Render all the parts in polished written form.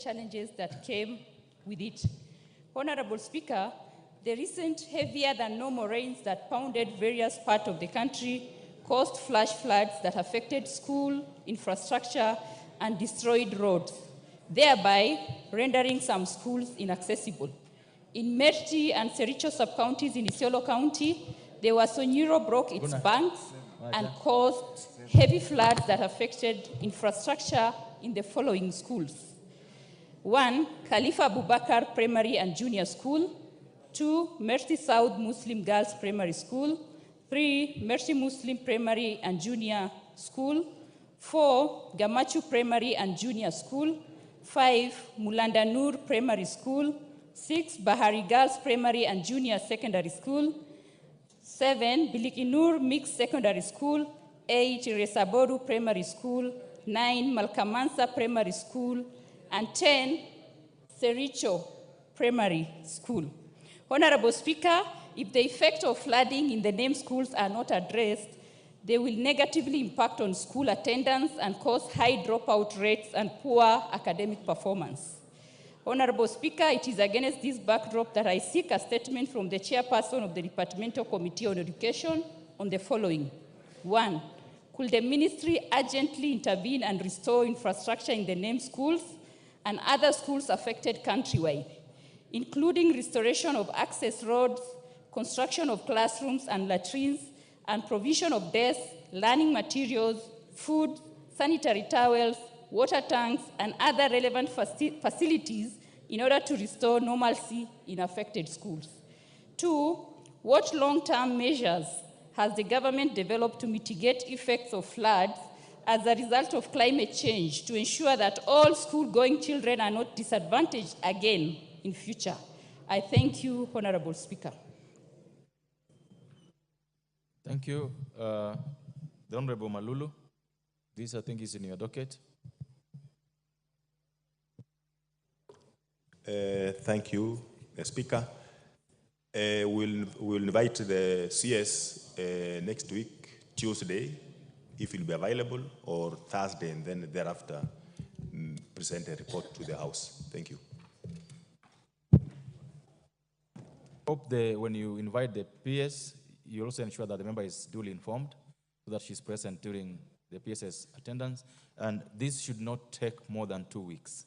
challenges that came with it. Honorable Speaker, the recent heavier than normal rains that pounded various parts of the country caused flash floods that affected school infrastructure and destroyed roads, thereby rendering some schools inaccessible. In Merti and Sericho sub-counties in Isiolo County, the Wasonyiro broke its banks and caused heavy floods that affected infrastructure in the following schools. 1, Khalifa Abubakar Primary and Junior School. 2, Merti South Muslim Girls Primary School. 3, Merti Muslim Primary and Junior School. 4, Gamachu Primary and Junior School. 5, Mulanda Nur Primary School. 6, Bahari Girls Primary and Junior Secondary School. 7, Bilikinur Mixed Secondary School. 8, Resaboru Primary School. 9, Malkamansa Primary School. And 10, Sericho Primary School. Honorable Speaker, if the effect of flooding in the named schools are not addressed, they will negatively impact on school attendance and cause high dropout rates and poor academic performance. Honorable Speaker, it is against this backdrop that I seek a statement from the chairperson of the Departmental Committee on Education on the following. 1, could the ministry urgently intervene and restore infrastructure in the named schools and other schools affected countrywide, including restoration of access roads, construction of classrooms and latrines, and provision of desks, learning materials, food, sanitary towels, water tanks, and other relevant facilities in order to restore normalcy in affected schools. 2, what long-term measures has the government developed to mitigate effects of floods as a result of climate change to ensure that all school-going children are not disadvantaged again in future? I thank you, Honorable Speaker. Thank you. The Honorable Malulu, this I think is in your docket. Thank you, Speaker. We'll invite the CS next week, Tuesday, if he'll be available, or Thursday, and then thereafter present a report to the House. Thank you. Hope when you invite the PS, you also ensure that the member is duly informed so that she's present during the PS's attendance. And this should not take more than 2 weeks.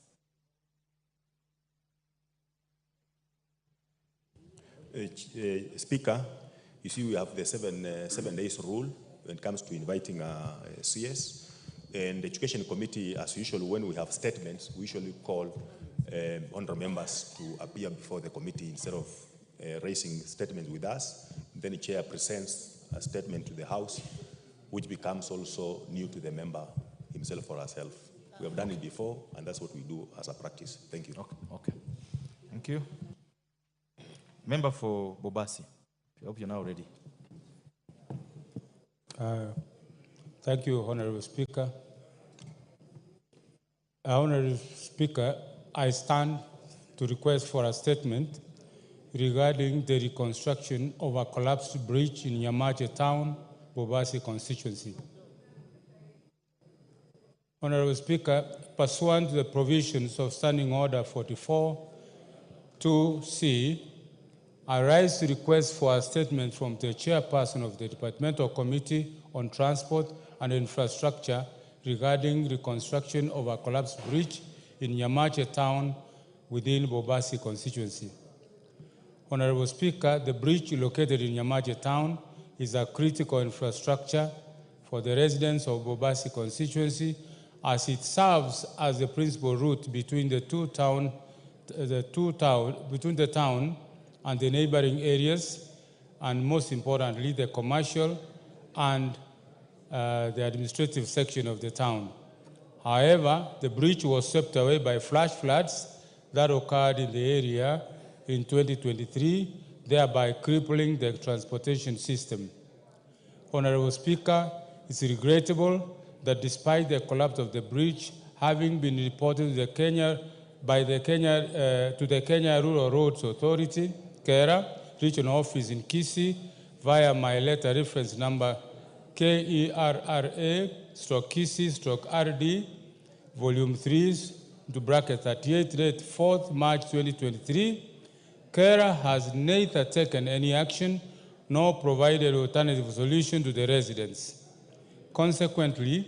Speaker, you see we have the seven days rule when it comes to inviting CS. And the Education Committee, as usual, when we have statements, we usually call honorable members to appear before the committee instead of raising statements with us. Then the chair presents a statement to the House, which becomes also new to the member himself or herself. We have done it before, and that's what we do as a practice. Thank you. Okay. Thank you. Member for Bobasi, I hope you're now ready. Thank you, Honorable Speaker. Honorable Speaker, I stand to request for a statement regarding the reconstruction of a collapsed bridge in Nyamache Town, Bobasi constituency. Honorable Speaker, pursuant to the provisions of Standing Order 44-2C, I rise to request for a statement from the chairperson of the Departmental Committee on Transport and Infrastructure regarding reconstruction of a collapsed bridge in Nyamache Town within Bobasi constituency. Honorable Speaker, the bridge located in Nyamache Town is a critical infrastructure for the residents of Bobasi constituency as it serves as the principal route between between the town and the neighboring areas, and most importantly, the commercial and the administrative section of the town. However, the bridge was swept away by flash floods that occurred in the area in 2023, thereby crippling the transportation system. Honorable Speaker, it's regrettable that despite the collapse of the bridge having been reported to the Kenya Rural Roads Authority, KERA, regional office in Kisii, via my letter reference number KERRA/Kisii/RD, volume 3, into bracket 38, dated 4th March 2023, KERA has neither taken any action nor provided alternative solution to the residents. Consequently,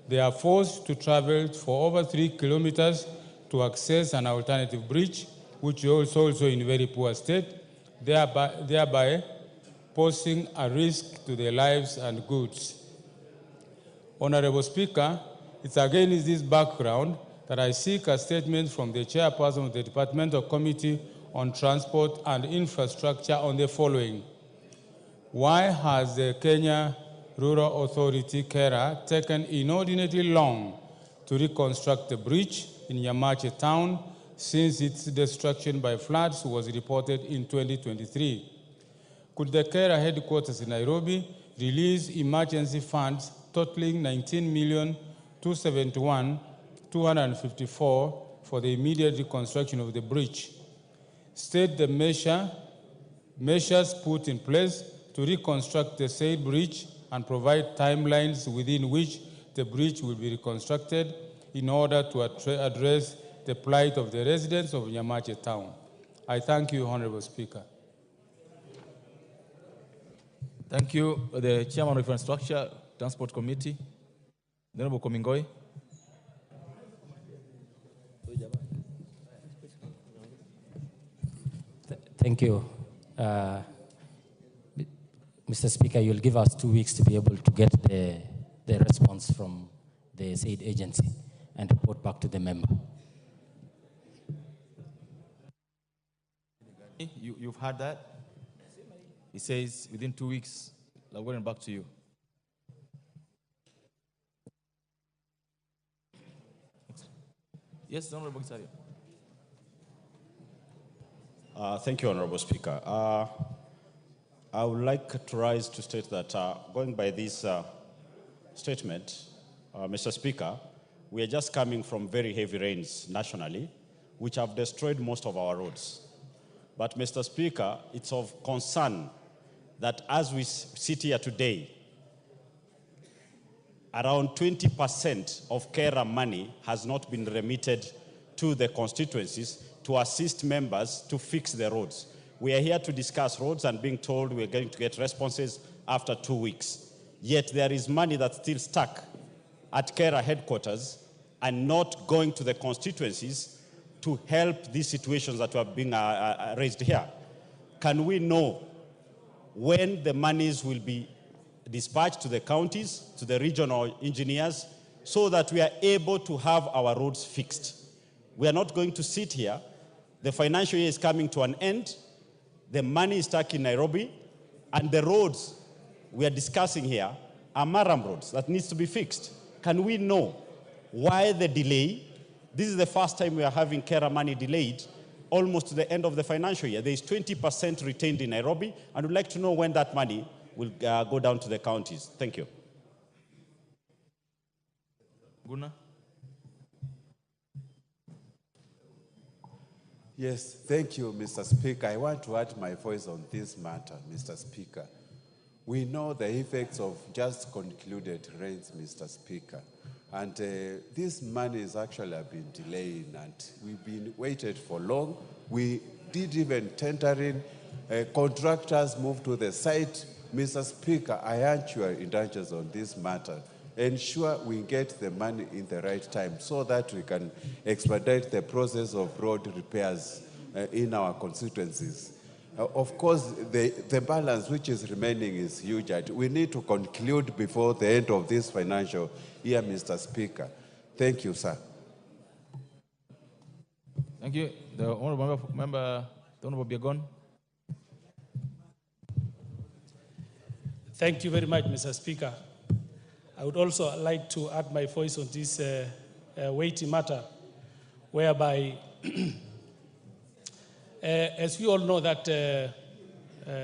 they are forced to travel for over 3 kilometers to access an alternative bridge, which is also in very poor state, thereby posing a risk to their lives and goods. Honorable Speaker, it's against this background that I seek a statement from the chairperson of the Departmental Committee on Transport and Infrastructure on the following. Why has the Kenya Rural Authority, KERA, taken inordinately long to reconstruct the bridge in Nyamache town since its destruction by floods was reported in 2023? Could the KERA headquarters in Nairobi release emergency funds totaling 19,271,254 for the immediate reconstruction of the bridge? State the measures put in place to reconstruct the said bridge and provide timelines within which the bridge will be reconstructed in order to address the plight of the residents of Nyamache town. I thank you, Honorable Speaker. Thank you, the Chairman of Infrastructure Transport Committee, the Honorable Komingoi. Thank you. Mr. Speaker, you'll give us 2 weeks to be able to get the response from the said agency and report back to the member. You've heard that? He says within 2 weeks, I'm going back to you. Yes, Honorable Gisario. Thank you, Honorable Speaker. I would like to rise to state that going by this statement, Mr. Speaker, we are just coming from very heavy rains nationally, which have destroyed most of our roads. But, Mr. Speaker, it's of concern that as we sit here today, around 20% of KERA money has not been remitted to the constituencies to assist members to fix the roads. We are here to discuss roads and being told we're going to get responses after 2 weeks. Yet there is money that's still stuck at KERA headquarters and not going to the constituencies to help these situations that are being raised here. Can we know when the monies will be dispatched to the counties, to the regional engineers, so that we are able to have our roads fixed? We are not going to sit here. The financial year is coming to an end. The money is stuck in Nairobi, and the roads we are discussing here are Maram roads that needs to be fixed. Can we know why the delay? This is the first time we are having KERA money delayed almost to the end of the financial year. There is 20% retained in Nairobi, and we'd like to know when that money will go down to the counties. Thank you. Guna? Yes, thank you, Mr. Speaker. I want to add my voice on this matter, Mr. Speaker. We know the effects of just concluded rains, Mr. Speaker. And this money has actually been delayed, and we've been waited for long. We did even tendering. Contractors moved to the site. Mr. Speaker, I urge your indulgence on this matter. Ensure we get the money in the right time so that we can expedite the process of road repairs in our constituencies. Of course, the balance which is remaining is huge. We need to conclude before the end of this financial year, Mr. Speaker. Thank you, sir. Thank you. The Honorable Member, the Honorable Biagon. Thank you very much, Mr. Speaker. I would also like to add my voice on this weighty matter, whereby, as we all know that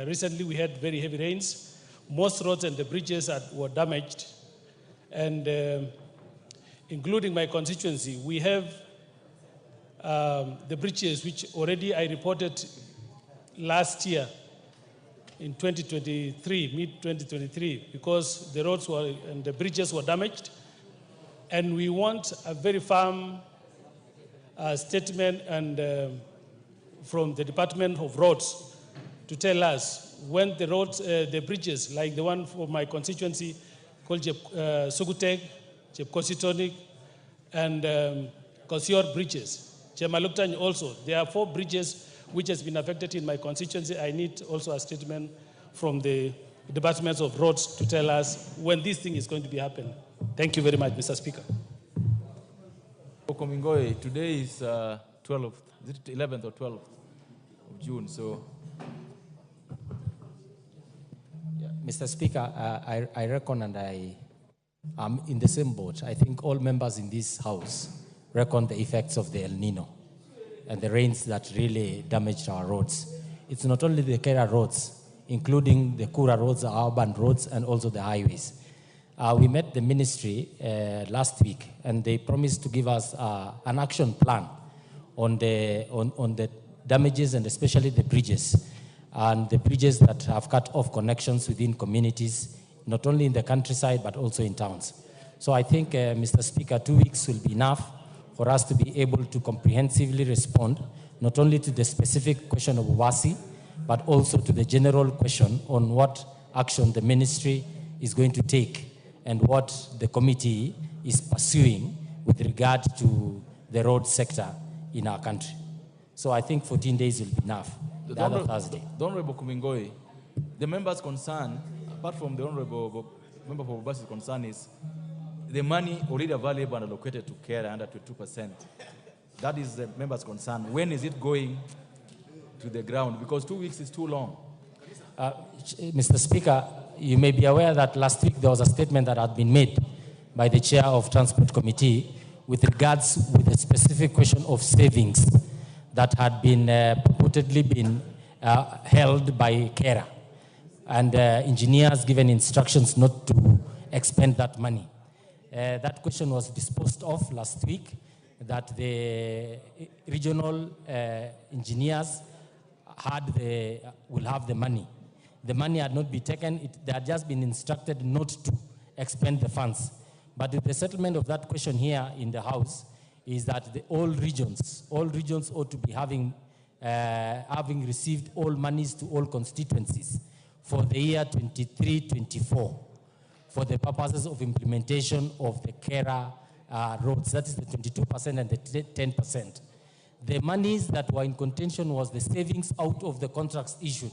recently we had very heavy rains. Most roads and the bridges were damaged, and including my constituency, we have the bridges which already I reported last year in 2023, mid-2023, because the roads were and the bridges were damaged, and we want a very firm a statement and from the Department of Roads to tell us when the roads, the bridges, like the one for my constituency called Suguteg, Kositonik, and Kosior bridges. Chemaluktan also. There are 4 bridges which has been affected in my constituency. I need also a statement from the Department of Roads to tell us when this thing is going to be happening. Thank you very much, Mr. Speaker. Komingoi, today is 12th, is it 11th or 12th of June, so. Yeah, Mr. Speaker, I reckon and I am in the same boat. I think all members in this House reckon the effects of the El Nino and the rains that really damaged our roads. It's not only the Kera roads, including the Kura roads, the urban roads, and also the highways. We met the ministry last week, and they promised to give us an action plan on the damages and especially the bridges, and the bridges that have cut off connections within communities, not only in the countryside, but also in towns. So I think, Mr. Speaker, 2 weeks will be enough for us to be able to comprehensively respond, not only to the specific question of Bobasi, but also to the general question on what action the ministry is going to take and what the committee is pursuing with regard to the road sector in our country. So I think 14 days will be enough. The other Thursday. The Honorable Kumingoi, the member's concern, apart from the Honorable Member for Bobasi's concern, is the money already available and allocated to care under 22%. That is the member's concern. When is it going to the ground? Because 2 weeks is too long. Mr. Speaker, you may be aware that last week there was a statement that had been made by the chair of Transport Committee with regards with the specific question of savings that had been purportedly been held by KERA, and engineers given instructions not to expend that money. That question was disposed of last week, that the regional engineers will have the money. The money had not been taken. They had just been instructed not to expend the funds. But the settlement of that question here in the House is that all regions ought to be having received all monies to all constituencies for the year 23-24 for the purposes of implementation of the KERA roads. That is the 22% and the 10%. The monies that were in contention was the savings out of the contracts issued,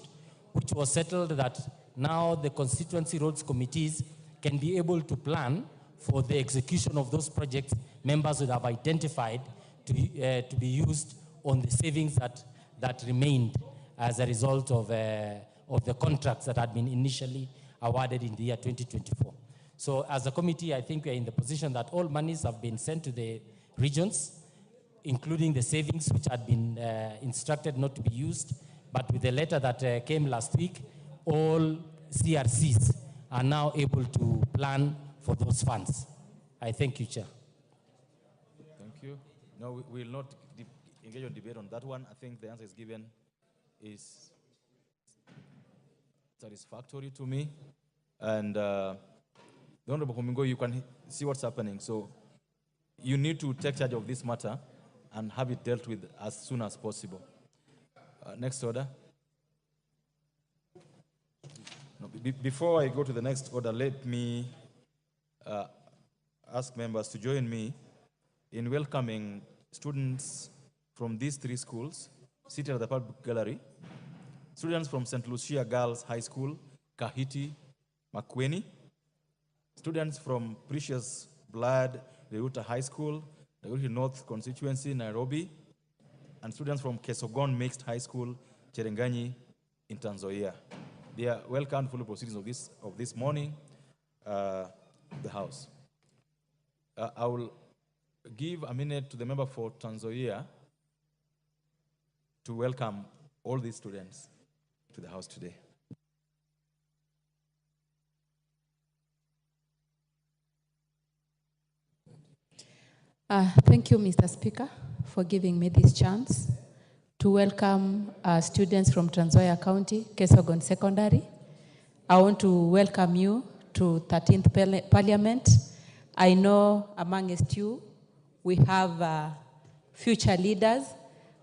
which was settled that now the constituency roads committees can be able to plan for the execution of those projects members would have identified to be used on the savings that remained as a result of the contracts that had been initially awarded in the year 2024. So as a committee, I think we're in the position that all monies have been sent to the regions, including the savings which had been instructed not to be used. But with the letter that came last week, all CRCs are now able to plan for those funds. I thank you, Chair. Thank you. No, we will not engage on debate on that one. I think the answer is given is satisfactory to me. And the Honorable Homingo, you can see what's happening. So you need to take charge of this matter and have it dealt with as soon as possible. Next order. No, before I go to the next order, let me ask members to join me in welcoming students from these 3 schools seated at the public gallery. Students from St. Lucia Girls High School, Kahiti, Makueni. Students from Precious Blood, Leruta High School, Leruta North Constituency, Nairobi. And students from Kesogon Mixed High School, Cherengani, in Tanzania. They are welcome to the proceedings of this morning, the House. I will give a minute to the member for Tanzania to welcome all these students to the House today. Thank you, Mr. Speaker, for giving me this chance to welcome students from Trans Nzoia County, Kesogon Secondary. I want to welcome you to 13th Parliament. I know amongst you, we have future leaders.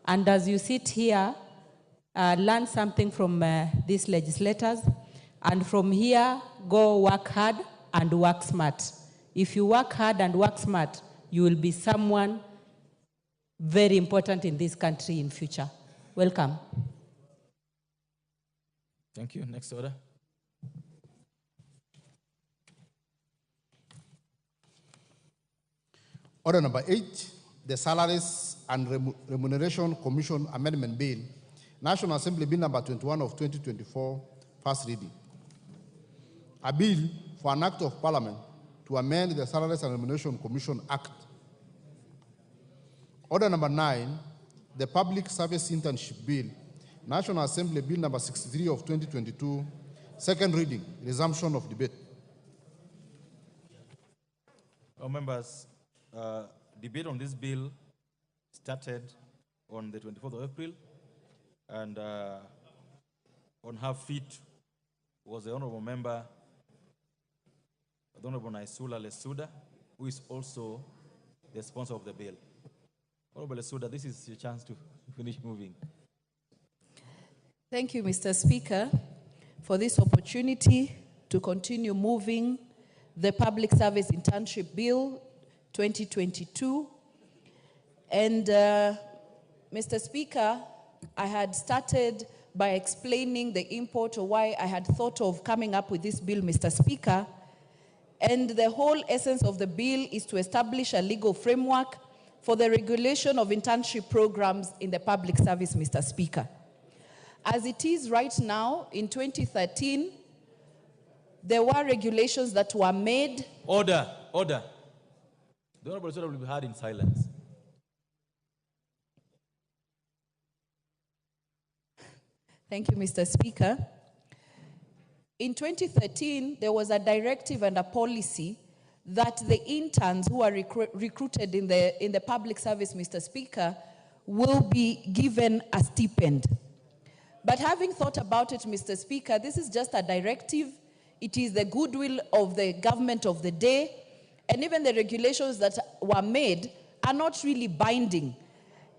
And as you sit here, learn something from these legislators. And from here, go work hard and work smart. If you work hard and work smart, you will be someone very important in this country in future. Welcome. Thank you. Next order. Order number 8, the Salaries and Remuneration Commission Amendment Bill, National Assembly Bill number 21 of 2024, first reading. A bill for an act of parliament to amend the Salaries and Remuneration Commission Act. Order number 9, the Public Service Internship Bill, National Assembly Bill number 63 of 2022, second reading, resumption of debate. Members, debate on this bill started on the 24th of April, and on her feet was the Honorable Member, the Honorable Naisula Lesuda, who is also the sponsor of the bill. Honorable Lesuda, this is your chance to finish moving. Thank you, Mr. Speaker, for this opportunity to continue moving the Public Service Internship Bill 2022. And Mr. Speaker, I had started by explaining the import of why I had thought of coming up with this bill, Mr. Speaker. And the whole essence of the bill is to establish a legal framework for the regulation of internship programs in the public service, Mr. Speaker. As it is right now, in 2013, there were regulations that were made. Order, order. The Honorable Lesuda will be heard in silence. Thank you, Mr. Speaker. In 2013, there was a directive and a policy that the interns who are recruited in the public service, Mr. Speaker, will be given a stipend. But having thought about it, Mr. Speaker, this is just a directive. It is the goodwill of the government of the day, and even the regulations that were made are not really binding.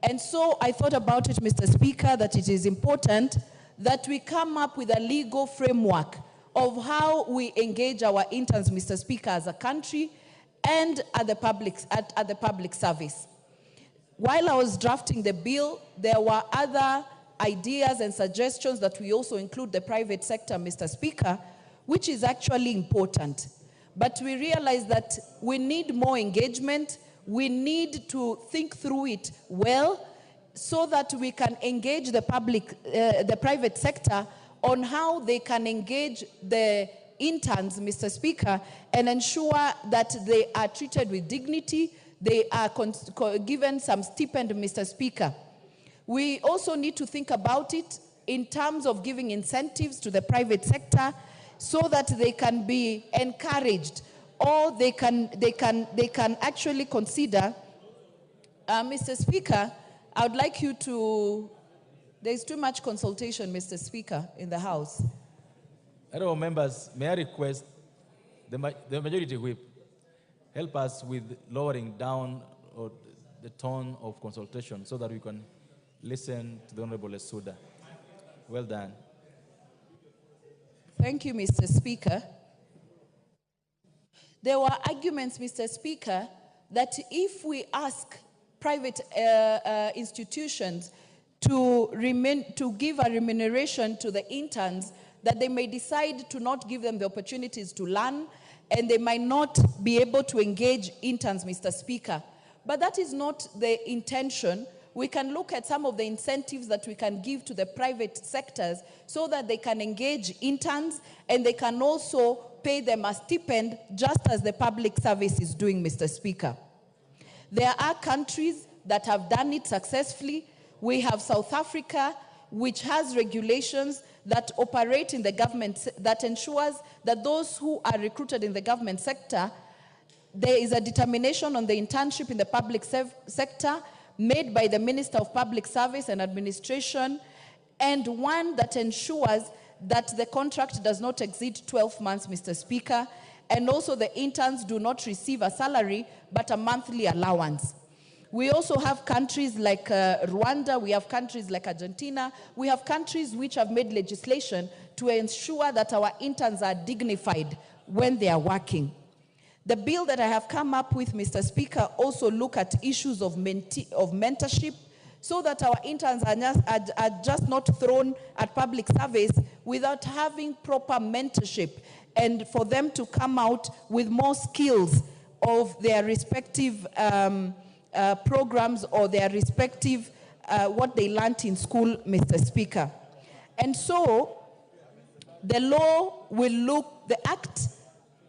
And so I thought about it, Mr. Speaker, that it is important that we come up with a legal framework of how we engage our interns, Mr. Speaker, as a country and at the public service. While I was drafting the bill, there were other ideas and suggestions that we also include the private sector, Mr. Speaker, which is actually important. But we realize that we need more engagement. We need to think through it well so that we can engage the private sector on how they can engage the interns, Mr. Speaker, and ensure that they are treated with dignity, they are given some stipend, Mr. Speaker. We also need to think about it in terms of giving incentives to the private sector so that they can be encouraged, or they can actually consider. Mr. Speaker, I would like you to, there's too much consultation, Mr. Speaker, in the House. Honorable members, may I request the majority whip help us with lowering down the tone of consultation so that we can listen to the Honorable Lesuda. Well done. Thank you, Mr. Speaker. There were arguments, Mr. Speaker, that if we ask private institutions to give a remuneration to the interns, that they may decide to not give them the opportunities to learn, and they might not be able to engage interns, Mr. Speaker. But that is not the intention. We can look at some of the incentives that we can give to the private sectors so that they can engage interns, and they can also pay them a stipend just as the public service is doing, Mr. Speaker. There are countries that have done it successfully. We have South Africa, which has regulations that operate in the government, that ensures that those who are recruited in the government sector, there is a determination on the internship in the public sector made by the Minister of Public Service and Administration, and one that ensures that the contract does not exceed 12 months, Mr. Speaker, and also the interns do not receive a salary but a monthly allowance. We also have countries like Rwanda, we have countries like Argentina, we have countries which have made legislation to ensure that our interns are dignified when they are working. The bill that I have come up with, Mr. Speaker, also look at issues of mentorship, so that our interns are just not thrown at public service without having proper mentorship, and for them to come out with more skills of their respective programs or their respective what they learned in school, Mr. Speaker. And so the law will look, the act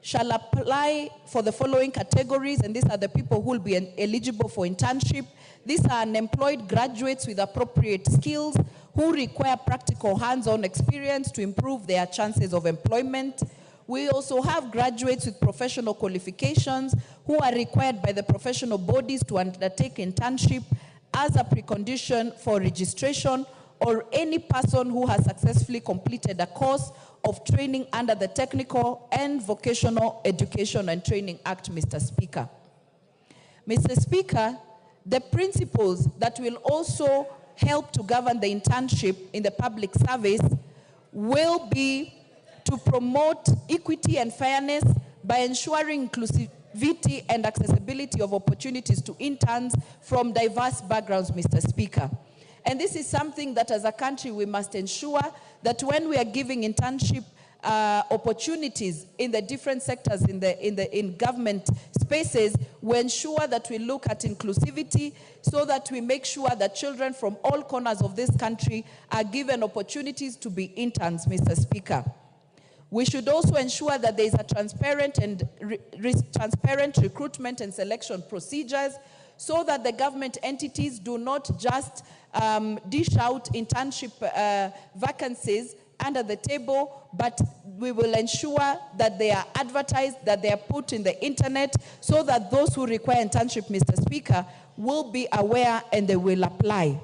shall apply for the following categories, and these are the people who will be eligible for internship. These are unemployed graduates with appropriate skills who require practical hands-on experience to improve their chances of employment. We also have graduates with professional qualifications who are required by the professional bodies to undertake internship as a precondition for registration, or any person who has successfully completed a course of training under the Technical and Vocational Education and Training Act, Mr. Speaker. Mr. Speaker, the principles that will also help to govern the internship in the public service will be to promote equity and fairness by ensuring inclusivity and accessibility of opportunities to interns from diverse backgrounds, Mr. Speaker. And this is something that as a country we must ensure that when we are giving internship opportunities in the different sectors in government spaces, we ensure that we look at inclusivity so that we make sure that children from all corners of this country are given opportunities to be interns, Mr. Speaker. We should also ensure that there is a transparent and transparent recruitment and selection procedures so that the government entities do not just dish out internship vacancies under the table, but we will ensure that they are advertised, that they are put in the internet, so that those who require internship, Mr. Speaker, will be aware and they will apply.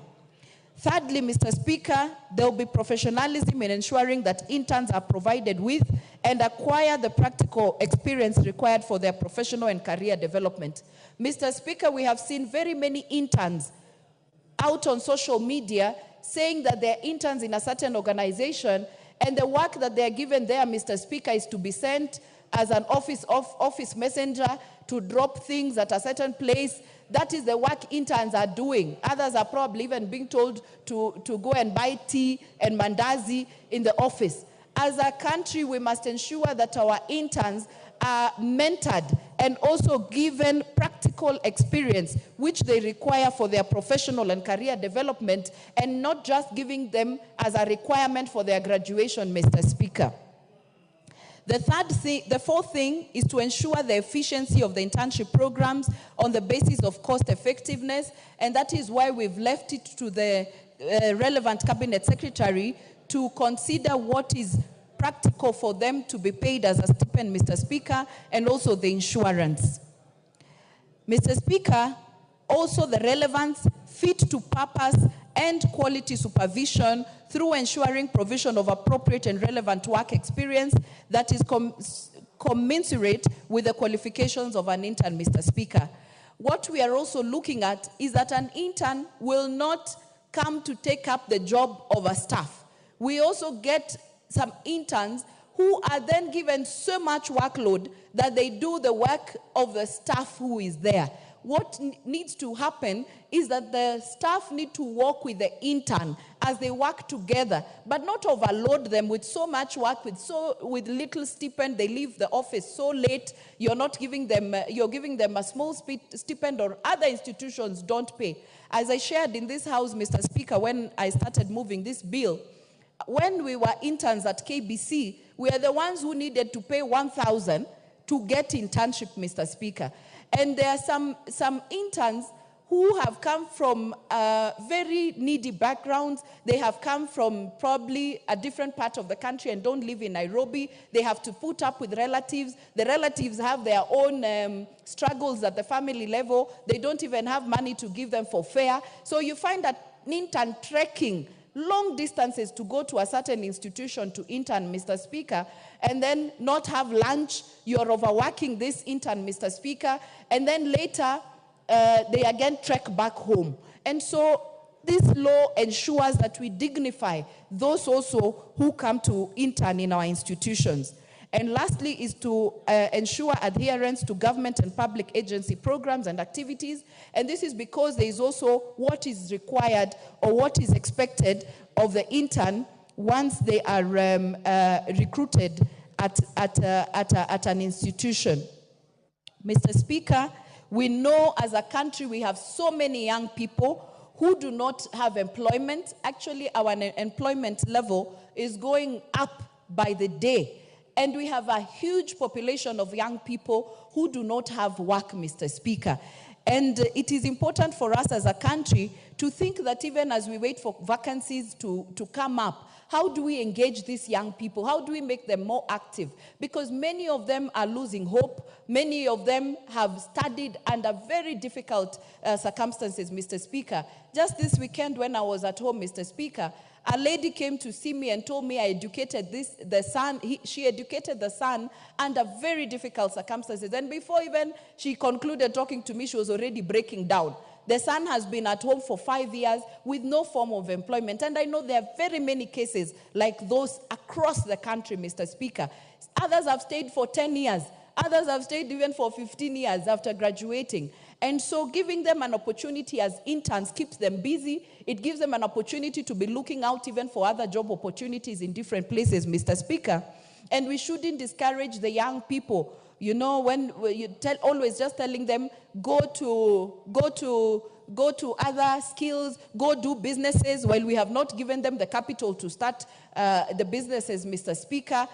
Thirdly, Mr. Speaker, there will be professionalism in ensuring that interns are provided with and acquire the practical experience required for their professional and career development. Mr. Speaker, we have seen very many interns out on social media saying that they're interns in a certain organization, and the work that they're given there, Mr. Speaker, is to be sent as an office messenger to drop things at a certain place. That is the work interns are doing. Others are probably even being told to go and buy tea and mandazi in the office. As a country, we must ensure that our interns are mentored and also given practical experience which they require for their professional and career development, and not just giving them as a requirement for their graduation, Mr. Speaker. The fourth thing is to ensure the efficiency of the internship programs on the basis of cost effectiveness, and that is why we've left it to the relevant cabinet secretary to consider what is practical for them to be paid as a stipend, Mr. Speaker, and also the insurance. Mr. Speaker, also the relevance, fit to purpose, and quality supervision through ensuring provision of appropriate and relevant work experience that is commensurate with the qualifications of an intern, Mr. Speaker. What we are also looking at is that an intern will not come to take up the job of a staff. We also get some interns who are then given so much workload that they do the work of the staff who is there. What needs to happen is that the staff need to work with the intern as they work together, but not overload them with so much work, with little stipend. They leave the office so late. You're not giving them, you're giving them a small stipend, or other institutions don't pay. As I shared in this house, Mr. Speaker, when I started moving this bill, when we were interns at KBC, we are the ones who needed to pay 1,000 to get internship, Mr. Speaker. And there are some interns who have come from very needy backgrounds. They have come from probably a different part of the country and don't live in Nairobi. They have to put up with relatives. The relatives have their own struggles at the family level. They don't even have money to give them for fare. So you find that an intern trekking long distances to go to a certain institution to intern, Mr. Speaker, and then not have lunch. You're overworking this intern, Mr. Speaker, and then later they again trek back home. And so this law ensures that we dignify those also who come to intern in our institutions. And lastly is to ensure adherence to government and public agency programs and activities. And this is because there is also what is required or what is expected of the intern once they are recruited at an institution. Mr. Speaker, we know as a country we have so many young people who do not have employment. Actually, our employment level is going up by the day. And we have a huge population of young people who do not have work, Mr. Speaker. And it is important for us as a country to think that even as we wait for vacancies to come up, how do we engage these young people? How do we make them more active? Because many of them are losing hope. Many of them have studied under very difficult circumstances, Mr. Speaker. Just this weekend when I was at home, Mr. Speaker, a lady came to see me and told me I educated she educated the son under very difficult circumstances. And before even she concluded talking to me, she was already breaking down. The son has been at home for 5 years with no form of employment. And I know there are very many cases like those across the country, Mr. Speaker. Others have stayed for 10 years. Others have stayed even for 15 years after graduating. And so giving them an opportunity as interns keeps them busy. It gives them an opportunity to be looking out even for other job opportunities in different places, Mr. Speaker. And we shouldn't discourage the young people. You know, when you always just telling them, go to other skills, go do businesses, while we have not given them the capital to start the businesses, Mr. Speaker.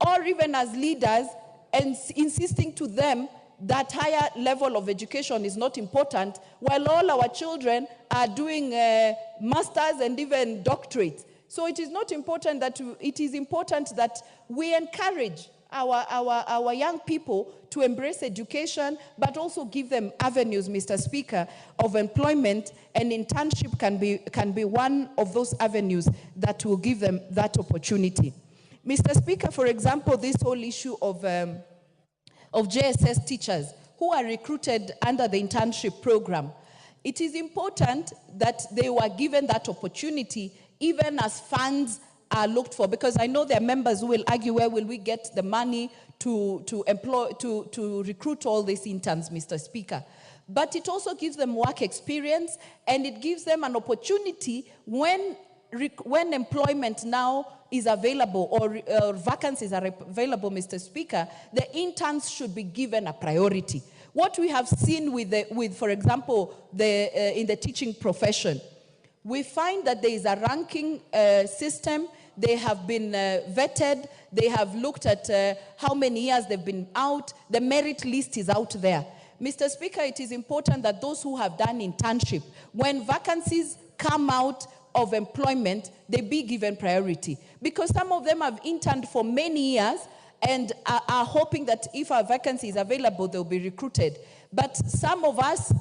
Or even as leaders, and insisting to them that higher level of education is not important, while all our children are doing masters and even doctorates. So it is not important that it is important that we encourage our young people to embrace education, but also give them avenues, Mr. Speaker, of employment, and internship can be one of those avenues that will give them that opportunity. Mr. Speaker, for example, this whole issue of JSS teachers who are recruited under the internship program, it is important that they were given that opportunity even as funds are looked for, because I know there are members who will argue, where will we get the money to recruit all these interns, Mr. Speaker. But it also gives them work experience, and it gives them an opportunity when employment now is available or vacancies are available, Mr. Speaker, the interns should be given a priority. What we have seen with for example, in the teaching profession, we find that there is a ranking system. They have been vetted. They have looked at how many years they've been out. The merit list is out there. Mr. Speaker, it is important that those who have done internship, when vacancies come out of employment, they be given priority. Because some of them have interned for many years and are hoping that if a vacancy is available, they'll be recruited. But some of us,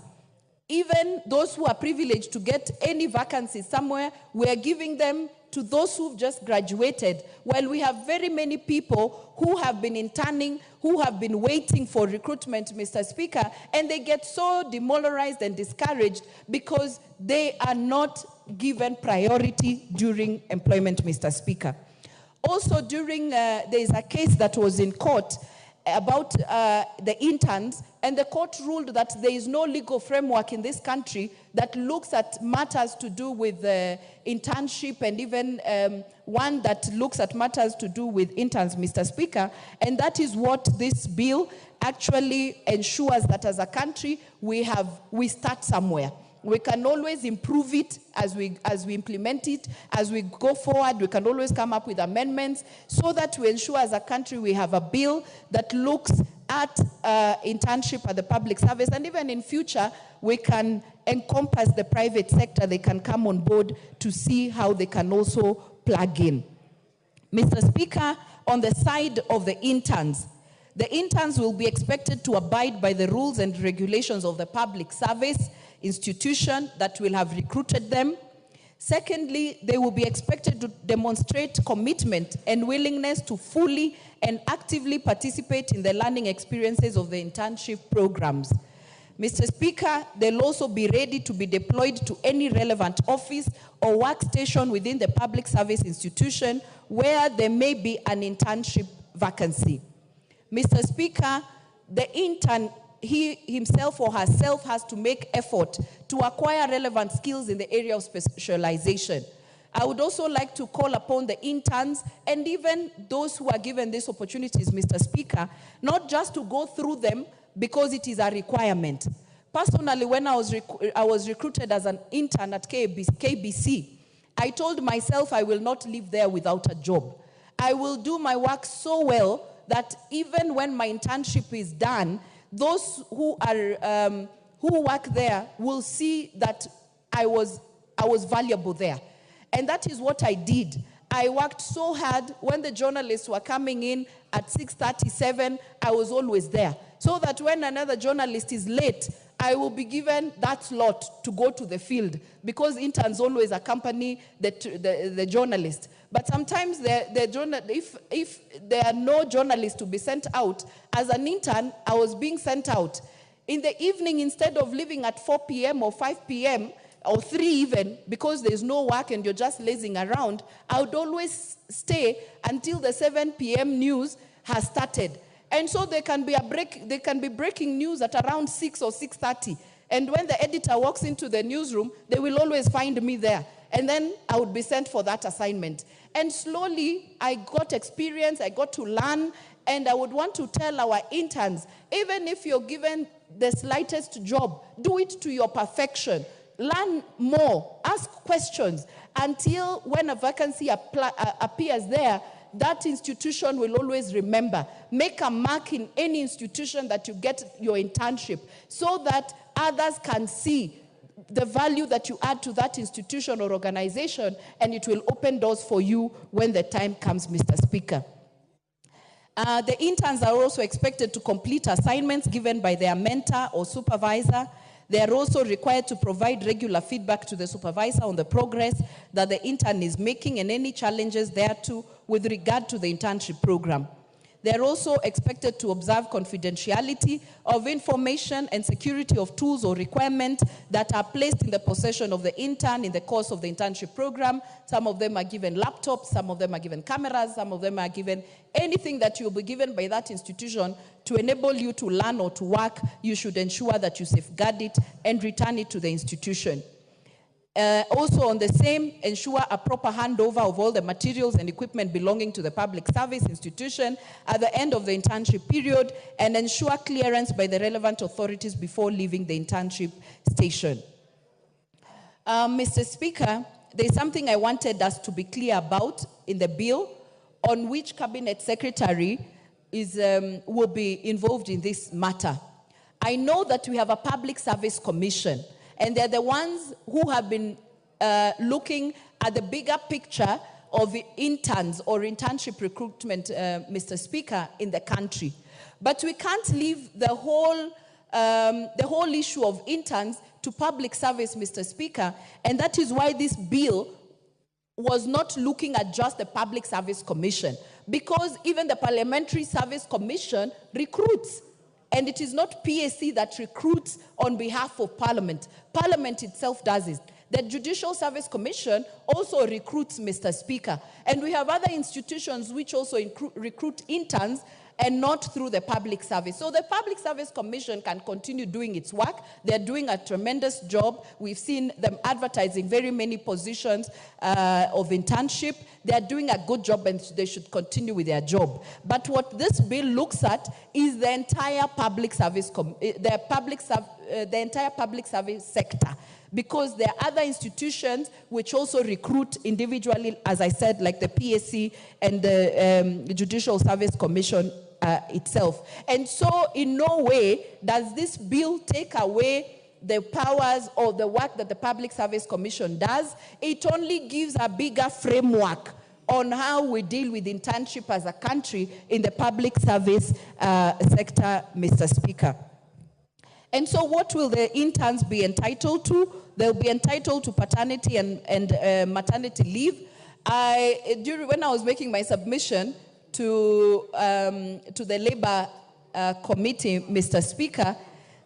even those who are privileged to get any vacancies somewhere, we are giving them to those who've just graduated, while we have very many people who have been interning, who have been waiting for recruitment, Mr. Speaker, and they get so demoralized and discouraged because they are not given priority during employment, Mr. Speaker. Also, there is a case that was in court about the interns, and the court ruled that there is no legal framework in this country that looks at matters to do with internship, and even one that looks at matters to do with interns, Mr. Speaker. And that is what this bill actually ensures, that as a country we start somewhere. We can always improve it as we implement it. As we go forward, we can always come up with amendments so that we ensure as a country we have a bill that looks at internship at the public service. And even in future, we can encompass the private sector. They can come on board to see how they can also plug in. Mr. Speaker, on the side of the interns will be expected to abide by the rules and regulations of the public service institution that will have recruited them. Secondly, they will be expected to demonstrate commitment and willingness to fully and actively participate in the learning experiences of the internship programs. Mr. Speaker, they'll also be ready to be deployed to any relevant office or workstation within the public service institution where there may be an internship vacancy. Mr. Speaker, the intern, he himself or herself has to make effort to acquire relevant skills in the area of specialization. I would also like to call upon the interns and even those who are given these opportunities, Mr. Speaker, not just to go through them because it is a requirement. Personally, when I was recruited as an intern at KBC, I told myself I will not live there without a job. I will do my work so well that even when my internship is done, those who work there will see that I was valuable there. And that is what I did. I worked so hard. When the journalists were coming in at 6:37, I was always there. So that when another journalist is late, I will be given that slot to go to the field because interns always accompany the journalist. But sometimes if there are no journalists to be sent out, as an intern, I was being sent out. In the evening, instead of leaving at 4 p.m. or 5 p.m., or 3 even, because there's no work and you're just lazing around, I would always stay until the 7 p.m. news has started. And so there can be breaking news at around 6 or 6:30. And when the editor walks into the newsroom, they will always find me there. And then I would be sent for that assignment. And slowly, I got experience, I got to learn, and I would want to tell our interns, even if you're given the slightest job, do it to your perfection. Learn more, ask questions, until when a vacancy appears there, that institution will always remember. Make a mark in any institution that you get your internship so that others can see the value that you add to that institution or organization, and it will open doors for you when the time comes, Mr. Speaker. The interns are also expected to complete assignments given by their mentor or supervisor. They are also required to provide regular feedback to the supervisor on the progress that the intern is making and any challenges thereto with regard to the internship program. They are also expected to observe confidentiality of information and security of tools or requirements that are placed in the possession of the intern in the course of the internship program. Some of them are given laptops, some of them are given cameras, some of them are given anything that you'll be given by that institution to enable you to learn or to work. You should ensure that you safeguard it and return it to the institution. Also on the same, ensure a proper handover of all the materials and equipment belonging to the public service institution at the end of the internship period, and ensure clearance by the relevant authorities before leaving the internship station. Mr. Speaker, there's something I wanted us to be clear about in the bill, on which Cabinet Secretary will be involved in this matter. I know that we have a Public Service Commission, and they're the ones who have been looking at the bigger picture of interns or internship recruitment, Mr. Speaker, in the country. But we can't leave the whole issue of interns to public service, Mr. Speaker, and that is why this bill was not looking at just the Public Service Commission, because even the Parliamentary Service Commission recruits. And it is not PSC that recruits on behalf of Parliament. Parliament itself does it. The Judicial Service Commission also recruits, Mr. Speaker. And we have other institutions which also recruit interns, and not through the public service. So the Public Service Commission can continue doing its work. They're doing a tremendous job. We've seen them advertising very many positions of internship. They're doing a good job, and they should continue with their job. But what this bill looks at is the entire public service, the entire public service sector. Because there are other institutions which also recruit individually, as I said, like the PSC and the Judicial Service Commission itself. And so in no way does this bill take away the powers or the work that the Public Service Commission does. It only gives a bigger framework on how we deal with internship as a country in the public service sector, Mr. Speaker. And so what will the interns be entitled to? They'll be entitled to paternity and maternity leave. When I was making my submission to the Labor Committee, Mr. Speaker,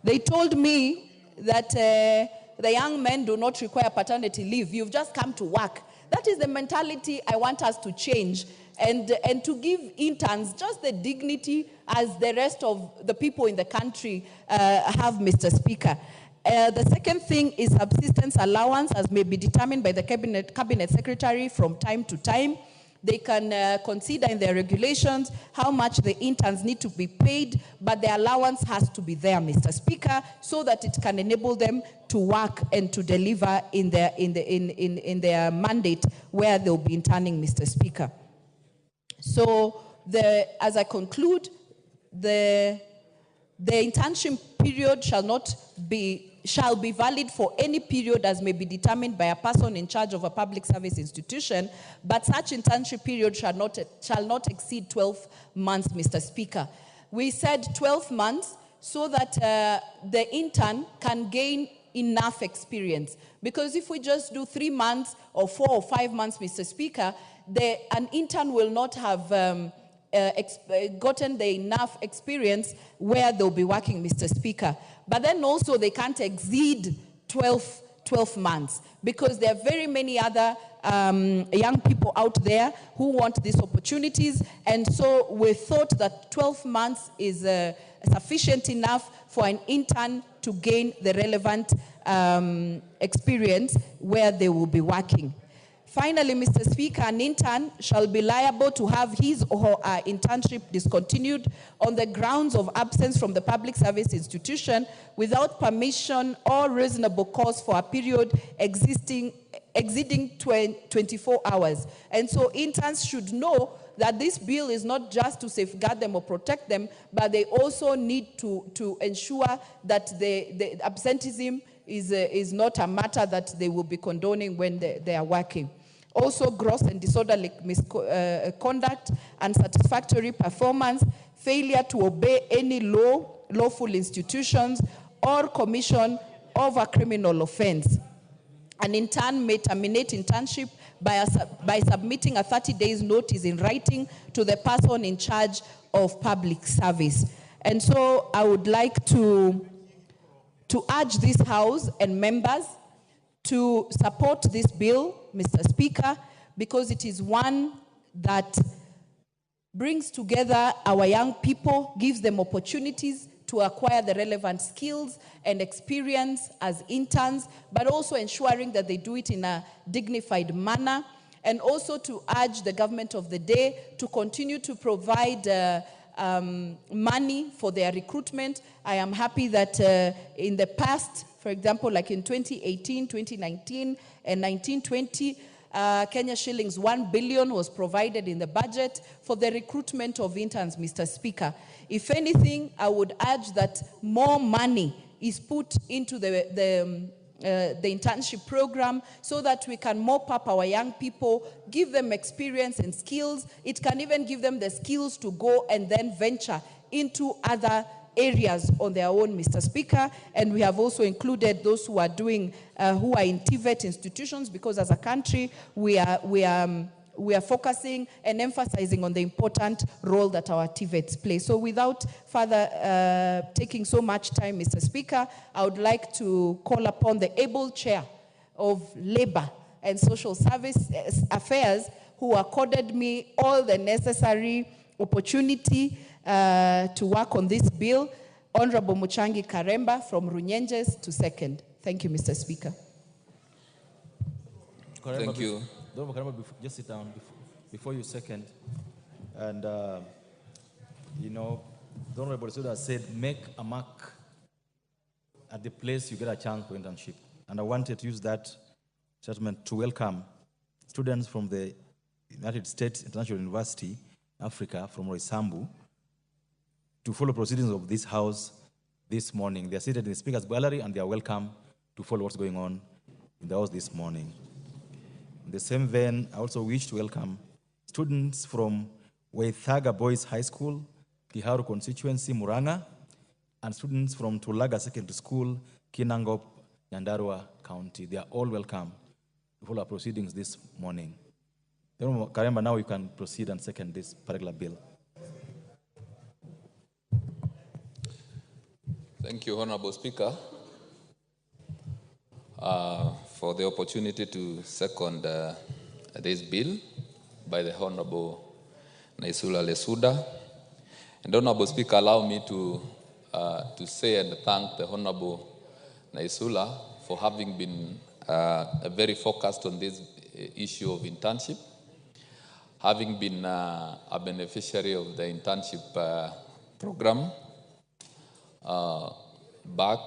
They told me that the young men do not require paternity leave. You've just come to work. That is the mentality I want us to change, and to give interns just the dignity as the rest of the people in the country have, Mr. Speaker. The second thing is subsistence allowance, as may be determined by the cabinet secretary from time to time. They can consider in their regulations how much the interns need to be paid, but the allowance has to be there, Mr. Speaker, so that it can enable them to work and to deliver in their mandate where they'll be interning, Mr. Speaker. So, as I conclude, the internship period shall be valid for any period as may be determined by a person in charge of a public service institution, but such internship period shall not exceed 12 months, Mr. Speaker. We said 12 months so that the intern can gain enough experience. Because if we just do 3 months or 4 or 5 months, Mr. Speaker, an intern will not have gotten the enough experience where they'll be working, Mr. Speaker. But then also they can't exceed 12 months, because there are very many other young people out there who want these opportunities. And so we thought that 12 months is sufficient enough for an intern to gain the relevant experience where they will be working. Finally, Mr. Speaker, an intern shall be liable to have his or her internship discontinued on the grounds of absence from the public service institution without permission or reasonable cause for a period exceeding 24 hours. And so interns should know that this bill is not just to safeguard them or protect them, but they also need to ensure that the absenteeism is not a matter that they will be condoning when they are working. Also, gross and disorderly misconduct, unsatisfactory performance, failure to obey any lawful institutions, or commission of a criminal offense. An intern may terminate internship by submitting a 30 days notice in writing to the person in charge of public service. And so I would like to urge this House and members to support this bill, Mr. Speaker, because it is one that brings together our young people, gives them opportunities to acquire the relevant skills and experience as interns, but also ensuring that they do it in a dignified manner, and also to urge the government of the day to continue to provide money for their recruitment. I am happy that in the past, for example, like in 2018, 2019, and 1920, Kenya shillings 1 billion was provided in the budget for the recruitment of interns, Mr. Speaker. If anything, I would urge that more money is put into the internship program so that we can mop up our young people, give them experience and skills. It can even give them the skills to go and then venture into other areas on their own, Mr. Speaker. And we have also included those who are doing, who are in TVET institutions, because as a country, we are focusing and emphasizing on the important role that our TVETs play. So without further taking so much time, Mr. Speaker, I would like to call upon the able chair of Labor and Social Service Affairs, who accorded me all the necessary opportunity to work on this bill, Honorable Muchangi Karemba from Runyenjes, to second. Thank you, Mr. Speaker. Thank you. Just sit down before you second. And, you know, the Honorable Soda said, make a mark at the place you get a chance for internship. And I wanted to use that statement to welcome students from the United States International University, Africa, from Roysambu, to follow proceedings of this House this morning. They are seated in the Speaker's Gallery, and they are welcome to follow what's going on in the House this morning. In the same vein, I also wish to welcome students from Waithaga Boys High School, Kiharu constituency, Muranga, and students from Tulaga Secondary School, Kinangop, Nyandarua County. They are all welcome to follow our proceedings this morning. Karemba, now you can proceed and second this particular bill. Thank you, Honorable Speaker, for the opportunity to second this bill by the Honorable Naisula Lesuda. And Honorable Speaker, allow me to say and thank the Honorable Naisula for having been very focused on this issue of internship, having been a beneficiary of the internship program back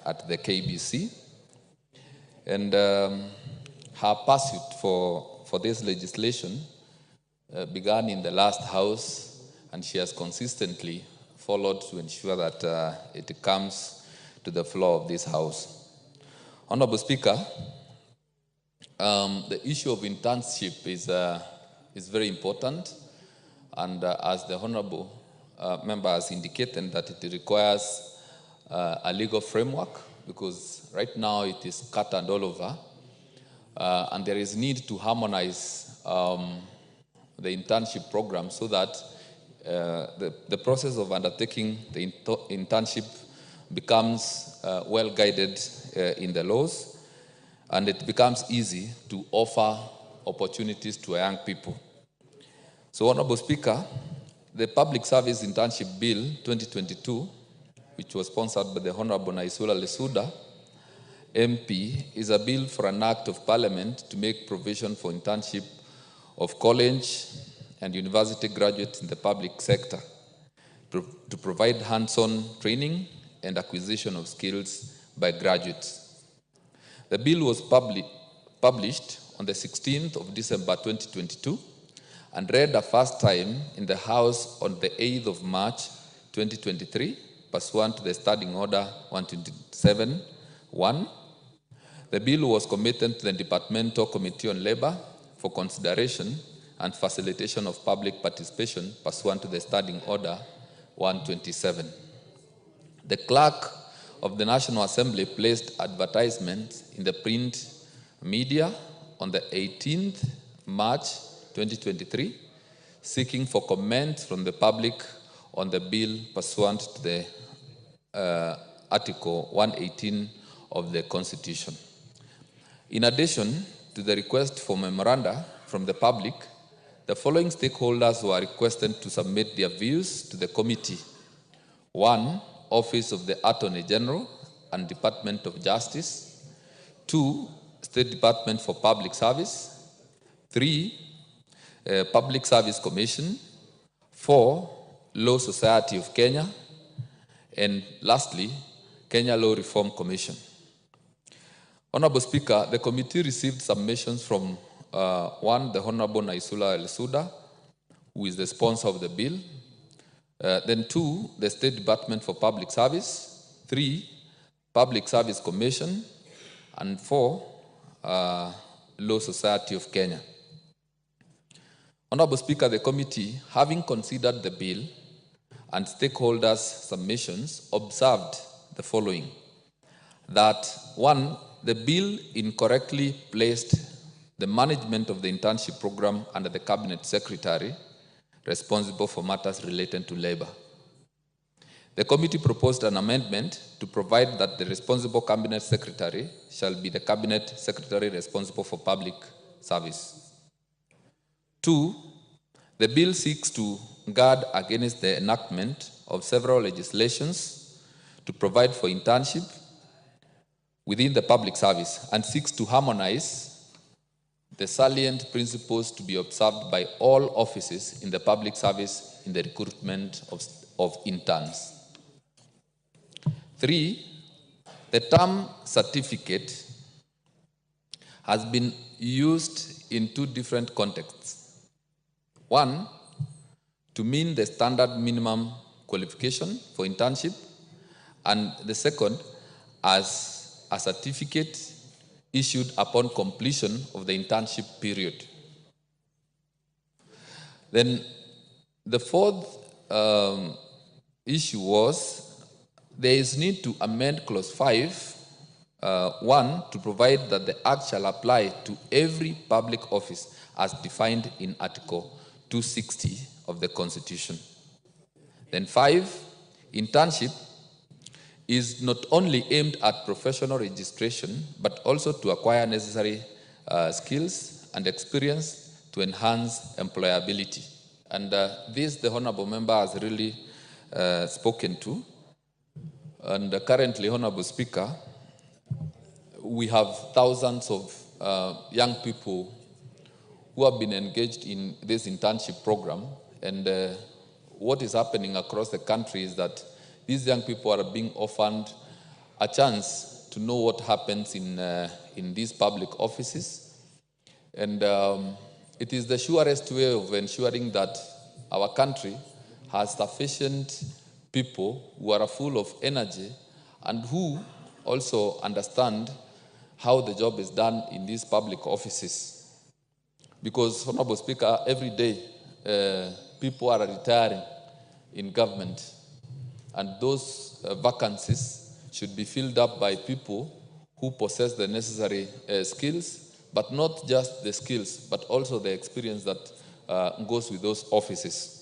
at the KBC. And her pursuit for this legislation began in the last house, and she has consistently followed to ensure that it comes to the floor of this house. Honorable Speaker, the issue of internship is very important, and as the Honorable member has indicated, that it requires a legal framework, because right now it is scattered all over, and there is need to harmonize the internship program so that the process of undertaking the internship becomes well guided in the laws, and it becomes easy to offer opportunities to young people. So, Honorable Speaker, the Public Service Internship Bill 2022, which was sponsored by the Honorable Naisula Lesuda, MP, is a bill for an act of parliament to make provision for internship of college and university graduates in the public sector, to provide hands-on training and acquisition of skills by graduates. The bill was published on the 16th of December 2022 and read a first time in the House on the 8th of March 2023, pursuant to the Standing Order 127-1. The bill was committed to the Departmental Committee on Labor for consideration and facilitation of public participation, pursuant to the Standing Order 127. The clerk of the National Assembly placed advertisements in the print media on the 18th March 2023, seeking for comments from the public on the bill pursuant to the Article 118 of the Constitution. In addition to the request for memoranda from the public, the following stakeholders were requested to submit their views to the committee. 1. Office of the Attorney General and Department of Justice. 2. State Department for Public Service. 3. Public Service Commission. 4. Law Society of Kenya. And lastly, Kenya Law Reform Commission. Honorable Speaker, the committee received submissions from 1. The Honorable Naisula Lesuda, who is the sponsor of the bill. Then 2, the State Department for Public Service. 3, Public Service Commission. And 4, Law Society of Kenya. Honorable Speaker, the committee, having considered the bill and stakeholders' submissions, observed the following: that 1, the bill incorrectly placed the management of the internship program under the Cabinet Secretary responsible for matters related to labor. The committee proposed an amendment to provide that the responsible Cabinet Secretary shall be the Cabinet Secretary responsible for public service. 2, the bill seeks to guard against the enactment of several legislations to provide for internship within the public service and seeks to harmonize the salient principles to be observed by all offices in the public service in the recruitment of interns. 3, the term certificate has been used in 2 different contexts. 1, to mean the standard minimum qualification for internship, and the second as a certificate issued upon completion of the internship period. Then the 4th issue was there is need to amend clause 5, 1, to provide that the act shall apply to every public office as defined in Article 260 of the Constitution. Then 5, internship is not only aimed at professional registration, but also to acquire necessary skills and experience to enhance employability. And this the Honorable Member has really spoken to. And currently, Honorable Speaker, we have thousands of young people who have been engaged in this internship program. And what is happening across the country is that these young people are being offered a chance to know what happens in these public offices. And it is the surest way of ensuring that our country has sufficient people who are full of energy and who also understand how the job is done in these public offices. Because, Honorable Speaker, every day people are retiring in government, and those vacancies should be filled up by people who possess the necessary skills, but not just the skills, but also the experience that goes with those offices.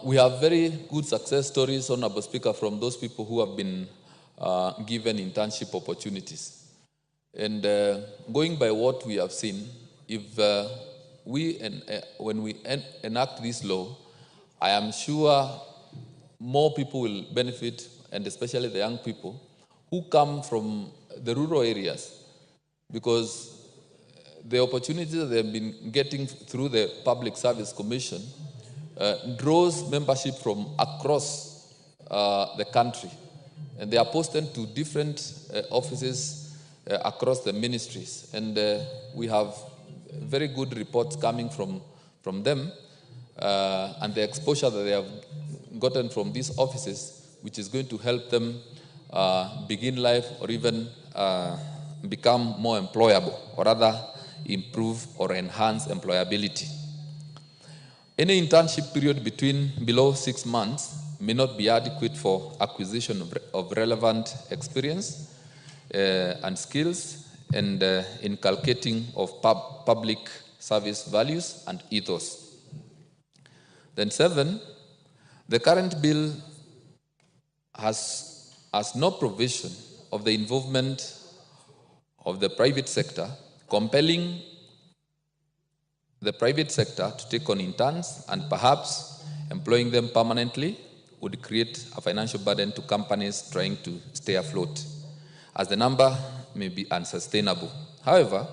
We have very good success stories, Honorable Speaker, from those people who have been given internship opportunities. And going by what we have seen, if when we enact this law, I am sure more people will benefit, and especially the young people who come from the rural areas, because the opportunities that they've been getting through the Public Service Commission draws membership from across the country. And they are posted to different offices across the ministries. And we have very good reports coming from them and the exposure that they have gotten from these offices, which is going to help them begin life or even become more employable, or rather improve or enhance employability. Any internship period below 6 months may not be adequate for acquisition of relevant experience and skills and inculcating of public service values and ethos. Then 7, the current bill has no provision of the involvement of the private sector, compelling the private sector to take on interns and perhaps employing them permanently would create a financial burden to companies trying to stay afloat, as the number may be unsustainable. However,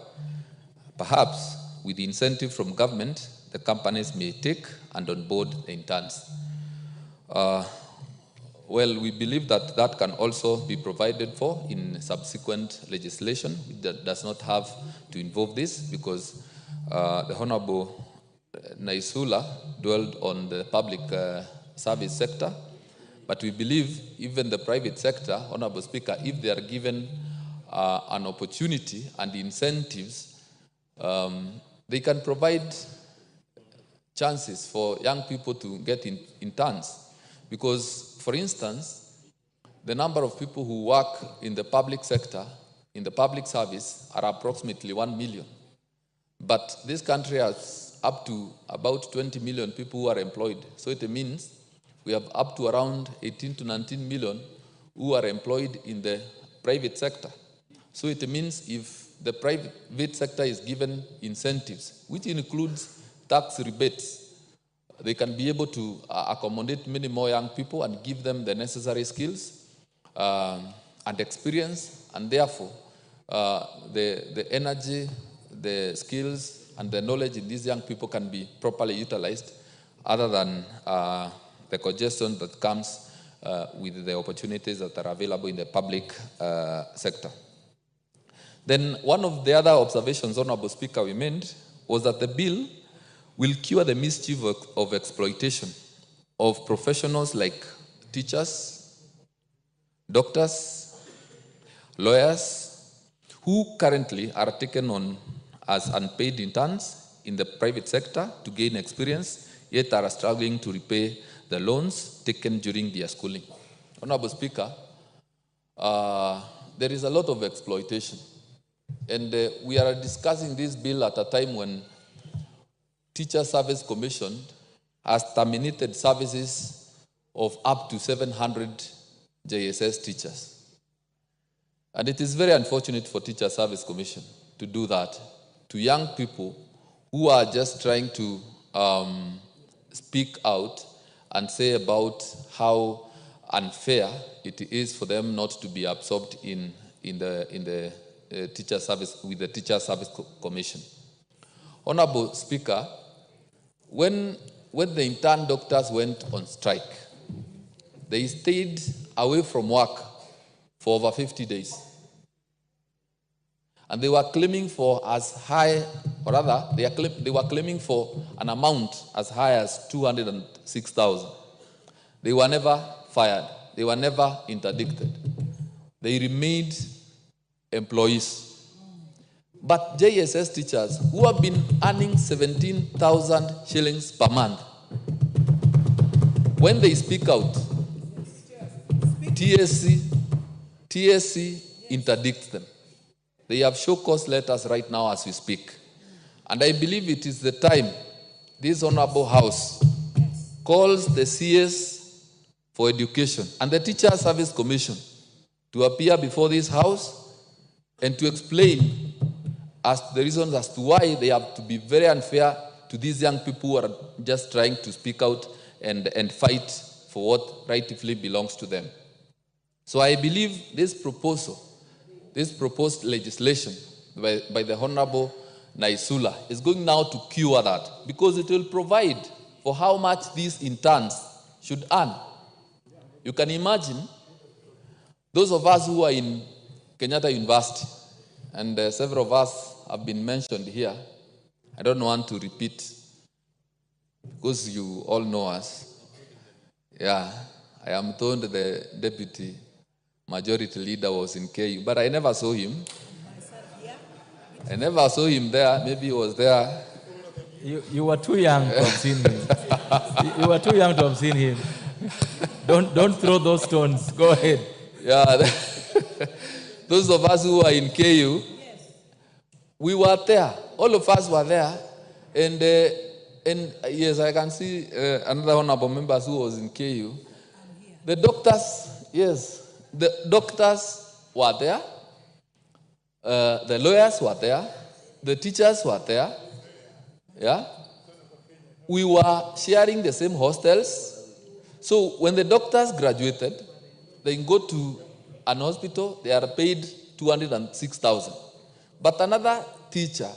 perhaps with the incentive from government, the companies may take and onboard the interns. Well, we believe that that can also be provided for in subsequent legislation. It does not have to involve this, because the Honorable Naisula dwelled on the public service sector. But we believe even the private sector, Honorable Speaker, if they are given an opportunity and incentives, they can provide chances for young people to get interns. Because, for instance, the number of people who work in the public sector, in the public service, are approximately 1 million. But this country has up to about 20 million people who are employed. So it means we have up to around 18 to 19 million who are employed in the private sector. So it means if the private sector is given incentives, which includes tax rebates, they can be able to accommodate many more young people and give them the necessary skills and experience, and therefore the energy, the skills, and the knowledge in these young people can be properly utilized, other than the congestion that comes with the opportunities that are available in the public sector. Then one of the other observations, Honorable Speaker, we made was that the bill will cure the mischief of exploitation of professionals like teachers, doctors, lawyers, who currently are taken on as unpaid interns in the private sector to gain experience, yet are struggling to repay the loans taken during their schooling. Honorable Speaker, there is a lot of exploitation. And we are discussing this bill at a time when Teacher Service Commission has terminated services of up to 700 JSS teachers. And it is very unfortunate for Teacher Service Commission to do that to young people who are just trying to speak out and say about how unfair it is for them not to be absorbed in the Teacher Service, with the Teacher Service Commission. Honorable Speaker, when the intern doctors went on strike, they stayed away from work for over 50 days. And they were claiming for as high, or rather, they were claiming for an amount as high as 206,000. They were never fired. They were never interdicted. They remained employees. But JSS teachers who have been earning 17,000 shillings per month, when they speak out, TSC interdicts them. They have show cause letters right now as we speak. And I believe it is the time this Honorable House calls the CS for Education and the Teacher Service Commission to appear before this House and to explain as the reasons as to why they have to be very unfair to these young people who are just trying to speak out and fight for what rightfully belongs to them. So I believe this proposed legislation by the Honorable Naisula is going now to cure that, because it will provide for how much these interns should earn. You can imagine those of us who are in Kenyatta University, and several of us have been mentioned here. I don't want to repeat because you all know us. Yeah, I am told the deputy majority leader was in KU, but I never saw him. I never saw him there. Maybe he was there. You were too young to have seen him. You were too young to have seen him. Don't throw those stones. Go ahead. Yeah, those of us who are in KU, we were there. All of us were there. And yes, I can see another honorable members who was in KU. The doctors, yes, the doctors were there. The lawyers were there. The teachers were there. Yeah. We were sharing the same hostels. So when the doctors graduated, they go to an hospital, they are paid 206,000. But another teacher,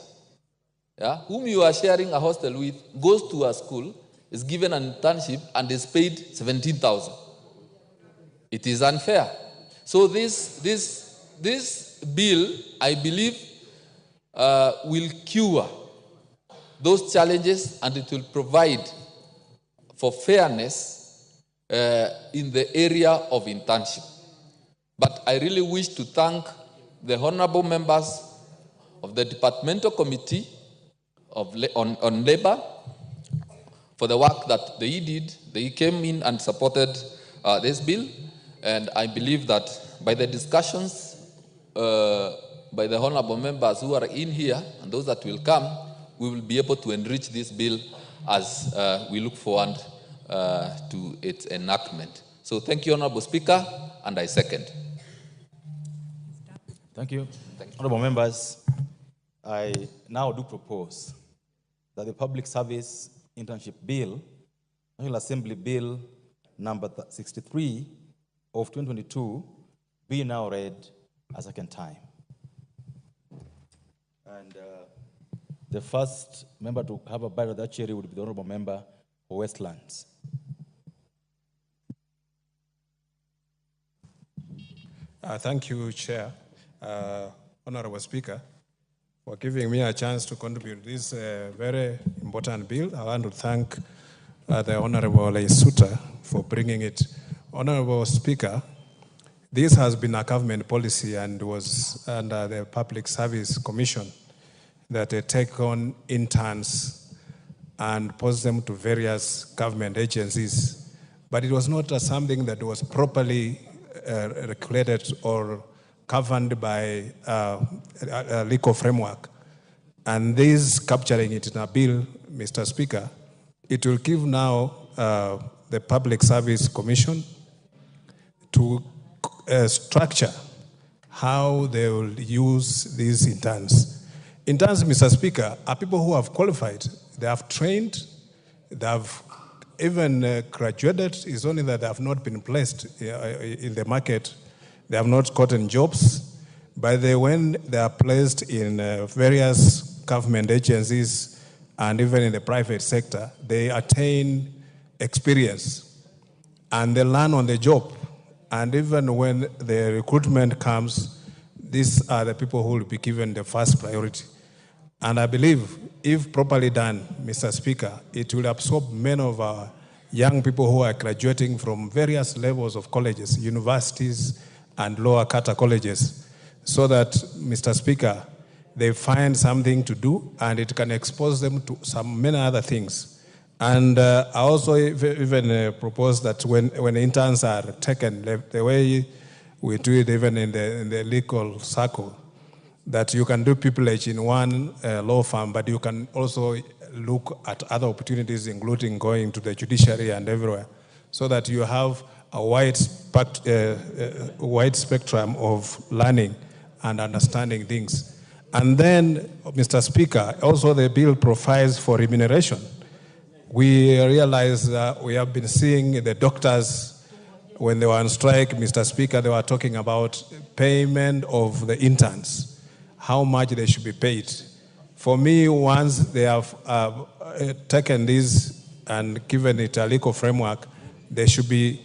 yeah, whom you are sharing a hostel with, goes to a school, is given an internship, and is paid 17,000. It is unfair. So this bill, I believe, will cure those challenges, and it will provide for fairness in the area of internship. But I really wish to thank the honorable members of the Departmental Committee on Labor for the work that they did. They came in and supported this bill, and I believe that by the discussions by the honorable members who are in here and those that will come, we will be able to enrich this bill as we look forward to its enactment. So thank you, Honorable Speaker, and I second. Thank you. Honorable members, I now do propose that the Public Service Internship Bill, National Assembly Bill number 63 of 2022, be now read a second time. And the first member to have a bite of that cherry would be the honorable member for Westlands. Thank you, Chair. Honorable Speaker, for giving me a chance to contribute to this very important bill. I want to thank the Honorable Leisuta for bringing it. Honorable Speaker, this has been a government policy and was under the Public Service Commission that they take on interns and post them to various government agencies. But it was not something that was properly regulated or governed by a legal framework. And this, capturing it in a bill, Mr. Speaker, it will give now the Public Service Commission to structure how they will use these interns. Interns, Mr. Speaker, are people who have qualified. They have trained, they have even graduated. It's only that they have not been placed in the market. They have not gotten jobs. But when they are placed in various government agencies and even in the private sector, they attain experience and they learn on the job. And even when the recruitment comes, these are the people who will be given the first priority. And I believe if properly done, Mr. Speaker, it will absorb many of our young people who are graduating from various levels of colleges, universities, and lower kata colleges, so that, Mr. Speaker, they find something to do and it can expose them to many other things. And I also even propose that when interns are taken, the way we do it even in the legal circle, that you can do pupillage in one law firm, but you can also look at other opportunities, including going to the judiciary and everywhere, so that you have a wide spectrum of learning and understanding things. And then, Mr. Speaker, also the bill provides for remuneration. We realize that we have been seeing the doctors, when they were on strike, Mr. Speaker, they were talking about payment of the interns, how much they should be paid. For me, once they have taken this and given it a legal framework, there should be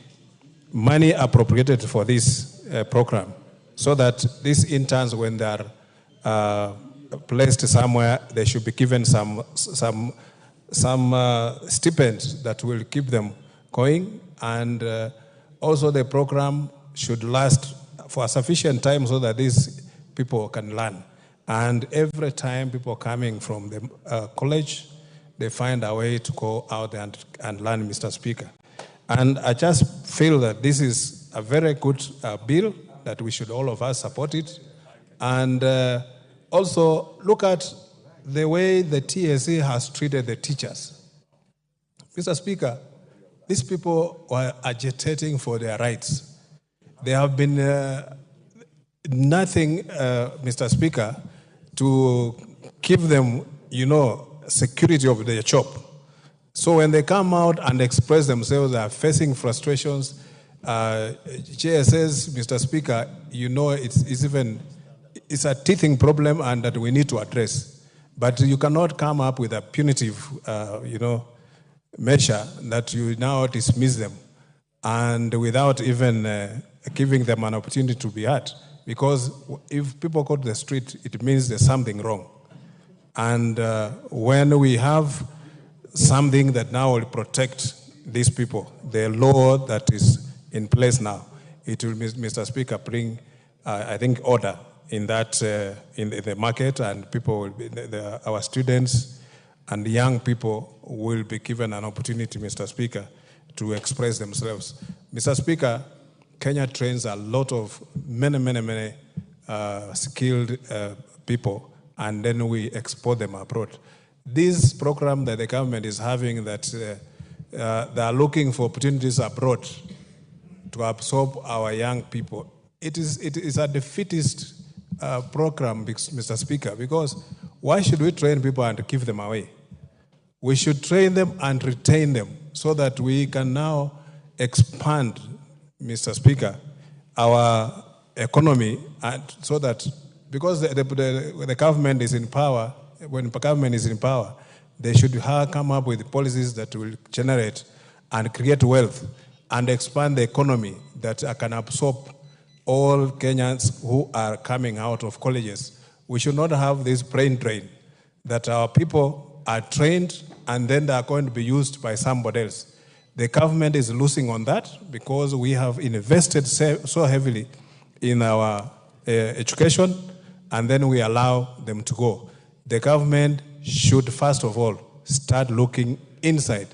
money appropriated for this program, so that these interns, when they are placed somewhere, they should be given some stipend that will keep them going. And also the program should last for a sufficient time so that these people can learn. And every time people coming from the college, they find a way to go out and learn, Mr. Speaker. And I just feel that this is a very good bill, that we should all of us support it. And also look at the way the TSA has treated the teachers. Mr. Speaker, these people were agitating for their rights. They have been nothing, Mr. Speaker, to give them, security of their job. So when they come out and express themselves, they are facing frustrations. JSS, Mr. Speaker, it's a teething problem and that we need to address. But you cannot come up with a punitive, measure that you now dismiss them, and without even giving them an opportunity to be heard. Because if people go to the street, it means there's something wrong. And when we have something that now will protect these people, the law that is in place now, it will, Mr. Speaker, bring, I think, order in that in the market, and people will be, our students and the young people will be given an opportunity, Mr. Speaker, to express themselves. Mr. Speaker, Kenya trains a lot of many skilled people, and then we export them abroad. This program that the government is having, that they are looking for opportunities abroad to absorb our young people, it is a defeatist program, Mr. Speaker, because why should we train people and give them away? We should train them and retain them so that we can now expand, Mr. Speaker, our economy, and so that, because the government is in power, when the government is in power, they should come up with policies that will generate and create wealth and expand the economy that can absorb all Kenyans who are coming out of colleges. We should not have this brain drain, that our people are trained and then they are going to be used by somebody else. The government is losing on that because we have invested so heavily in our education, and then we allow them to go. The government should, first of all, start looking inside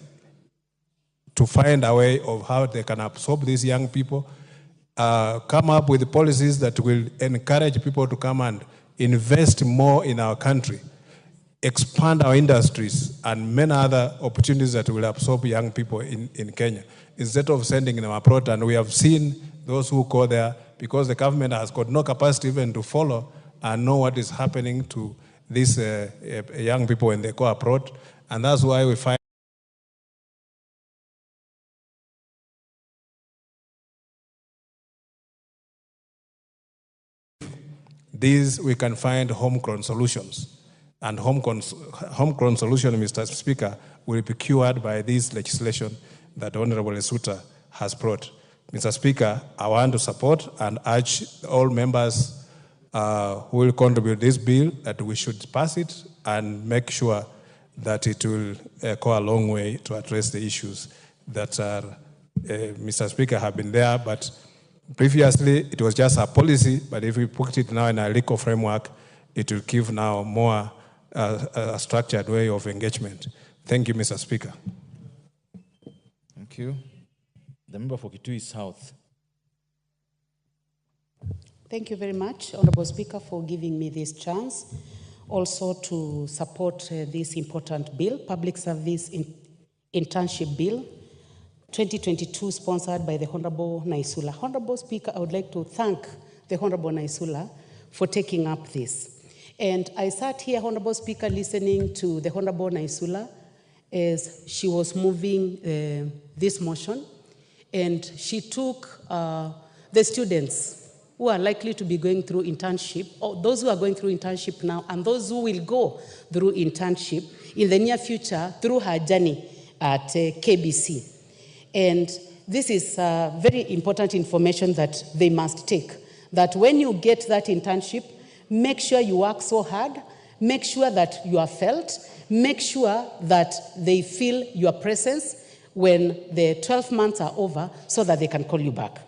to find a way of how they can absorb these young people, come up with policies that will encourage people to come and invest more in our country, expand our industries, and many other opportunities that will absorb young people in Kenya, instead of sending them abroad. And we have seen those who go there because the government has got no capacity even to follow and know what is happening to these young people when they go abroad. And that's why we find these, we can find homegrown solutions. And homegrown solution, Mr. Speaker, will be cured by this legislation that Honorable Lesuta has brought. Mr. Speaker, I want to support and urge all members who will contribute this bill that we should pass it and make sure that it will go a long way to address the issues that are, Mr. Speaker, have been there, but previously it was just a policy, but if we put it now in a legal framework, it will give now more a structured way of engagement. Thank you, Mr. Speaker. Thank you. The member for Kitui South. Thank you very much, Honorable Speaker, for giving me this chance also to support this important bill, Public Service Internship Bill 2022, sponsored by the Honorable Naisula. Honorable Speaker, I would like to thank the Honorable Naisula for taking up this. And I sat here, Honorable Speaker, listening to the Honorable Naisula as she was moving this motion, and she took the students who are likely to be going through internship, or those who are going through internship now, and those who will go through internship in the near future through her journey at KBC. And this is very important information that they must take, that when you get that internship, make sure you work so hard, make sure that you are felt, make sure that they feel your presence when the 12 months are over so that they can call you back.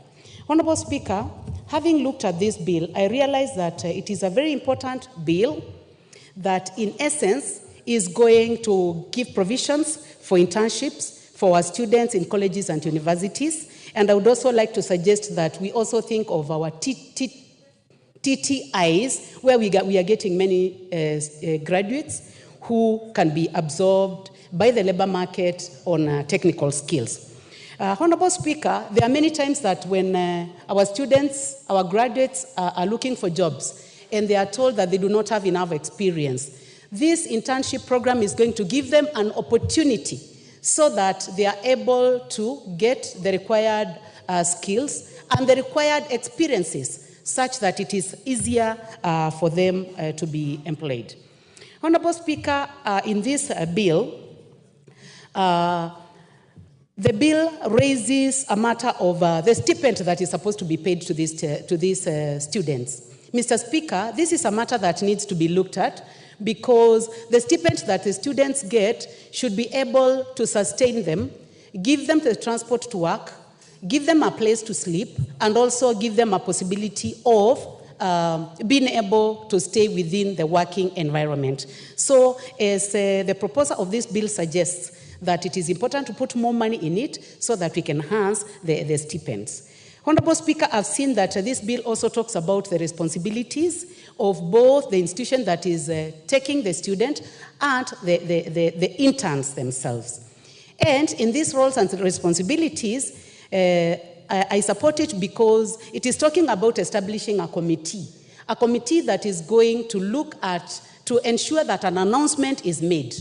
Honorable Speaker, having looked at this bill, I realize that it is a very important bill that in essence is going to give provisions for internships for our students in colleges and universities. And I would also like to suggest that we also think of our TTIs, where we are getting many graduates who can be absorbed by the labor market on technical skills. Honorable Speaker, there are many times that when our students, our graduates are looking for jobs and they are told that they do not have enough experience, this internship program is going to give them an opportunity so that they are able to get the required skills and the required experiences such that it is easier for them to be employed. Honorable Speaker, in this bill, the bill raises a matter of the stipend that is supposed to be paid to these students. Mr. Speaker, this is a matter that needs to be looked at because the stipend that the students get should be able to sustain them, give them the transport to work, give them a place to sleep, and also give them a possibility of being able to stay within the working environment. So as the proposal of this bill suggests, that it is important to put more money in it so that we can enhance the stipends. Honorable Speaker, I've seen that this bill also talks about the responsibilities of both the institution that is taking the student and the interns themselves. And in these roles and responsibilities, I support it because it is talking about establishing a committee that is going to look at, to ensure that an announcement is made.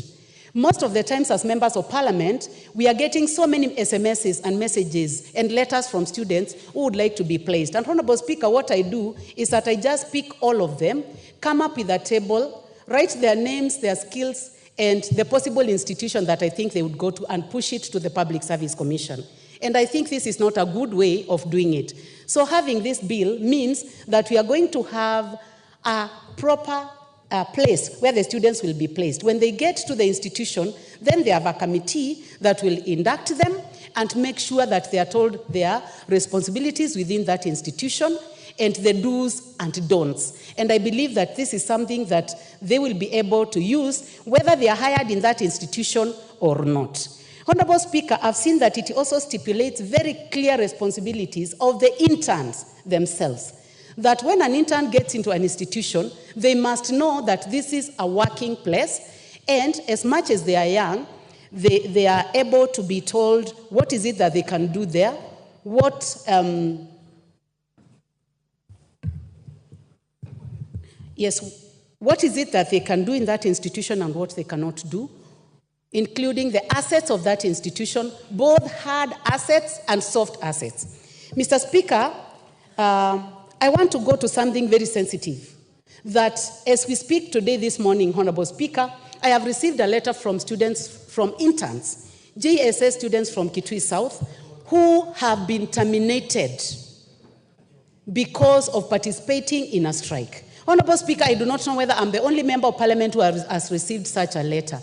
Most of the times as members of parliament, we are getting so many SMSs and messages and letters from students who would like to be placed. And Honorable Speaker, what I do is that I just pick all of them, come up with a table, write their names, their skills, and the possible institution that I think they would go to and push it to the Public Service Commission. And I think this is not a good way of doing it. So having this bill means that we are going to have a proper place where the students will be placed. When they get to the institution, then they have a committee that will induct them and make sure that they are told their responsibilities within that institution and the do's and don'ts. And I believe that this is something that they will be able to use whether they are hired in that institution or not. Honorable Speaker, I've seen that it also stipulates very clear responsibilities of the interns themselves. That when an intern gets into an institution, they must know that this is a working place, and as much as they are young, they are able to be told what is it that they can do there, what Yes, what is it that they can do in that institution and what they cannot do, including the assets of that institution, both hard assets and soft assets. Mr. Speaker, I want to go to something very sensitive, that as we speak today, this morning, Honorable Speaker, I have received a letter from students, from interns, JSS students from Kitui South, who have been terminated because of participating in a strike. Honorable Speaker, I do not know whether I'm the only member of parliament who has received such a letter.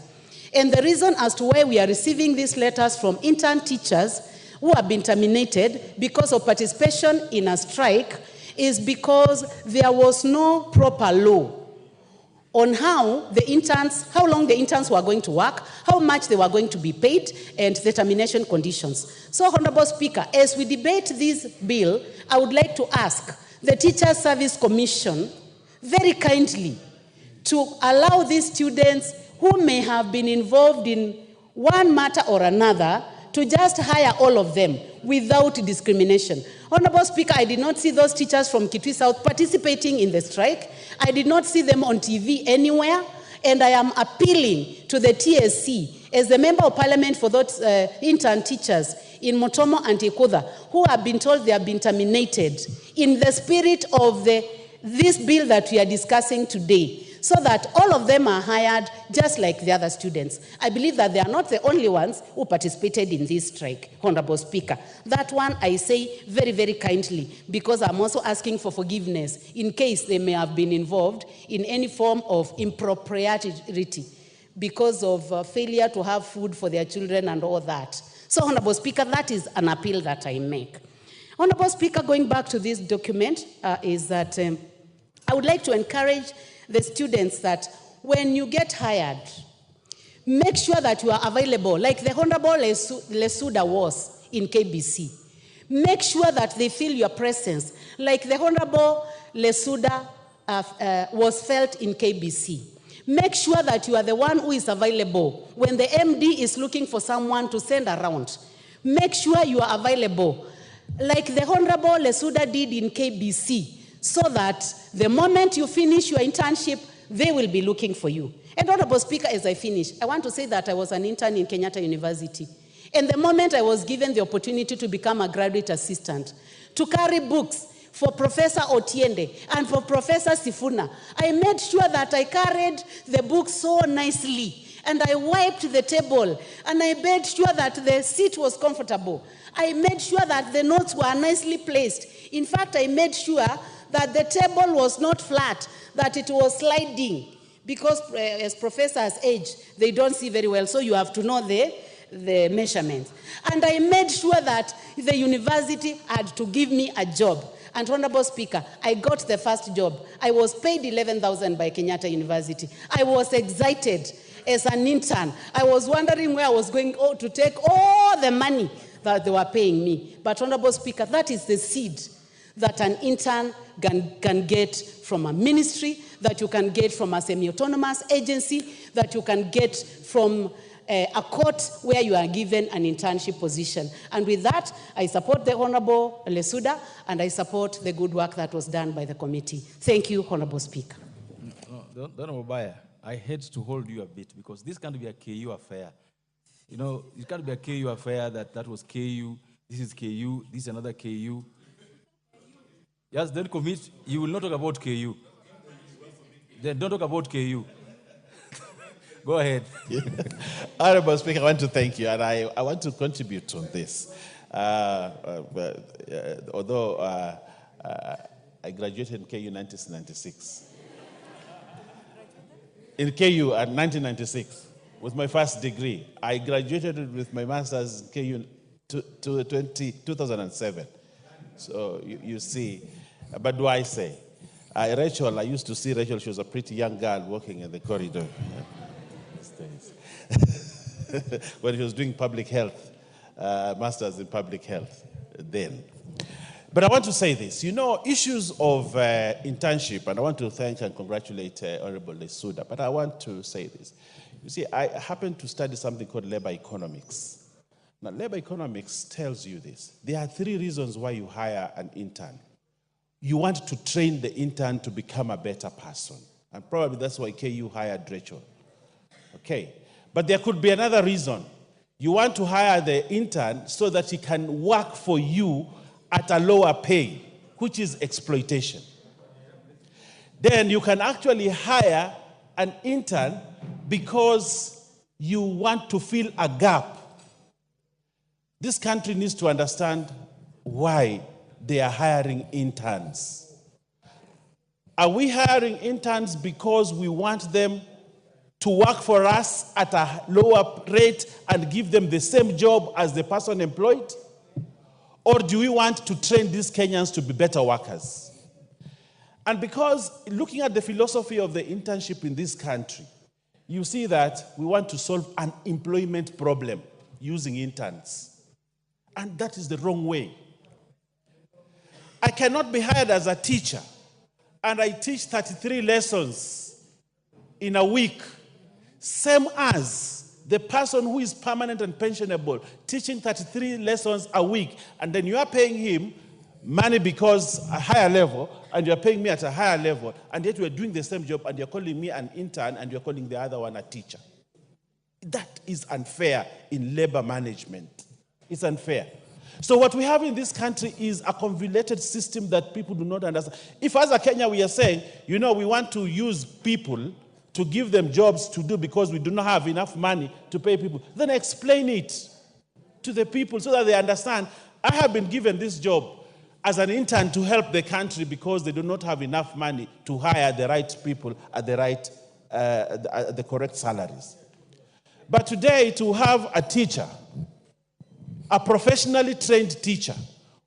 And the reason as to why we are receiving these letters from intern teachers who have been terminated because of participation in a strike is because there was no proper law on how long the interns were going to work, how much they were going to be paid, and the termination conditions. So, Honorable Speaker, as we debate this bill, I would like to ask the Teachers Service Commission very kindly to allow these students who may have been involved in one matter or another to just hire all of them without discrimination. Honorable Speaker, I did not see those teachers from Kitui South participating in the strike. I did not see them on TV anywhere, and I am appealing to the TSC as the Member of Parliament for those intern teachers in Motomo and Ikuda who have been told they have been terminated in the spirit of this bill that we are discussing today, so that all of them are hired just like the other students. I believe that they are not the only ones who participated in this strike, Honorable Speaker. That one I say very, very kindly, because I'm also asking for forgiveness in case they may have been involved in any form of impropriety because of failure to have food for their children and all that. So, Honorable Speaker, that is an appeal that I make. Honorable Speaker, going back to this document, is that I would like to encourage the students that when you get hired, make sure that you are available, like the Honorable Lesuda was in KBC. Make sure that they feel your presence, like the Honorable Lesuda was felt in KBC. Make sure that you are the one who is available when the MD is looking for someone to send around. Make sure you are available, like the Honorable Lesuda did in KBC, so that the moment you finish your internship, they will be looking for you. And Honorable Speaker, as I finish, I want to say that I was an intern in Kenyatta University. And the moment I was given the opportunity to become a graduate assistant, to carry books for Professor Otiende and for Professor Sifuna, I made sure that I carried the books so nicely. And I wiped the table, and I made sure that the seat was comfortable. I made sure that the notes were nicely placed. In fact, I made sure that the table was not flat, that it was sliding, because as professors age, they don't see very well, so you have to know the measurements. And I made sure that the university had to give me a job. And Honorable Speaker, I got the first job. I was paid 11,000 by Kenyatta University. I was excited as an intern. I was wondering where I was going to take all the money that they were paying me. But Honorable Speaker, that is the seed that an intern can get from a ministry, that you can get from a semi-autonomous agency, that you can get from a court where you are given an internship position. And with that, I support the Honorable Lesuda, and I support the good work that was done by the committee. Thank you, Honorable Speaker. Honorable Baya, I hate to hold you a bit, because this can't be a KU affair. You know, it can't be a KU affair that was KU, this is KU, this is another KU. Yes, then commit, you will not talk about KU. Then don't talk about KU. Go ahead. Honorable Speaker, I want to thank you, and I want to contribute on this. Although I graduated in KU in 1996. In KU at 1996, with my first degree. I graduated with my master's in KU 2007. So you see, but do I say? Rachel, I used to see Rachel, she was a pretty young girl walking in the corridor. When she was doing public health, master's in public health then. But I want to say this, you know, issues of internship, and I want to thank and congratulate Honorable Lesuda, but I want to say this. You see, I happen to study something called labor economics. Now, labor economics tells you this. There are 3 reasons why you hire an intern. You want to train the intern to become a better person. And probably that's why KU hired Rachel. Okay. But there could be another reason. You want to hire the intern so that he can work for you at a lower pay, which is exploitation. Then you can actually hire an intern because you want to fill a gap. This country needs to understand why they are hiring interns. Are we hiring interns because we want them to work for us at a lower rate and give them the same job as the person employed? Or do we want to train these Kenyans to be better workers? And because looking at the philosophy of the internship in this country, you see that we want to solve an employment problem using interns. And that is the wrong way. I cannot be hired as a teacher and I teach 33 lessons in a week, same as the person who is permanent and pensionable, teaching 33 lessons a week, and then you are paying him money because a higher level, and you're paying me at a higher level, and yet we're doing the same job, and you're calling me an intern, and you're calling the other one a teacher. That is unfair in labor management. It's unfair. So what we have in this country is a convoluted system that people do not understand. If as a Kenya we are saying, you know, we want to use people to give them jobs to do because we do not have enough money to pay people, then explain it to the people so that they understand, I have been given this job as an intern to help the country because they do not have enough money to hire the right people at the correct salaries. But today, to have a teacher, a professionally trained teacher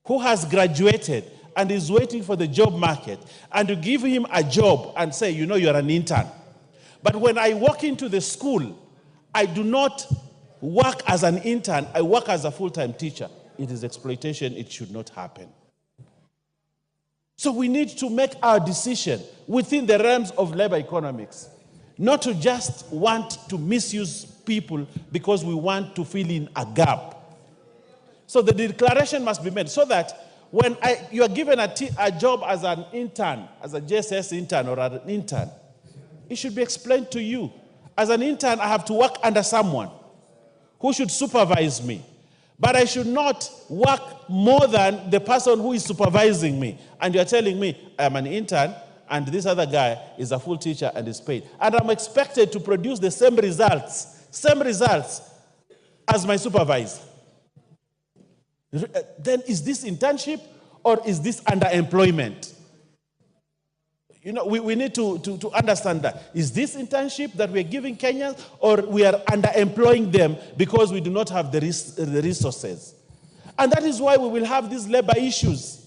who has graduated and is waiting for the job market, and to give him a job and say, you know, you're an intern. But when I walk into the school, I do not work as an intern, I work as a full-time teacher. It is exploitation, it should not happen. So we need to make our decision within the realms of labor economics, not to just want to misuse people because we want to fill in a gap. So the declaration must be made so that when you are given a job as an intern, as a JSS intern or an intern, it should be explained to you. As an intern, I have to work under someone who should supervise me. But I should not work more than the person who is supervising me. And you're telling me I'm an intern and this other guy is a full teacher and is paid. And I'm expected to produce the same results as my supervisor. Then is this internship or is this underemployment? You know, we need to understand that. Is this internship that we're giving Kenyans, or we are underemploying them because we do not have the resources? And that is why we will have these labor issues.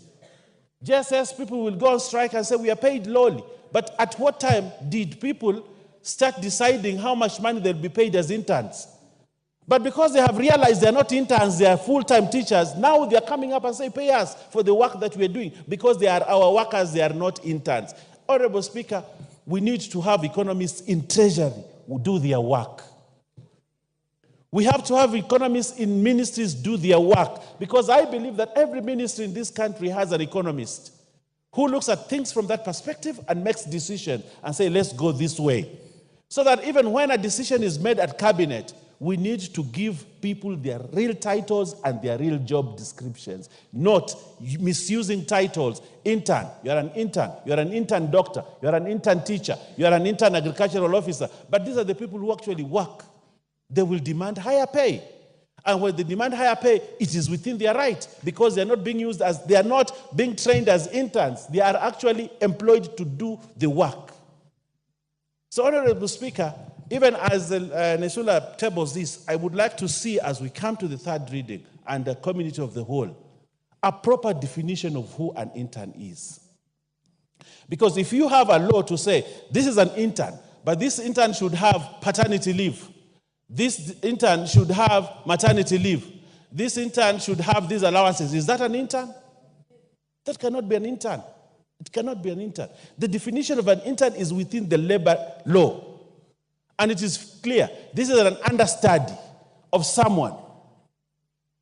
Just as people will go on strike and say we are paid lowly. But at what time did people start deciding how much money they'll be paid as interns? But because they have realized they're not interns, they are full-time teachers, now they're coming up and say, pay us for the work that we're doing, because they are our workers, they are not interns. Honorable Speaker, we need to have economists in Treasury who do their work. We have to have economists in ministries do their work, because I believe that every ministry in this country has an economist who looks at things from that perspective and makes decisions and say, let's go this way. So that even when a decision is made at cabinet, we need to give people their real titles and their real job descriptions, not misusing titles. Intern, you're an intern. You're an intern doctor. You're an intern teacher. You're an intern agricultural officer. But these are the people who actually work. They will demand higher pay. And when they demand higher pay, it is within their right, because they're not being used as, they are not being trained as interns. They are actually employed to do the work. So, Honorable Speaker, even as Nesula tables this, I would like to see, as we come to the third reading and the community of the whole, a proper definition of who an intern is. Because if you have a law to say, this is an intern, but this intern should have paternity leave, this intern should have maternity leave, this intern should have these allowances, is that an intern? That cannot be an intern. It cannot be an intern. The definition of an intern is within the labor law. And it is clear, this is an understudy of someone.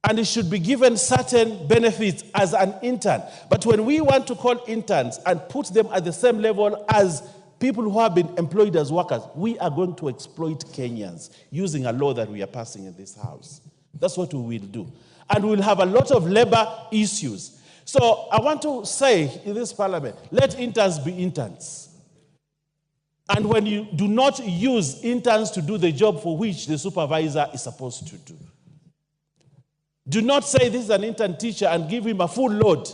And it should be given certain benefits as an intern. But when we want to call interns and put them at the same level as people who have been employed as workers, we are going to exploit Kenyans using a law that we are passing in this house. That's what we will do. And we'll have a lot of labor issues. So I want to say in this parliament, let interns be interns. And when you do not use interns to do the job for which the supervisor is supposed to do. Do not say this is an intern teacher and give him a full load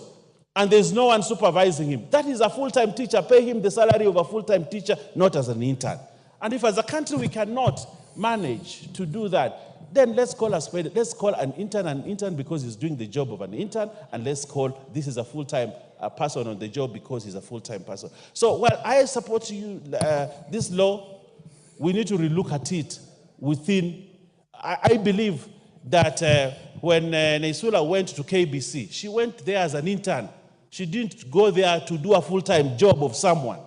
and there's no one supervising him. That is a full-time teacher. Pay him the salary of a full-time teacher, not as an intern. And if as a country we cannot manage to do that, then let's call an intern because he's doing the job of an intern, and let's call this is a full-time person on the job because he's a full-time person. So, well, I support you, this law, we need to relook at it within, I believe that when Naisula went to KBC, she went there as an intern. She didn't go there to do a full-time job of someone.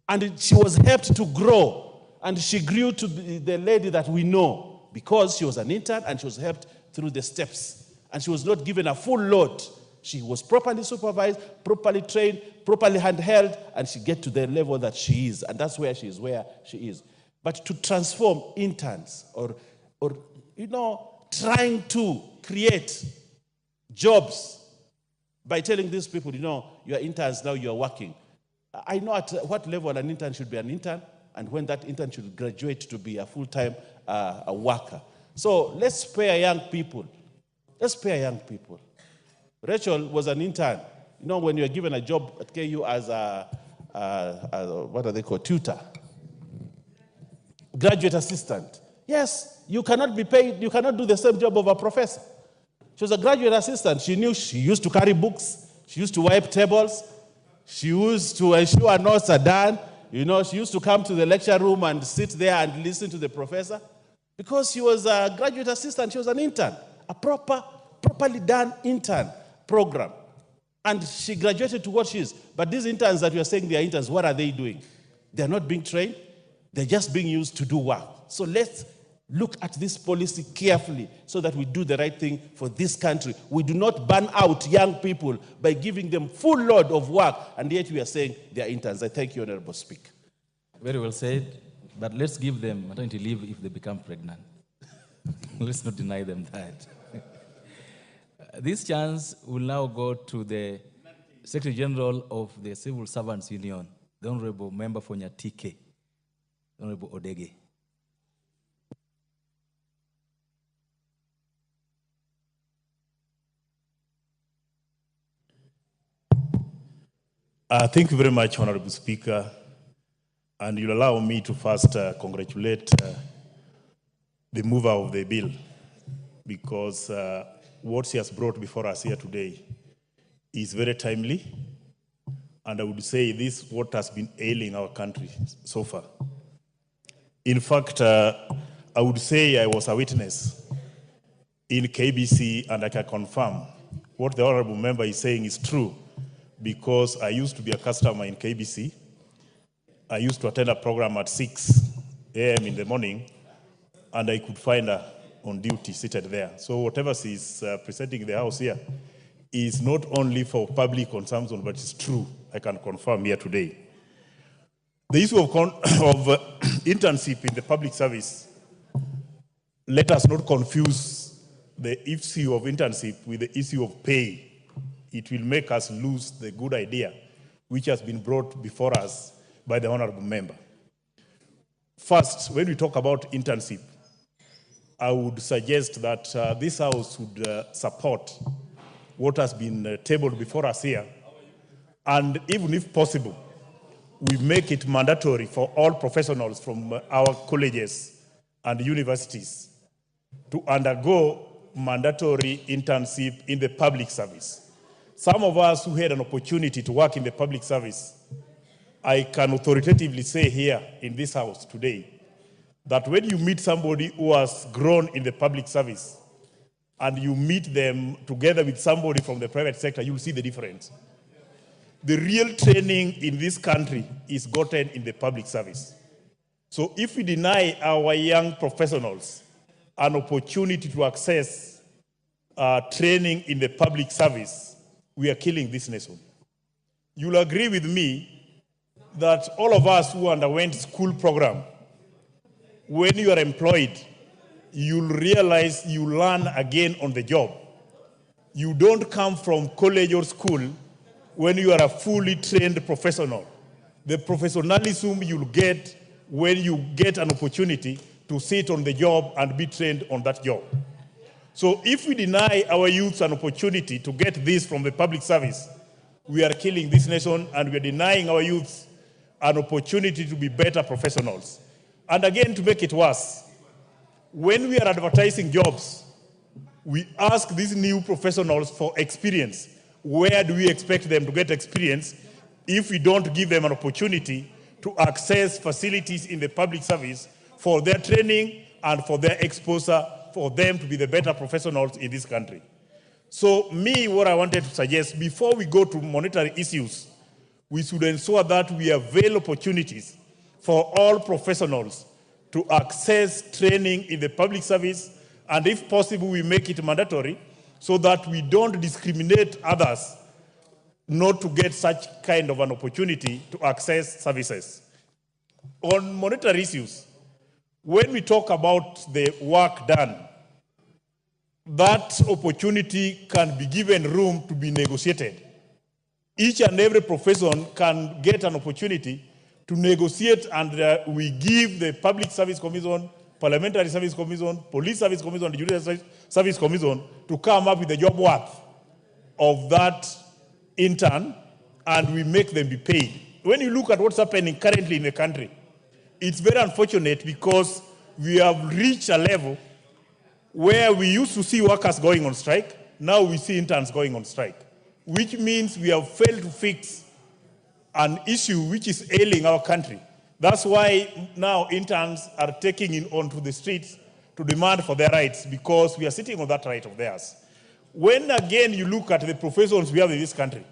And she was helped to grow, and she grew to be the lady that we know because she was an intern and she was helped through the steps. And she was not given a full load. She was properly supervised, properly trained, properly handheld, and she get to the level that she is, and that's where she is. But to transform interns or trying to create jobs by telling these people, you are interns now, you are working. I know at what level an intern should be an intern and when that intern should graduate to be a full-time worker. So let's spare young people. Let's spare young people. Rachel was an intern. When you're given a job at KU as what are they called, tutor, graduate assistant. Yes, you cannot be paid, you cannot do the same job of a professor. She was a graduate assistant. She knew she used to carry books. She used to wipe tables. She used to ensure notes are done. She used to come to the lecture room and sit there and listen to the professor. Because she was a graduate assistant, she was an intern, a properly done intern program. And she graduated to what she is. But these interns that we are saying they are interns, what are they doing? They're not being trained. They're just being used to do work. So let's look at this policy carefully so that we do the right thing for this country. We do not burn out young people by giving them full load of work, and yet we are saying they are interns. I thank you, Honorable Speaker. Very well said, but let's give them maternity leave if they become pregnant. Let's not deny them that. This chance will now go to the Secretary General of the Civil Servants Union, the Honorable Member for Nyatike, Honorable Odege. Thank you very much, Honorable Speaker. And you'll allow me to first congratulate the mover of the bill, because what she has brought before us here today is very timely. And I would say this is what has been ailing our country so far. In fact, I would say I was a witness in KBC, and I can confirm what the Honorable Member is saying is true, because I used to be a customer in KBC. I used to attend a program at 6 a.m. in the morning, and I could find her on duty seated there. So whatever she is presenting in the house here is not only for public consumption, but it's true. I can confirm here today. The issue of internship in the public service, let us not confuse the issue of internship with the issue of pay. It will make us lose the good idea which has been brought before us by the Honorable Member. First, when we talk about internship, I would suggest that this House would support what has been tabled before us here, and even if possible, we make it mandatory for all professionals from our colleges and universities to undergo mandatory internship in the public service. Some of us who had an opportunity to work in the public service, I can authoritatively say here in this house today that when you meet somebody who has grown in the public service and you meet them together with somebody from the private sector, you'll see the difference. The real training in this country is gotten in the public service. So if we deny our young professionals an opportunity to access training in the public service, we are killing this nation. You'll agree with me that all of us who underwent school program, when you are employed, you'll realize you learn again on the job. You don't come from college or school when you are a fully trained professional. The professionalism you'll get when you get an opportunity to sit on the job and be trained on that job. So if we deny our youth an opportunity to get this from the public service, we are killing this nation and we are denying our youth an opportunity to be better professionals. And again, to make it worse, when we are advertising jobs, we ask these new professionals for experience. Where do we expect them to get experience if we don't give them an opportunity to access facilities in the public service for their training and for their exposure, for them to be the better professionals in this country? So what I wanted to suggest, before we go to monetary issues, we should ensure that we avail opportunities for all professionals to access training in the public service, and if possible, we make it mandatory so that we don't discriminate others not to get such kind of an opportunity to access services. On monetary issues, when we talk about the work done, that opportunity can be given room to be negotiated. Each and every profession can get an opportunity to negotiate, and we give the Public Service Commission, Parliamentary Service Commission, Police Service Commission, the Judicial Service Commission to come up with the job worth of that intern, and we make them be paid. When you look at what's happening currently in the country, it's very unfortunate because we have reached a level where we used to see workers going on strike, now we see interns going on strike, which means we have failed to fix an issue which is ailing our country. That's why now interns are taking it onto the streets to demand for their rights, because we are sitting on that right of theirs. When again you look at the professions we have in this country,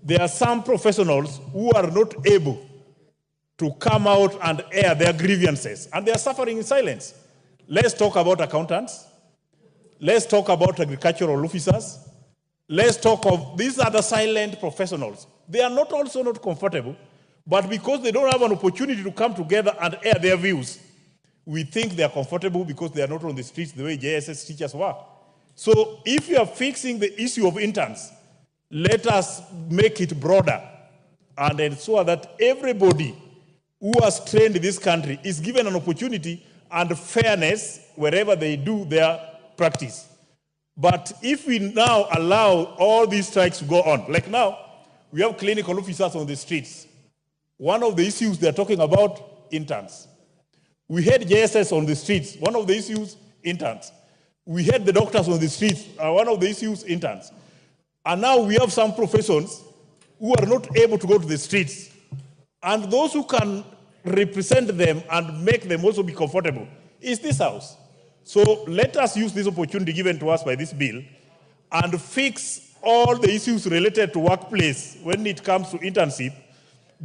there are some professionals who are not able to come out and air their grievances, and they are suffering in silence. Let's talk about accountants. Let's talk about agricultural officers. Let's talk of these are the silent professionals. They are not also not comfortable, but because they don't have an opportunity to come together and air their views, we think they are comfortable because they are not on the streets the way JSS teachers were. So if you are fixing the issue of interns, let us make it broader and ensure that everybody who has trained in this country is given an opportunity and fairness wherever they do their practice. But if we now allow all these strikes to go on, like now, we have clinical officers on the streets. One of the issues they're talking about, interns. We had JSS on the streets. One of the issues, interns. We had the doctors on the streets. One of the issues, interns. And now we have some professions who are not able to go to the streets. And those who can represent them and make them also be comfortable is this house. So let us use this opportunity given to us by this bill and fix all the issues related to workplace when it comes to internship,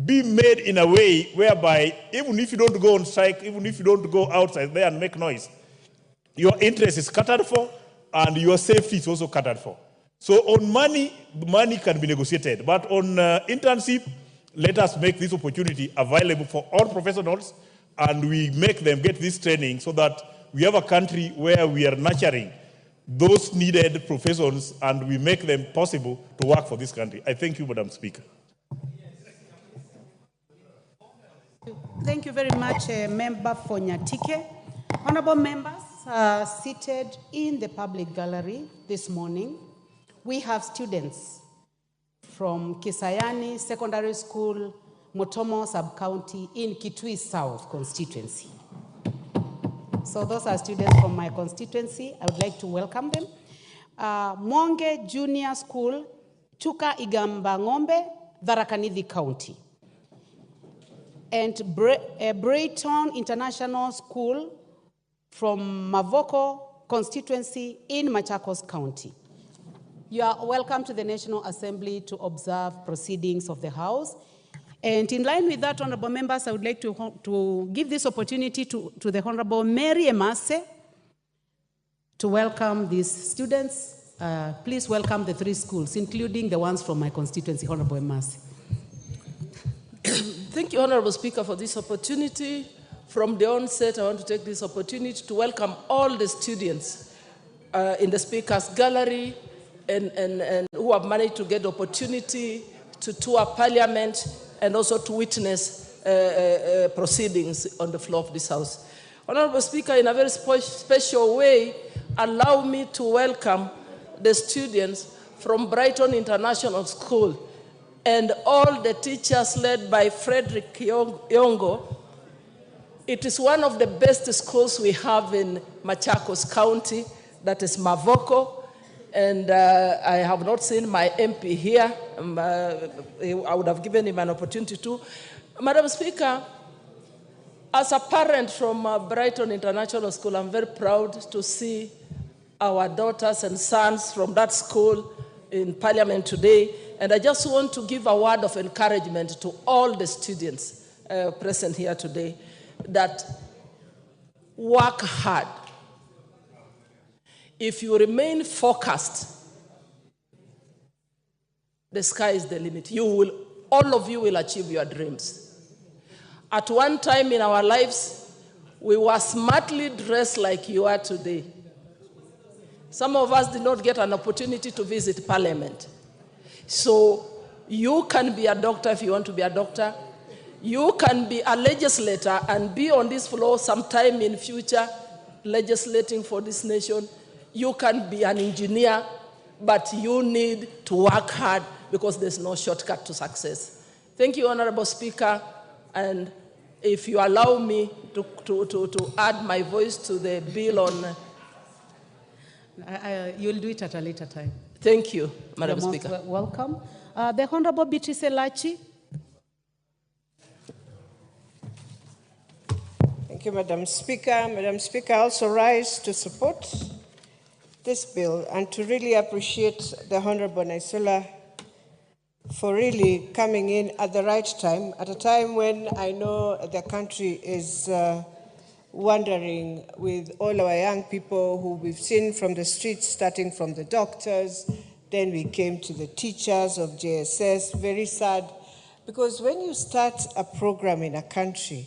be made in a way whereby even if you don't go on strike, even if you don't go outside there and make noise, your interest is catered for and your safety is also catered for. So on money can be negotiated, but on internship, let us make this opportunity available for all professionals and we make them get this training so that we have a country where we are nurturing those needed professions and we make them possible to work for this country. I thank you, Madam Speaker. Thank you very much, Member for Nyatike. Honorable members seated in the public gallery this morning, we have students from Kisayani Secondary School, Motomo Sub-County in Kitui South constituency. So those are students from my constituency. I would like to welcome them. Mwonge Junior School, Chuka Igamba Ngombe, Tharaka-Nithi County. And Brayton International School from Mavoko constituency in Machakos County. You are welcome to the National Assembly to observe proceedings of the House. And in line with that, honorable members, I would like to give this opportunity to the Honorable Mary Emase to welcome these students. Please welcome the three schools, including the ones from my constituency, Honorable Emase. Thank you, Honorable Speaker, for this opportunity. From the onset, I want to take this opportunity to welcome all the students in the Speaker's Gallery and who have managed to get the opportunity to tour Parliament and also to witness proceedings on the floor of this House. Honorable Speaker, in a very special way, allow me to welcome the students from Brighton International School and all the teachers led by Frederick Yongo. It is one of the best schools we have in Machakos County, that is Mavoko, and I have not seen my MP here. I would have given him an opportunity to. Madam Speaker, as a parent from Brighton International School, I'm very proud to see our daughters and sons from that school in Parliament today. And I just want to give a word of encouragement to all the students present here today that work hard. If you remain focused, the sky is the limit. All of you will achieve your dreams. At one time in our lives, we were smartly dressed like you are today. Some of us did not get an opportunity to visit Parliament. So you can be a doctor if you want to be a doctor. You can be a legislator and be on this floor sometime in future legislating for this nation. You can be an engineer, but you need to work hard because there's no shortcut to success. Thank you, Honorable Speaker. And if you allow me to add my voice to the bill on... You'll do it at a later time. Thank you, Madam You're Speaker. most welcome. The Honorable Beatrice Lachi. Thank you, Madam Speaker. Madam Speaker, I also rise to support this bill and to really appreciate the Honorable Naisula for really coming in at the right time, at a time when I know the country is wondering with all our young people who we've seen from the streets, starting from the doctors, then we came to the teachers of JSS. Very sad, because when you start a program in a country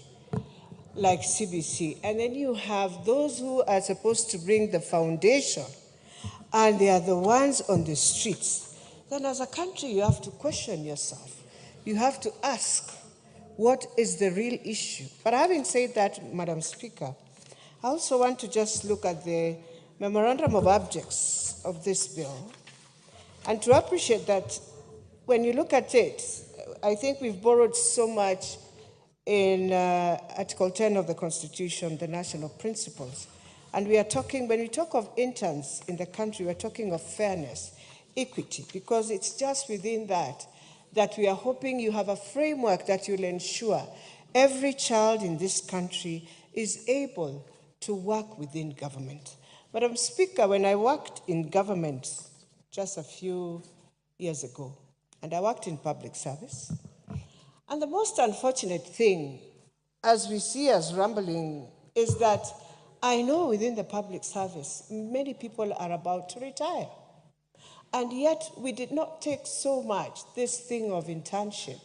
like CBC, and then you have those who are supposed to bring the foundation, and they are the ones on the streets, then as a country you have to question yourself. You have to ask, what is the real issue? But having said that, Madam Speaker, I also want to just look at the memorandum of objects of this bill and to appreciate that when you look at it, I think we've borrowed so much in Article 10 of the Constitution, the national principles. And we are talking, when we talk of interns in the country, we're talking of fairness, equity, because it's just within that we are hoping you have a framework that will ensure every child in this country is able to work within government. Madam Speaker, when I worked in government just a few years ago, and I worked in public service, and the most unfortunate thing, as we see as rumbling, is that I know within the public service, many people are about to retire. And yet we did not take so much this thing of internship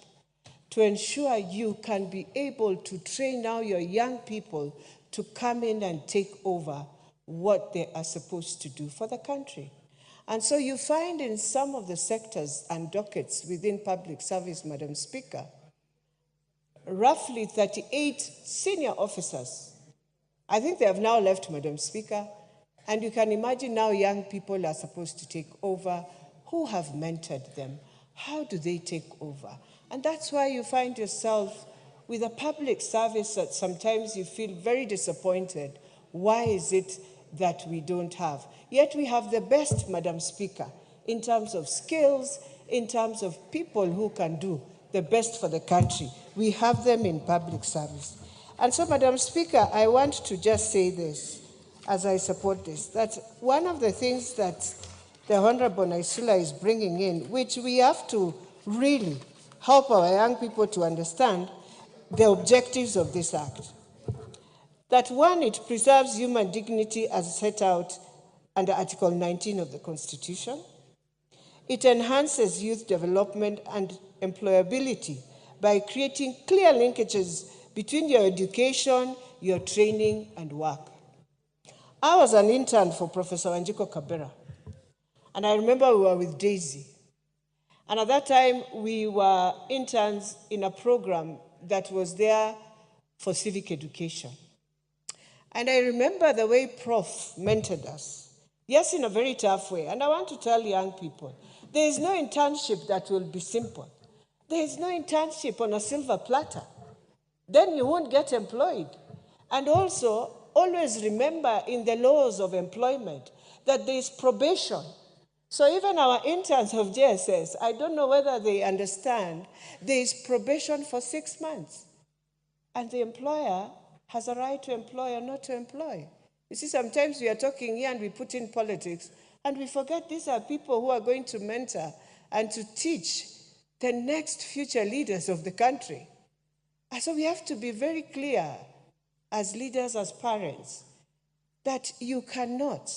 to ensure you can be able to train now your young people to come in and take over what they are supposed to do for the country. And so you find in some of the sectors and dockets within public service, Madam Speaker, roughly 38 senior officers. I think they have now left, Madam Speaker, and you can imagine now young people are supposed to take over. Who have mentored them? How do they take over? And that's why you find yourself with a public service that sometimes you feel very disappointed. Why is it that we don't have? Yet we have the best, Madam Speaker, in terms of skills, in terms of people who can do the best for the country. We have them in public service. And so, Madam Speaker, I want to just say this, as I support this, that one of the things that the Honorable Naisula is bringing in, which we have to really help our young people to understand the objectives of this act. That one, it preserves human dignity as set out under Article 19 of the Constitution. It enhances youth development and employability by creating clear linkages between your education, your training, and work. I was an intern for Professor Wanjiko Kabera, and I remember we were with Daisy. And at that time, we were interns in a program that was there for civic education. And I remember the way Prof mentored us, yes, in a very tough way. And I want to tell young people, there is no internship that will be simple. There is no internship on a silver platter. Then you won't get employed. And also, always remember in the laws of employment that there is probation. So even our interns of JSS, I don't know whether they understand, there is probation for 6 months. And the employer has a right to employ or not to employ. You see, sometimes we are talking here and we put in politics, and we forget these are people who are going to mentor and to teach the next future leaders of the country. And so we have to be very clear as leaders, as parents, that you cannot.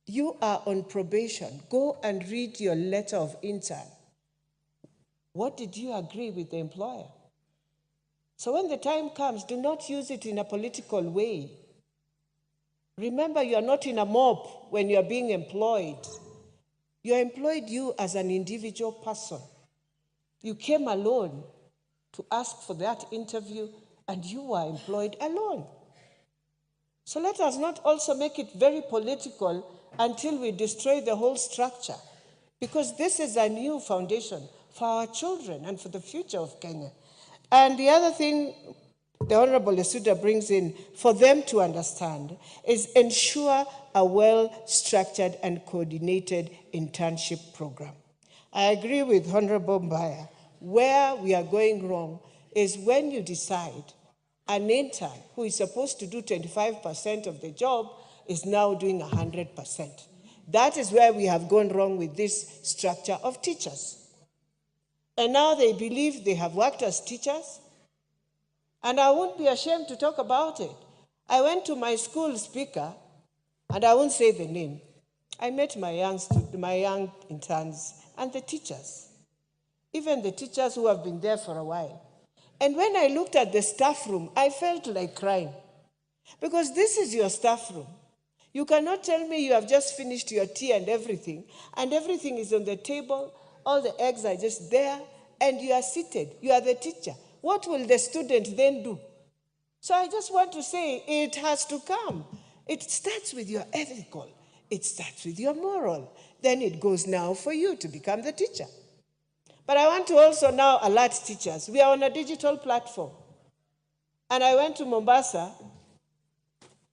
You are on probation. Go and read your letter of intern. What did you agree with the employer? So when the time comes, do not use it in a political way. Remember, you are not in a mob when you are being employed. You are employed you as an individual person. You came alone to ask for that interview, and you were employed alone. So let us not also make it very political until we destroy the whole structure, because this is a new foundation for our children and for the future of Kenya. And the other thing the Honorable Lesuda brings in for them to understand is ensure a well-structured and coordinated internship program. I agree with Honorable Mbaya. Where we are going wrong is when you decide an intern who is supposed to do 25% of the job is now doing 100%. That is where we have gone wrong with this structure of teachers. And now they believe they have worked as teachers. And I won't be ashamed to talk about it. I went to my school speaker, and I won't say the name. I met my young interns and the teachers, even the teachers who have been there for a while. And when I looked at the staff room, I felt like crying. Because this is your staff room. You cannot tell me you have just finished your tea and everything is on the table, all the eggs are just there, and you are seated. You are the teacher. What will the student then do? So I just want to say it has to come. It starts with your ethical. It starts with your moral. Then it goes now for you to become the teacher. But I want to also now alert teachers. We are on a digital platform. And I went to Mombasa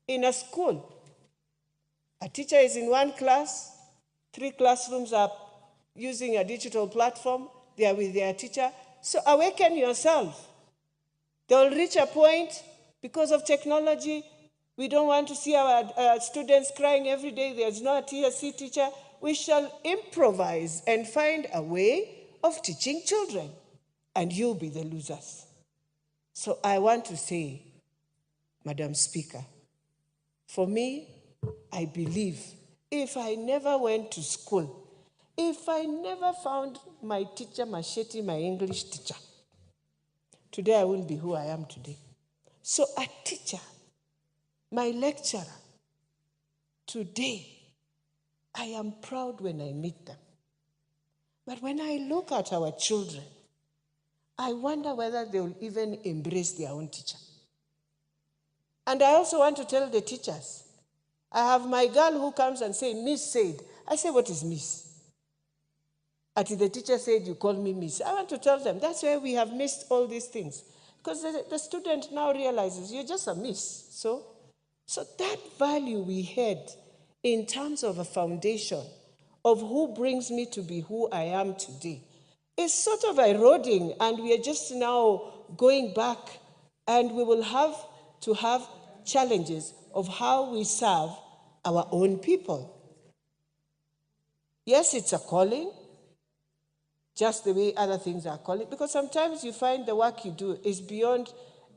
in a school. A teacher is in one class, 3 classrooms are using a digital platform, they are with their teacher. So awaken yourself. They will reach a point, because of technology, we don't want to see our students crying every day, there's no TSC teacher. We shall improvise and find a way of teaching children, and you'll be the losers. So I want to say, Madam Speaker, for me, I believe if I never went to school, if I never found my teacher, Machete, my English teacher, today I wouldn't be who I am today. So a teacher, my lecturer, today, I am proud when I meet them. But when I look at our children, I wonder whether they will even embrace their own teacher. And I also want to tell the teachers, I have my girl who comes and says, Miss said. I say, what is Miss? Until the teacher said, you call me Miss. I want to tell them, that's where we have missed all these things. Because the student now realizes, you're just a Miss. So that value we had in terms of a foundation of who brings me to be who I am today is sort of eroding, and we are just now going back, and we will have to have challenges of how we serve our own people. Yes, it's a calling, just the way other things are calling, because sometimes you find the work you do is beyond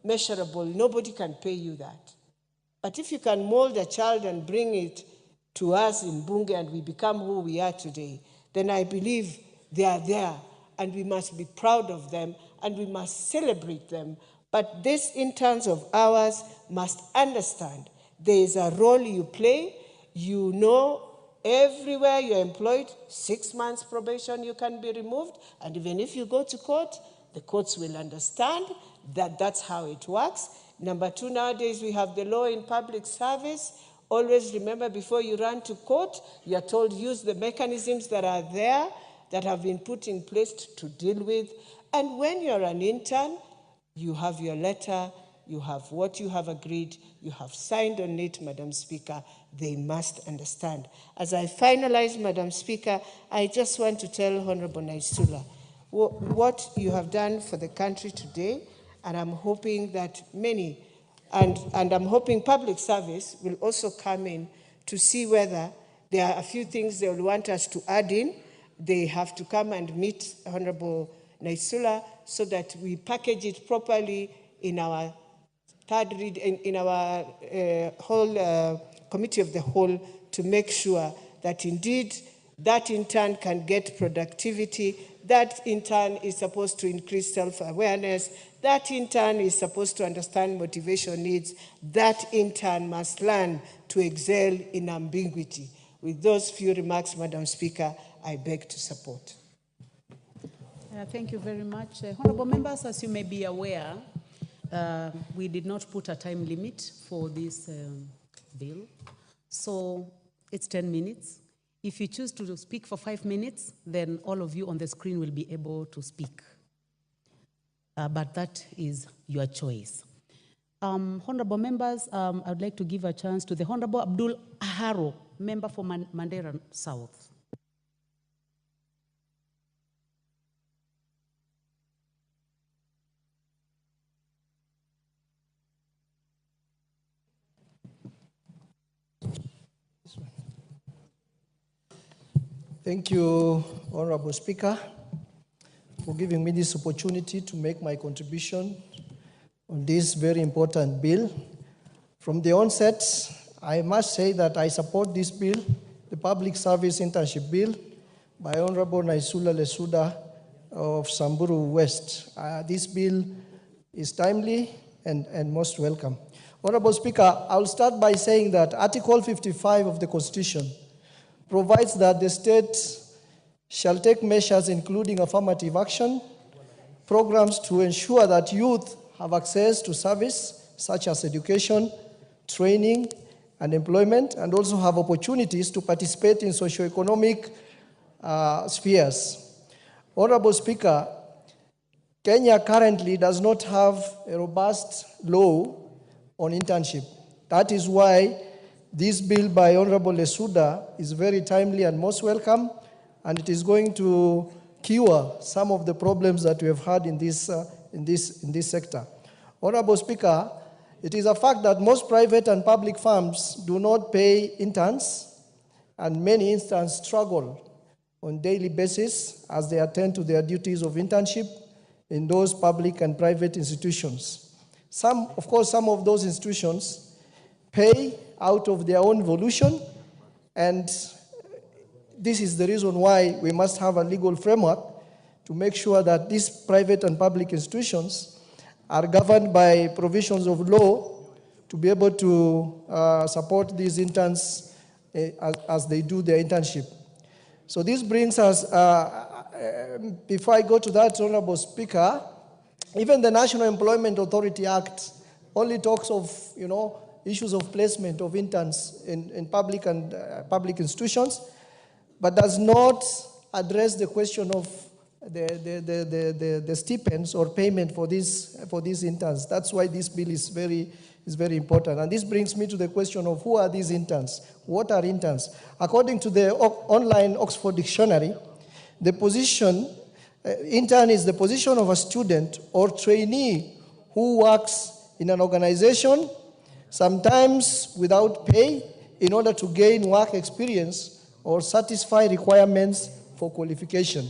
measurable. Nobody can pay you that. But if you can mold a child and bring it to us in Bunge and we become who we are today, then I believe they are there, and we must be proud of them and we must celebrate them. But these interns of ours must understand there is a role you play. You know, everywhere you're employed, 6 months probation, you can be removed. And even if you go to court, the courts will understand that that's how it works. Number two, nowadays we have the law in public service. Always remember, before you run to court, you are told use the mechanisms that are there, that have been put in place to deal with. And when you're an intern, you have your letter, you have what you have agreed, you have signed on it, Madam Speaker. They must understand. As I finalize, Madam Speaker, I just want to tell Honorable Naisula what you have done for the country today, and I'm hoping that many, and I'm hoping public service will also come in to see whether there are a few things they will want us to add in. They have to come and meet Honorable Naisula so that we package it properly in our third read, in our whole committee of the whole, to make sure that indeed that intern can get productivity, that intern is supposed to increase self-awareness, that intern is supposed to understand motivation needs, that intern must learn to excel in ambiguity. With those few remarks, Madam Speaker, I beg to support. Thank you very much. Honorable members, as you may be aware, we did not put a time limit for this bill. So it's 10 minutes. If you choose to speak for 5 minutes, then all of you on the screen will be able to speak. But that is your choice. Honorable members, I would like to give a chance to the Honorable Abdul Aharo, member for Mandera South. Thank you, Honorable Speaker, for giving me this opportunity to make my contribution on this very important bill. From the onset, I must say that I support this bill, the Public Service Internship Bill, by Honorable Naisula Lesuda of Samburu West. This bill is timely and most welcome. Honorable Speaker, I'll start by saying that Article 55 of the Constitution provides that the state shall take measures including affirmative action, programs to ensure that youth have access to service such as education, training, and employment, and also have opportunities to participate in socio-economic spheres. Honorable Speaker, Kenya currently does not have a robust law on internship. That is why this bill by Honorable Lesuda is very timely and most welcome, and it is going to cure some of the problems that we have had in this sector. Honorable Speaker, it is a fact that most private and public firms do not pay interns, and many interns struggle on a daily basis as they attend to their duties of internship in those public and private institutions. Of course, some of those institutions pay out of their own volition, and this is the reason why we must have a legal framework to make sure that these private and public institutions are governed by provisions of law to be able to support these interns as they do their internship. So this brings us, before I go to that, Honorable Speaker, even the National Employment Authority Act only talks of, issues of placement of interns in public and public institutions, but does not address the question of the stipends or payment for these interns. That's why this bill is very important. And this brings me to the question of who are these interns? What are interns? According to the online Oxford Dictionary, the position, intern is the position of a student or trainee who works in an organization, sometimes without pay, in order to gain work experience or satisfy requirements for qualification.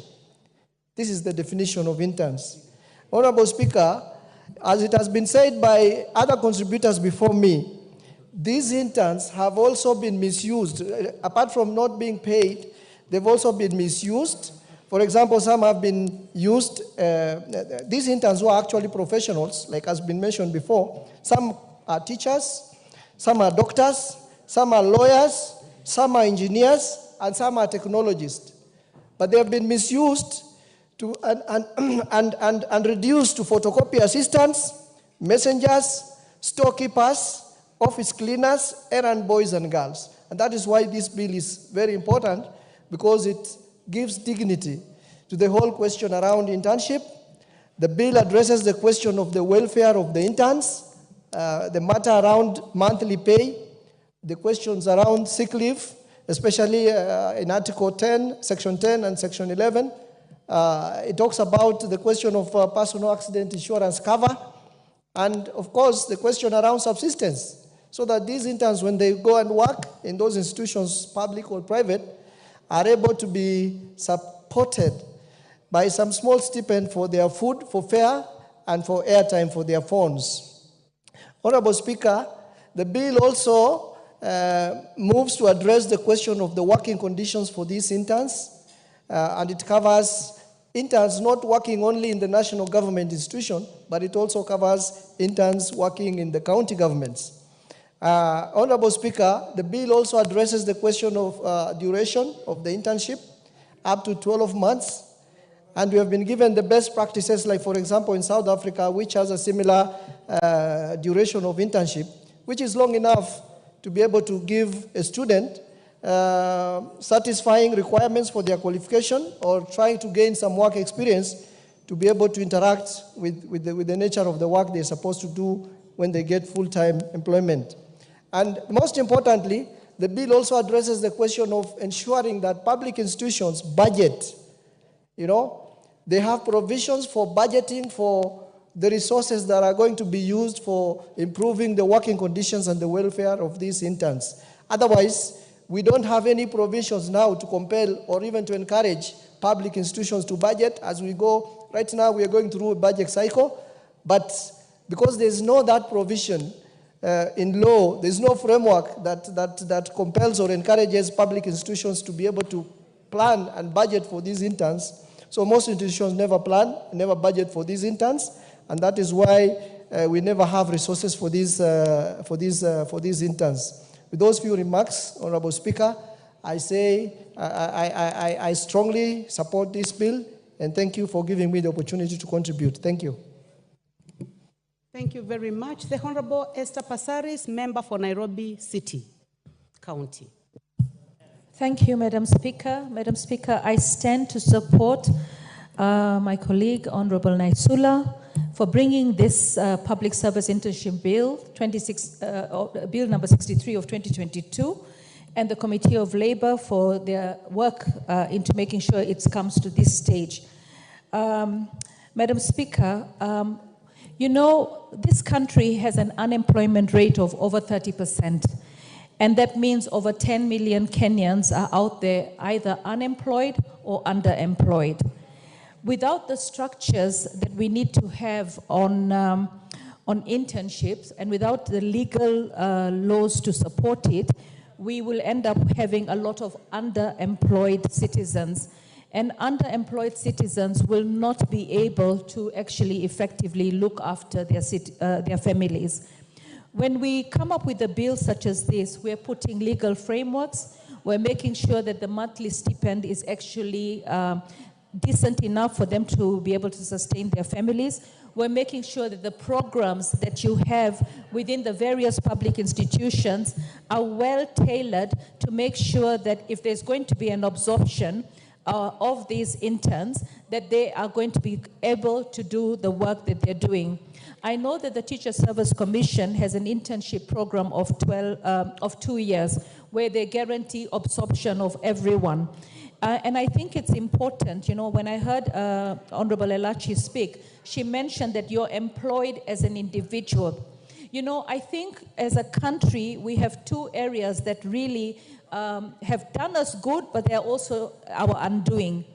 This is the definition of interns. Honorable Speaker, as it has been said by other contributors before me, these interns have also been misused. Apart from not being paid, they've also been misused For example, some have been used, these interns who are actually professionals, like has been mentioned before. Some are teachers, some are doctors, some are lawyers, some are engineers, and some are technologists. But they have been misused and reduced to photocopy assistants, messengers, storekeepers, office cleaners, errand boys and girls. And that is why this bill is very important, because it gives dignity to the whole question around internship. The bill addresses the question of the welfare of the interns, the matter around monthly pay, the questions around sick leave, especially in Article 10, Section 10 and Section 11. It talks about the question of personal accident insurance cover, and of course the question around subsistence, so that these interns, when they go and work in those institutions, public or private, are able to be supported by some small stipend for their food, for fare, and for airtime for their phones. Honorable Speaker, the bill also moves to address the question of the working conditions for these interns, and it covers interns not working only in the national government institution, but it also covers interns working in the county governments. Honorable Speaker, the bill also addresses the question of duration of the internship, up to 12 months. And we have been given the best practices, like for example in South Africa, which has a similar duration of internship, which is long enough to be able to give a student satisfying requirements for their qualification, or trying to gain some work experience to be able to interact with the nature of the work they're supposed to do when they get full-time employment. And most importantly, the bill also addresses the question of ensuring that public institutions budget. You know, they have provisions for budgeting for the resources that are going to be used for improving the working conditions and the welfare of these interns. Otherwise, we don't have any provisions now to compel or even to encourage public institutions to budget as we go. Right now, we are going through a budget cycle, but because there's no that provision in law, there's no framework that compels or encourages public institutions to be able to plan and budget for these interns. So most institutions never plan, never budget for these interns, and that is why we never have resources for these interns. With those few remarks, Honorable Speaker, I say I strongly support this bill, and thank you for giving me the opportunity to contribute. Thank you. Thank you very much. The Honorable Esther Passaris, member for Nairobi City County. Thank you, Madam Speaker. Madam Speaker, I stand to support my colleague, Honorable Naisula, for bringing this Public Service Internship Bill, Bill number 63 of 2022, and the Committee of Labor for their work into making sure it comes to this stage. Madam Speaker, you know, this country has an unemployment rate of over 30%. And that means over 10 million Kenyans are out there either unemployed or underemployed. Without the structures that we need to have on internships, and without the legal laws to support it, we will end up having a lot of underemployed citizens. And underemployed citizens will not be able to actually effectively look after their families. When we come up with a bill such as this, we're putting legal frameworks, we're making sure that the monthly stipend is actually decent enough for them to be able to sustain their families. We're making sure that the programs that you have within the various public institutions are well tailored to make sure that if there's going to be an absorption of these interns, that they are going to be able to do the work that they're doing. I know that the Teacher Service Commission has an internship program of 2 years where they guarantee absorption of everyone. And I think it's important, you know, when I heard Honorable Elachi speak, she mentioned that you're employed as an individual. You know, I think as a country, we have two areas that really have done us good, but they're also our undoing.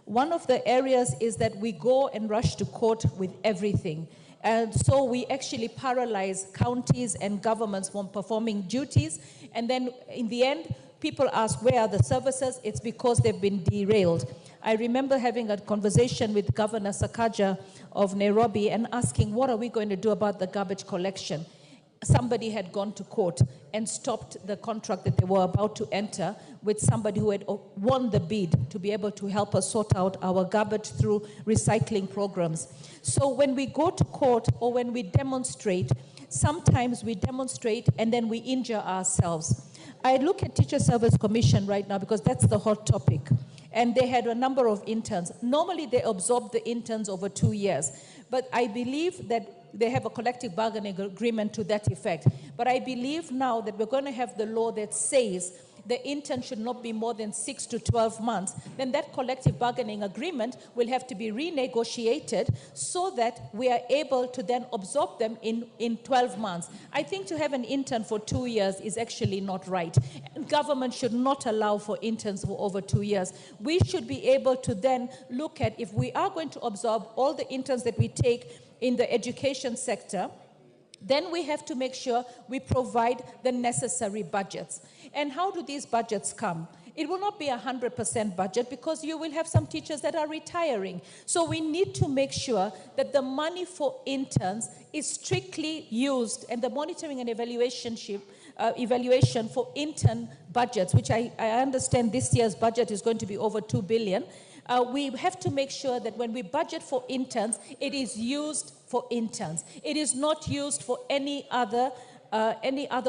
One of the areas is that we go and rush to court with everything. And so we actually paralyze counties and governments from performing duties. And then in the end, people ask, where are the services? It's because they've been derailed. I remember having a conversation with Governor Sakaja of Nairobi and asking, what are we going to do about the garbage collection? Somebody had gone to court and stopped the contract that they were about to enter with somebody who had won the bid to be able to help us sort out our garbage through recycling programs. So when we go to court or when we demonstrate, sometimes we demonstrate and then we injure ourselves. I look at Teacher Service Commission right now because that's the hot topic. And they had a number of interns. Normally they absorb the interns over 2 years. But I believe that they have a collective bargaining agreement to that effect. But I believe now that we're going to have the law that says the intern should not be more than 6 to 12 months, then that collective bargaining agreement will have to be renegotiated so that we are able to then absorb them in 12 months. I think to have an intern for 2 years is actually not right. Government should not allow for interns for over 2 years. We should be able to then look at if we are going to absorb all the interns that we take in the education sector, then we have to make sure we provide the necessary budgets. And how do these budgets come? It will not be 100% budget because you will have some teachers that are retiring. So we need to make sure that the money for interns is strictly used and the monitoring and evaluation for intern budgets, which I understand this year's budget is going to be over 2 billion. We have to make sure that when we budget for interns, it is used for interns. It is not used for any other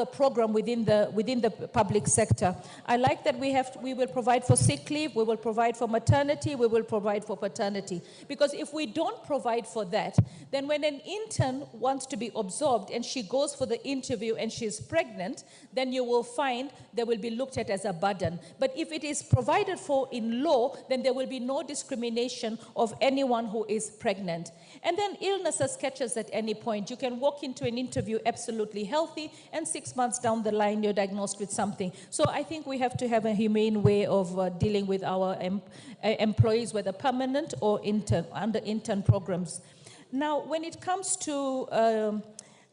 program within the public sector. I like that we will provide for sick leave, we will provide for maternity, we will provide for paternity. Because if we don't provide for that, then when an intern wants to be absorbed and she goes for the interview and she's pregnant, then you will find they will be looked at as a burden. But if it is provided for in law, then there will be no discrimination of anyone who is pregnant. And then illnesses catches at any point. You can walk into an interview absolutely healthy, and 6 months down the line, you're diagnosed with something. So I think we have to have a humane way of dealing with our employees, whether permanent or under intern programs. Now, when it comes to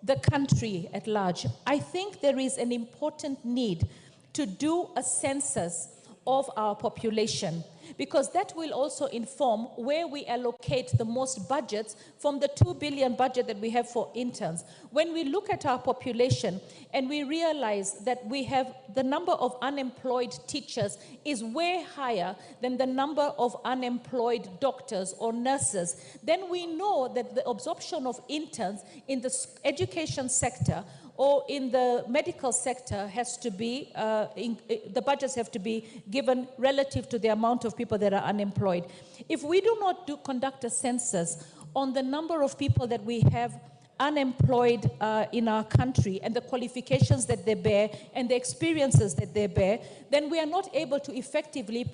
the country at large, I think there is an important need to do a census of our population, because that will also inform where we allocate the most budgets from the 2 billion budget that we have for interns. When we look at our population and we realize that we have the number of unemployed teachers is way higher than the number of unemployed doctors or nurses, then we know that the absorption of interns in the education sector or in the medical sector has to be, the budgets have to be given relative to the amount of people that are unemployed. If we do not conduct a census on the number of people that we have unemployed in our country and the qualifications that they bear and the experiences that they bear, then we are not able to effectively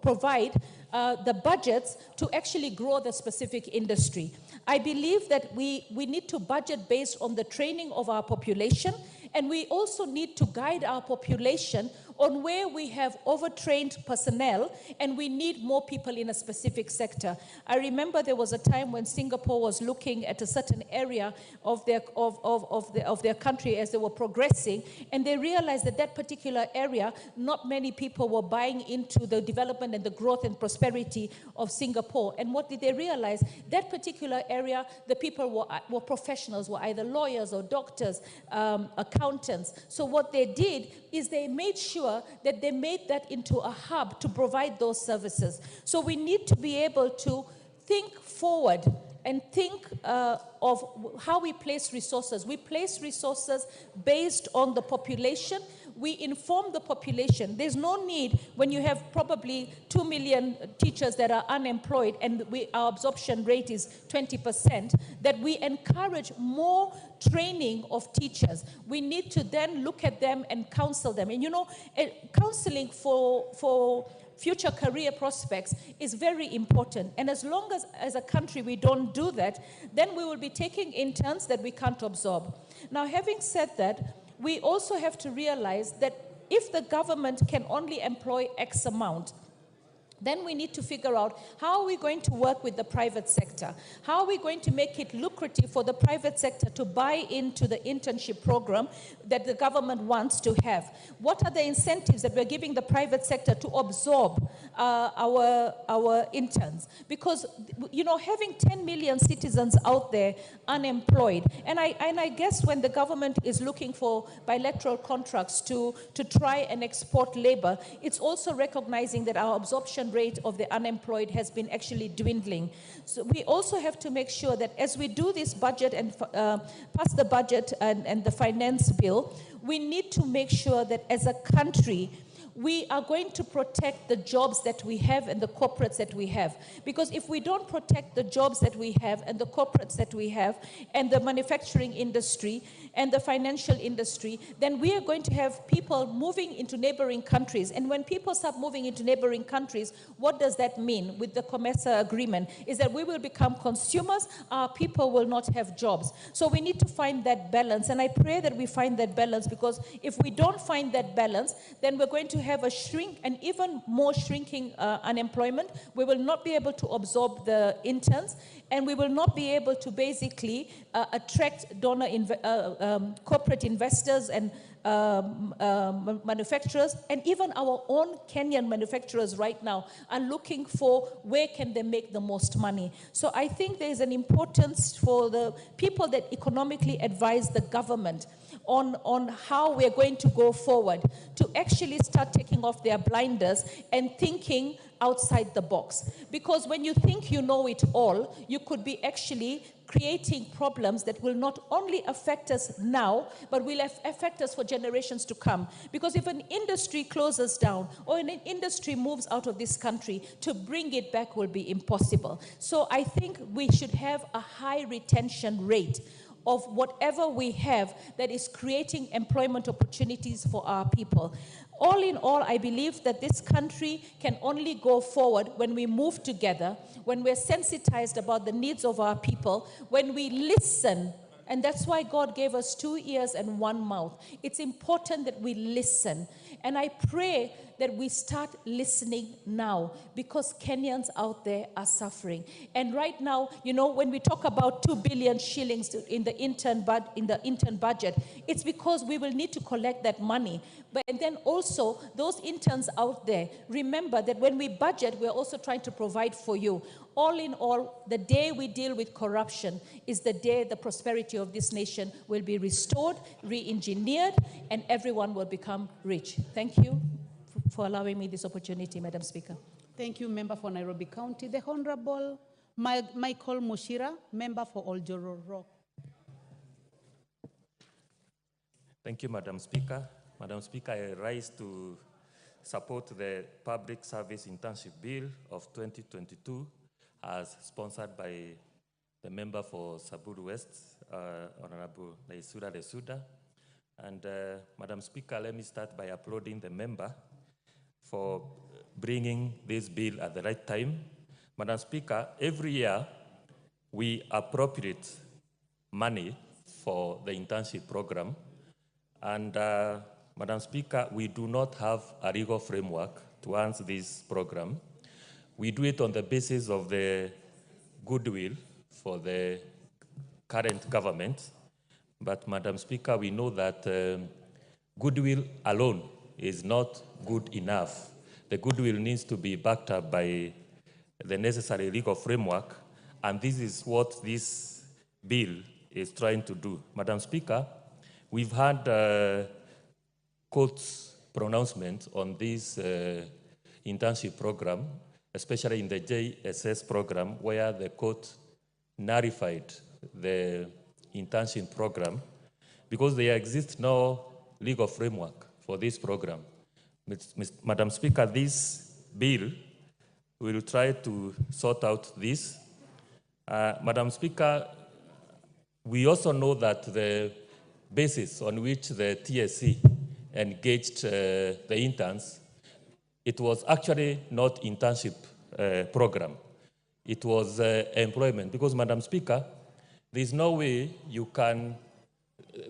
provide the budgets to actually grow the specific industry. I believe that we need to budget based on the training of our population, and we also need to guide our population on where we have overtrained personnel and we need more people in a specific sector. I remember there was a time when Singapore was looking at a certain area of their country as they were progressing, and they realized that that particular area, not many people were buying into the development and the growth and prosperity of Singapore. And what did they realize? That particular area, the people were professionals, were either lawyers or doctors, accountants. So what they did is they made sure that they made that into a hub to provide those services. So we need to be able to think forward and think of how we place resources. We place resources based on the population. We inform the population. There's no need when you have probably 2 million teachers that are unemployed and our absorption rate is 20%, that we encourage more training of teachers. We need to then look at them and counsel them. And counseling for future career prospects is very important. And as long as a country we don't do that, then we will be taking interns that we can't absorb. Now, having said that, we also have to realize that if the government can only employ X amount, Then we need to figure out how are we going to work with the private sector? How are we going to make it lucrative for the private sector to buy into the internship program that the government wants to have? What are the incentives that we're giving the private sector to absorb our interns? Because, you know, having 10 million citizens out there unemployed, and I guess when the government is looking for bilateral contracts to try and export labor, it's also recognizing that our absorption rate of the unemployed has been actually dwindling. So we also have to make sure that as we do this budget and pass the budget and the finance bill, we need to make sure that as a country, we are going to protect the jobs that we have and the corporates that we have. Because if we don't protect the jobs that we have and the corporates that we have and the manufacturing industry and the financial industry, then we are going to have people moving into neighboring countries. And when people start moving into neighboring countries, what does that mean with the COMESA agreement? Is that we will become consumers, our people will not have jobs. So we need to find that balance. And I pray that we find that balance, because if we don't find that balance, then we're going to have an even more shrinking unemployment. We will not be able to absorb the interns, and we will not be able to basically attract corporate investors and manufacturers, and even our own Kenyan manufacturers right now are looking for where can they make the most money. So I think there is an importance for the people that economically advise the government on how we're going to go forward, to actually start taking off their blinders and thinking outside the box. Because when you think you know it all, you could be actually creating problems that will not only affect us now, but will affect us for generations to come. Because if an industry closes down or an industry moves out of this country, to bring it back will be impossible. So I think we should have a high retention rate of whatever we have that is creating employment opportunities for our people. All in all, I believe that this country can only go forward when we move together, when we're sensitized about the needs of our people, when we listen. And that's why God gave us 2 ears and 1 mouth. It's important that we listen. And I pray that we start listening now, because Kenyans out there are suffering. And right now, you know, when we talk about 2 billion shillings in the intern budget, it's because we will need to collect that money. But and then also, those interns out there, remember that when we budget, we're also trying to provide for you. All in all, the day we deal with corruption is the day the prosperity of this nation will be restored, re-engineered, and everyone will become rich. Thank you for allowing me this opportunity, Madam Speaker. Thank you, Member for Nairobi County. The Honorable Michael Mushira, Member for Oljoro. Thank you, Madam Speaker. Madam Speaker, I rise to support the Public Service Internship Bill of 2022 as sponsored by the member for Samburu West, Honorable Naisura Lesuda. And Madam Speaker, let me start by applauding the member for bringing this bill at the right time. Madam Speaker, every year we appropriate money for the internship program. And Madam Speaker, we do not have a legal framework to run this program. We do it on the basis of the goodwill for the current government. But Madam Speaker, we know that goodwill alone is not good enough. The goodwill needs to be backed up by the necessary legal framework, and this is what this bill is trying to do. Madam Speaker, we've had court's pronouncement on this internship program, especially in the JSS program, where the court nullified the internship program because there exists no legal framework for this program. Madam Speaker, this bill will try to sort out this. Madam Speaker, we also know that the basis on which the TSC engaged the interns, it was actually not internship program. It was employment, because Madam Speaker, there's no way you can,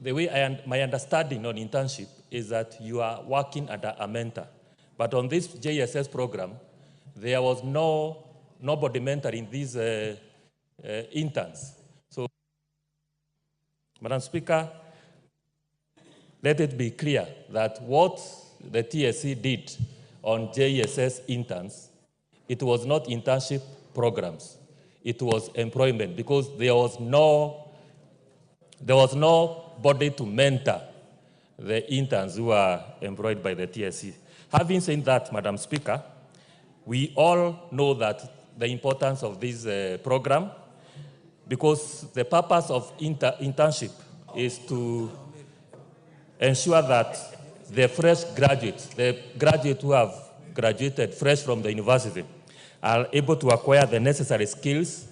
the way my understanding on internship is that you are working under a mentor. But on this JSS program, there was nobody mentoring these interns. So, Madam Speaker, let it be clear that what the TSC did on JSS interns, it was not internship programs. It was employment, because there was nobody to mentor the interns who are employed by the TSC. Having said that, Madam Speaker, we all know that the importance of this program, because the purpose of internship is to ensure that the fresh graduates, the graduates who have graduated fresh from the university, are able to acquire the necessary skills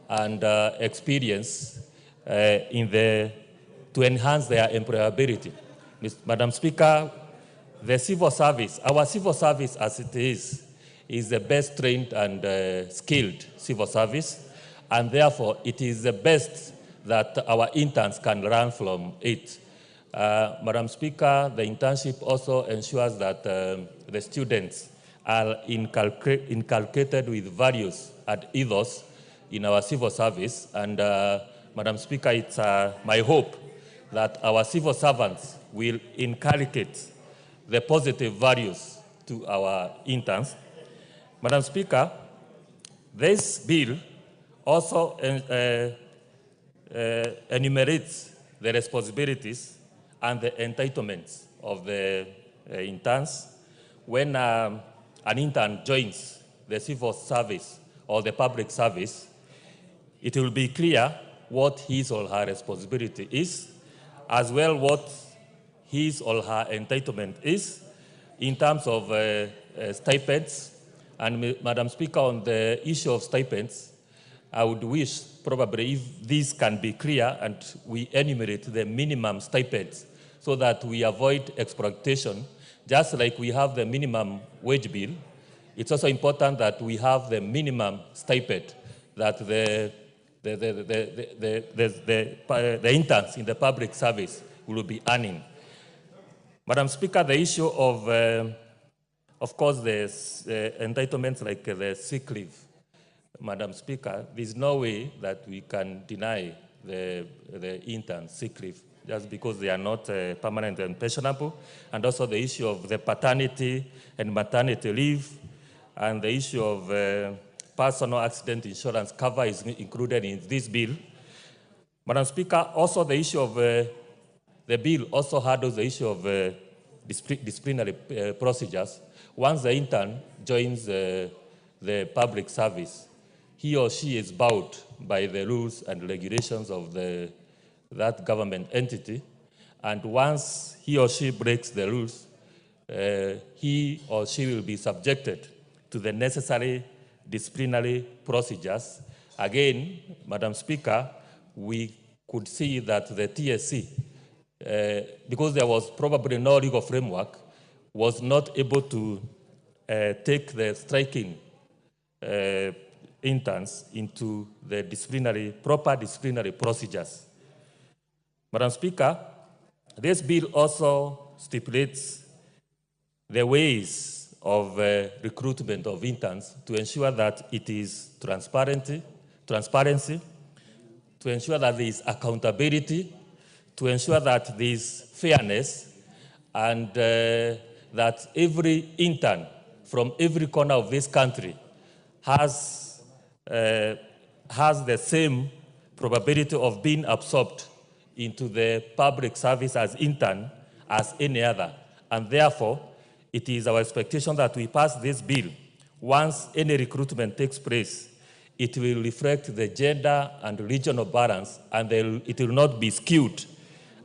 and experience to enhance their employability. Madam Speaker, the civil service, our civil service as it is the best trained and skilled civil service, and therefore it is the best that our interns can learn from it. Madam Speaker, the internship also ensures that the students are inculcated with values and ethos in our civil service. And Madam Speaker, it's my hope that our civil servants will inculcate the positive values to our interns. Madam Speaker, this bill also enumerates the responsibilities and the entitlements of the interns. When an intern joins the civil service or the public service, it will be clear what his or her responsibility is, as well what his or her entitlement is in terms of stipends. And Madam Speaker, on the issue of stipends, I would wish probably if this can be clear and we enumerate the minimum stipends so that we avoid exploitation, just like we have the minimum wage bill. It's also important that we have the minimum stipend that the interns in the public service will be earning. Madam Speaker, the issue of course, the entitlements like the sick leave. Madam Speaker, there's no way that we can deny the interns sick leave just because they are not permanent and pensionable, and also the issue of the paternity and maternity leave, and the issue of personal accident insurance cover is included in this bill. Madam Speaker, also the issue of the bill also handles the issue of disciplinary procedures. Once the intern joins the public service, he or she is bound by the rules and regulations of that government entity. And once he or she breaks the rules, he or she will be subjected to the necessary disciplinary procedures. Again, Madam Speaker, we could see that the TSC, because there was probably no legal framework, was not able to take the striking interns into the proper disciplinary procedures. Madam Speaker, this bill also stipulates the ways of recruitment of interns to ensure that it is transparency, to ensure that there is accountability, to ensure that there is fairness, and that every intern from every corner of this country has the same probability of being absorbed into the public service as intern as any other. And therefore, it is our expectation that we pass this bill. Once any recruitment takes place, it will reflect the gender and regional balance, and it will not be skewed.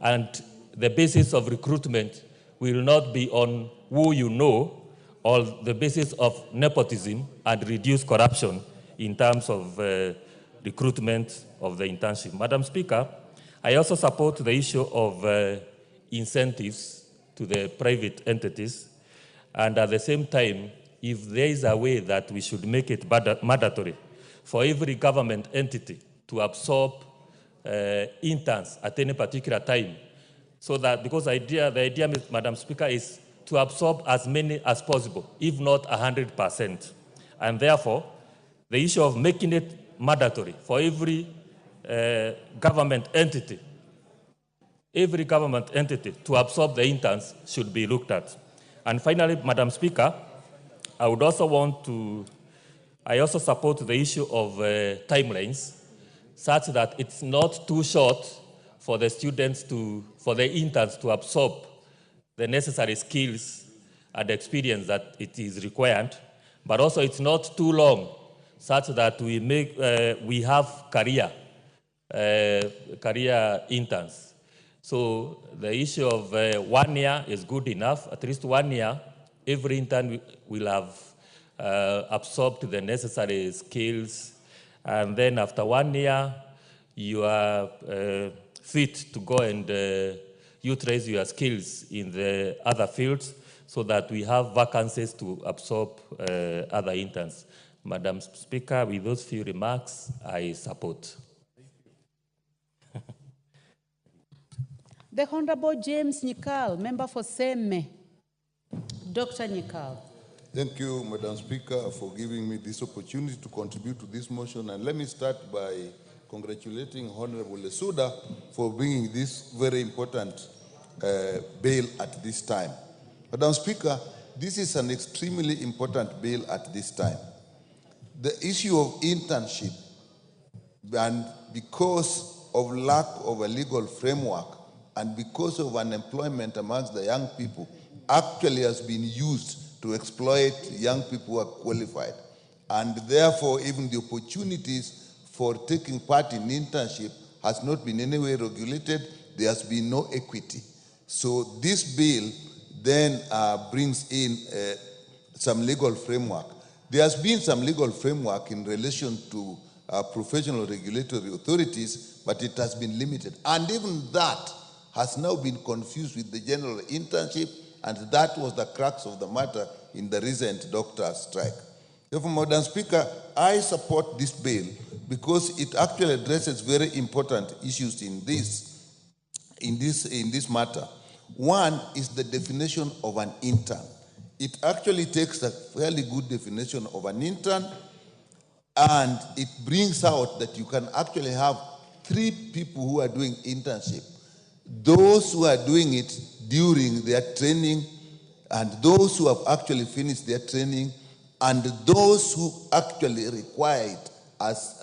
And the basis of recruitment will not be on who you know, or the basis of nepotism, and reduce corruption in terms of recruitment of the internship. Madam Speaker, I also support the issue of incentives to the private entities, and at the same time, if there is a way that we should make it mandatory for every government entity to absorb interns at any particular time, so that, because the idea, Madam Speaker, is to absorb as many as possible, if not 100%. And therefore, the issue of making it mandatory for every government entity to absorb the interns should be looked at. And finally, Madam Speaker, I would also I also support the issue of timelines, such that it's not too short for the for the interns to absorb the necessary skills and experience that it is required, but also it's not too long, such that we have career interns. So the issue of 1 year is good enough. At least 1 year, every intern will have absorbed the necessary skills, and then after 1 year, you are fit to go and utilize your skills in the other fields, so that we have vacancies to absorb other interns. Madam Speaker, with those few remarks, I support. The Honorable James Nyikal, member for Seme. Dr. Nyikal. Thank you, Madam Speaker, for giving me this opportunity to contribute to this motion. And let me start by congratulating Honorable Lesuda for bringing this very important bill at this time. Madam Speaker, this is an extremely important bill at this time. The issue of internship, and because of lack of a legal framework and because of unemployment amongst the young people, actually has been used to exploit young people who are qualified. And therefore, even the opportunities for taking part in internship has not been in any way regulated. There has been no equity. So this bill then brings in some legal framework. There has been some legal framework in relation to professional regulatory authorities, but it has been limited. And even that has now been confused with the general internship, and that was the crux of the matter in the recent doctor strike. Therefore, Madam Speaker, I support this bill because it actually addresses very important issues in this matter. One is the definition of an intern. It actually takes a fairly good definition of an intern, and it brings out that you can actually have 3 people who are doing internship. Those who are doing it during their training, and those who have actually finished their training, and those who actually require it as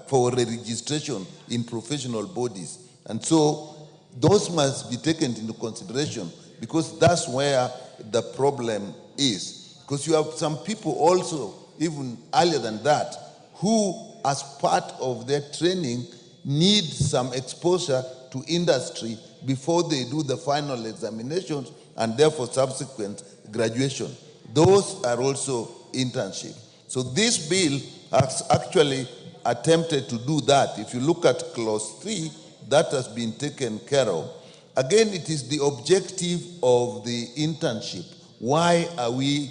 for registration in professional bodies. And so those must be taken into consideration, because that's where the problem is. Because you have some people also, even earlier than that, who as part of their training need some exposure to industry before they do the final examinations and therefore subsequent graduation. Those are also internship. So this bill has actually attempted to do that. If you look at clause 3, that has been taken care of. Again, it is the objective of the internship. Why are we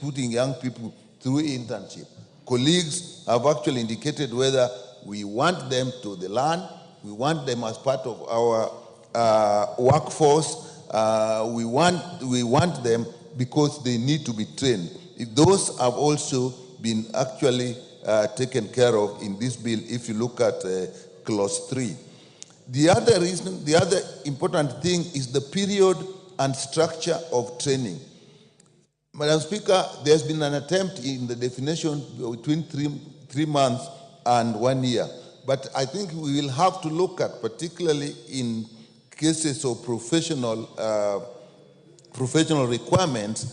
putting young people through internship? Colleagues have actually indicated whether we want them to learn, we want them as part of our workforce, we want them because they need to be trained. Those have also been actually taken care of in this bill if you look at clause 3. The other important thing is the period and structure of training. Madam Speaker, there's been an attempt in the definition between 3 months and 1 year. But I think we will have to look at, particularly in cases of professional requirements,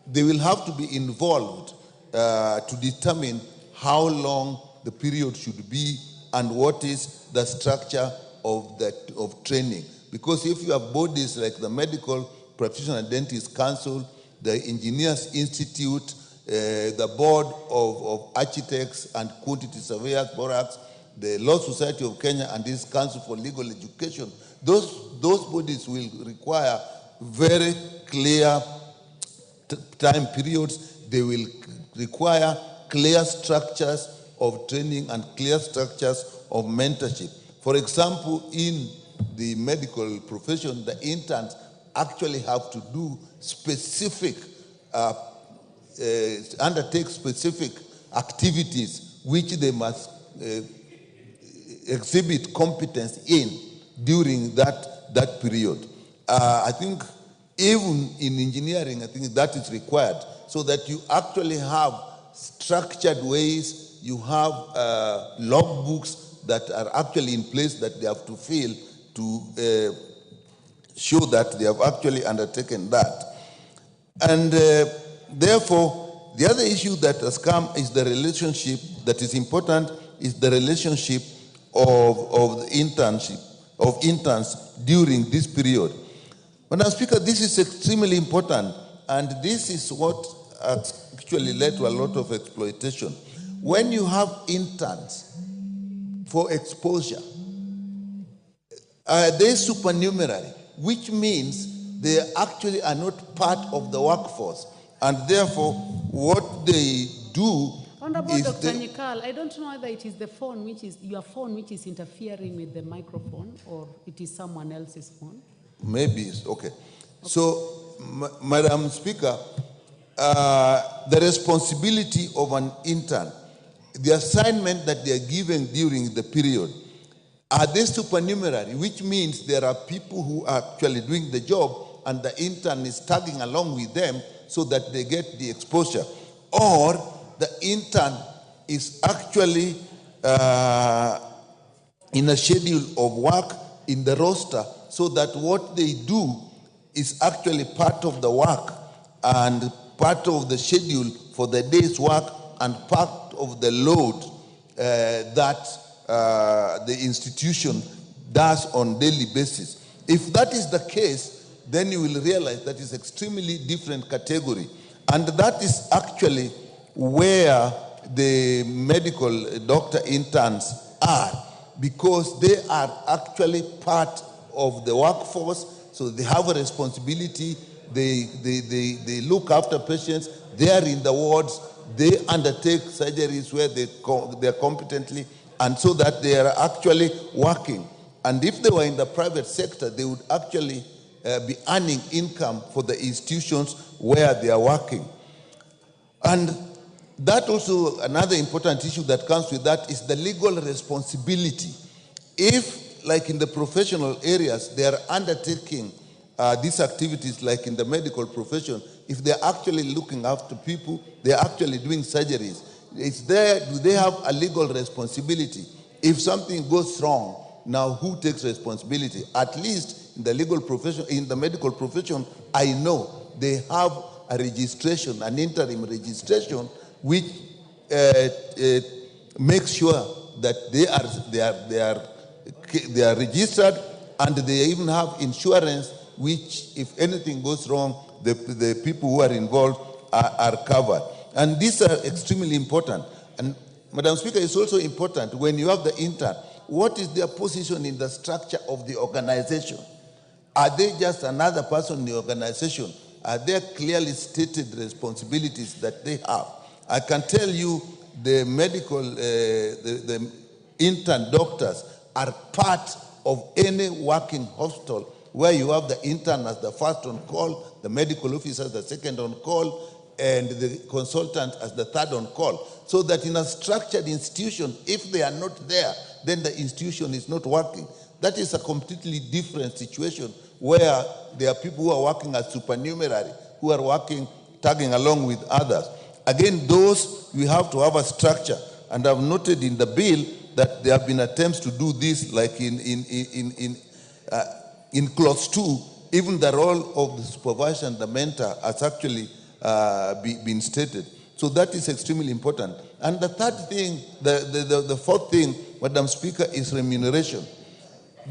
they will have to be involved to determine how long the period should be and what is the structure of training. Because if you have bodies like the Medical Practitioner Dentist Council, the Engineers Institute, the Board of Architects and Quantity Surveyors, BORACs, the Law Society of Kenya and this Council for Legal Education, those bodies will require very clear time periods. They will require clear structures of training and clear structures of mentorship. For example, in the medical profession, the interns actually have to do specific undertake specific activities which they must exhibit competence in during that period. I think even in engineering, I think that is required so that you actually have structured ways, you have logbooks that are actually in place that they have to fill to show that they have actually undertaken that. And therefore, the other issue that has come is the relationship that is important, is the relationship of the internship, of interns during this period. Madam Speaker, this is extremely important, and this is what actually led to a lot of exploitation. When you have interns for exposure, they supernumerary, which means they actually are not part of the workforce, and therefore what they do Honorable is Dr. Nyikal, I don't know whether it is the phone which is your phone which is interfering with the microphone, or it is someone else's phone. Maybe it's okay. So, Madam Speaker, the responsibility of an intern, the assignment that they are given during the period, are they supernumerary, which means there are people who are actually doing the job and the intern is tagging along with them so that they get the exposure, or the intern is actually in a schedule of work in the roster so that what they do is actually part of the work and part of the schedule for the day's work and part of the load that the institution does on daily basis. If that is the case, then you will realize that is extremely different category. And that is actually where the medical doctor interns are, because they are actually part of the workforce, so they have a responsibility, they look after patients, they are in the wards, they undertake surgeries where they are competently, and so that they are actually working. And if they were in the private sector, they would actually be earning income for the institutions where they are working. And that also, another important issue that comes with that is the legal responsibility. If, like in the professional areas, they are undertaking these activities, like in the medical profession, if they're actually looking after people, they're actually doing surgeries, do they have a legal responsibility? If something goes wrong, now who takes responsibility? At least in the legal profession, in the medical profession, I know they have a registration, an interim registration, which makes sure that they are registered, and they even have insurance, which if anything goes wrong, the people who are involved are covered. And these are extremely important. And Madam Speaker, it's also important when you have the intern, what is their position in the structure of the organization? Are they just another person in the organization? Are there clearly stated responsibilities that they have? I can tell you the medical, the intern doctors are part of any working hospital where you have the intern as the first on call, the medical officer as the second on call, and the consultant as the third on call. So that in a structured institution, if they are not there, then the institution is not working. That is a completely different situation where there are people who are working as supernumerary, who are working, tagging along with others. Again, those, we have to have a structure. And I've noted in the bill that there have been attempts to do this, like in clause 2, even the role of the supervisor and the mentor has actually been stated. So that is extremely important. And the third thing, the fourth thing, Madam Speaker, is remuneration.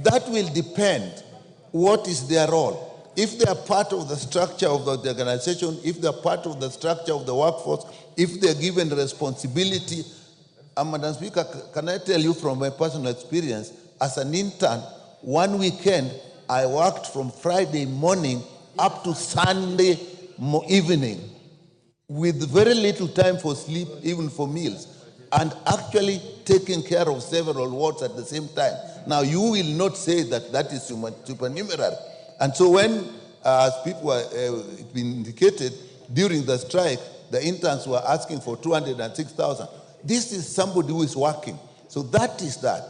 That will depend what is their role. If they are part of the structure of the organization, if they are part of the structure of the workforce, if they are given responsibility. And Madam Speaker, can I tell you from my personal experience, as an intern, one weekend, I worked from Friday morning up to Sunday evening with very little time for sleep, even for meals, and actually taking care of several wards at the same time. Now, you will not say that that is supernumerary. And so when, as people have been indicated, during the strike, the interns were asking for 206,000. This is somebody who is working. So that is that,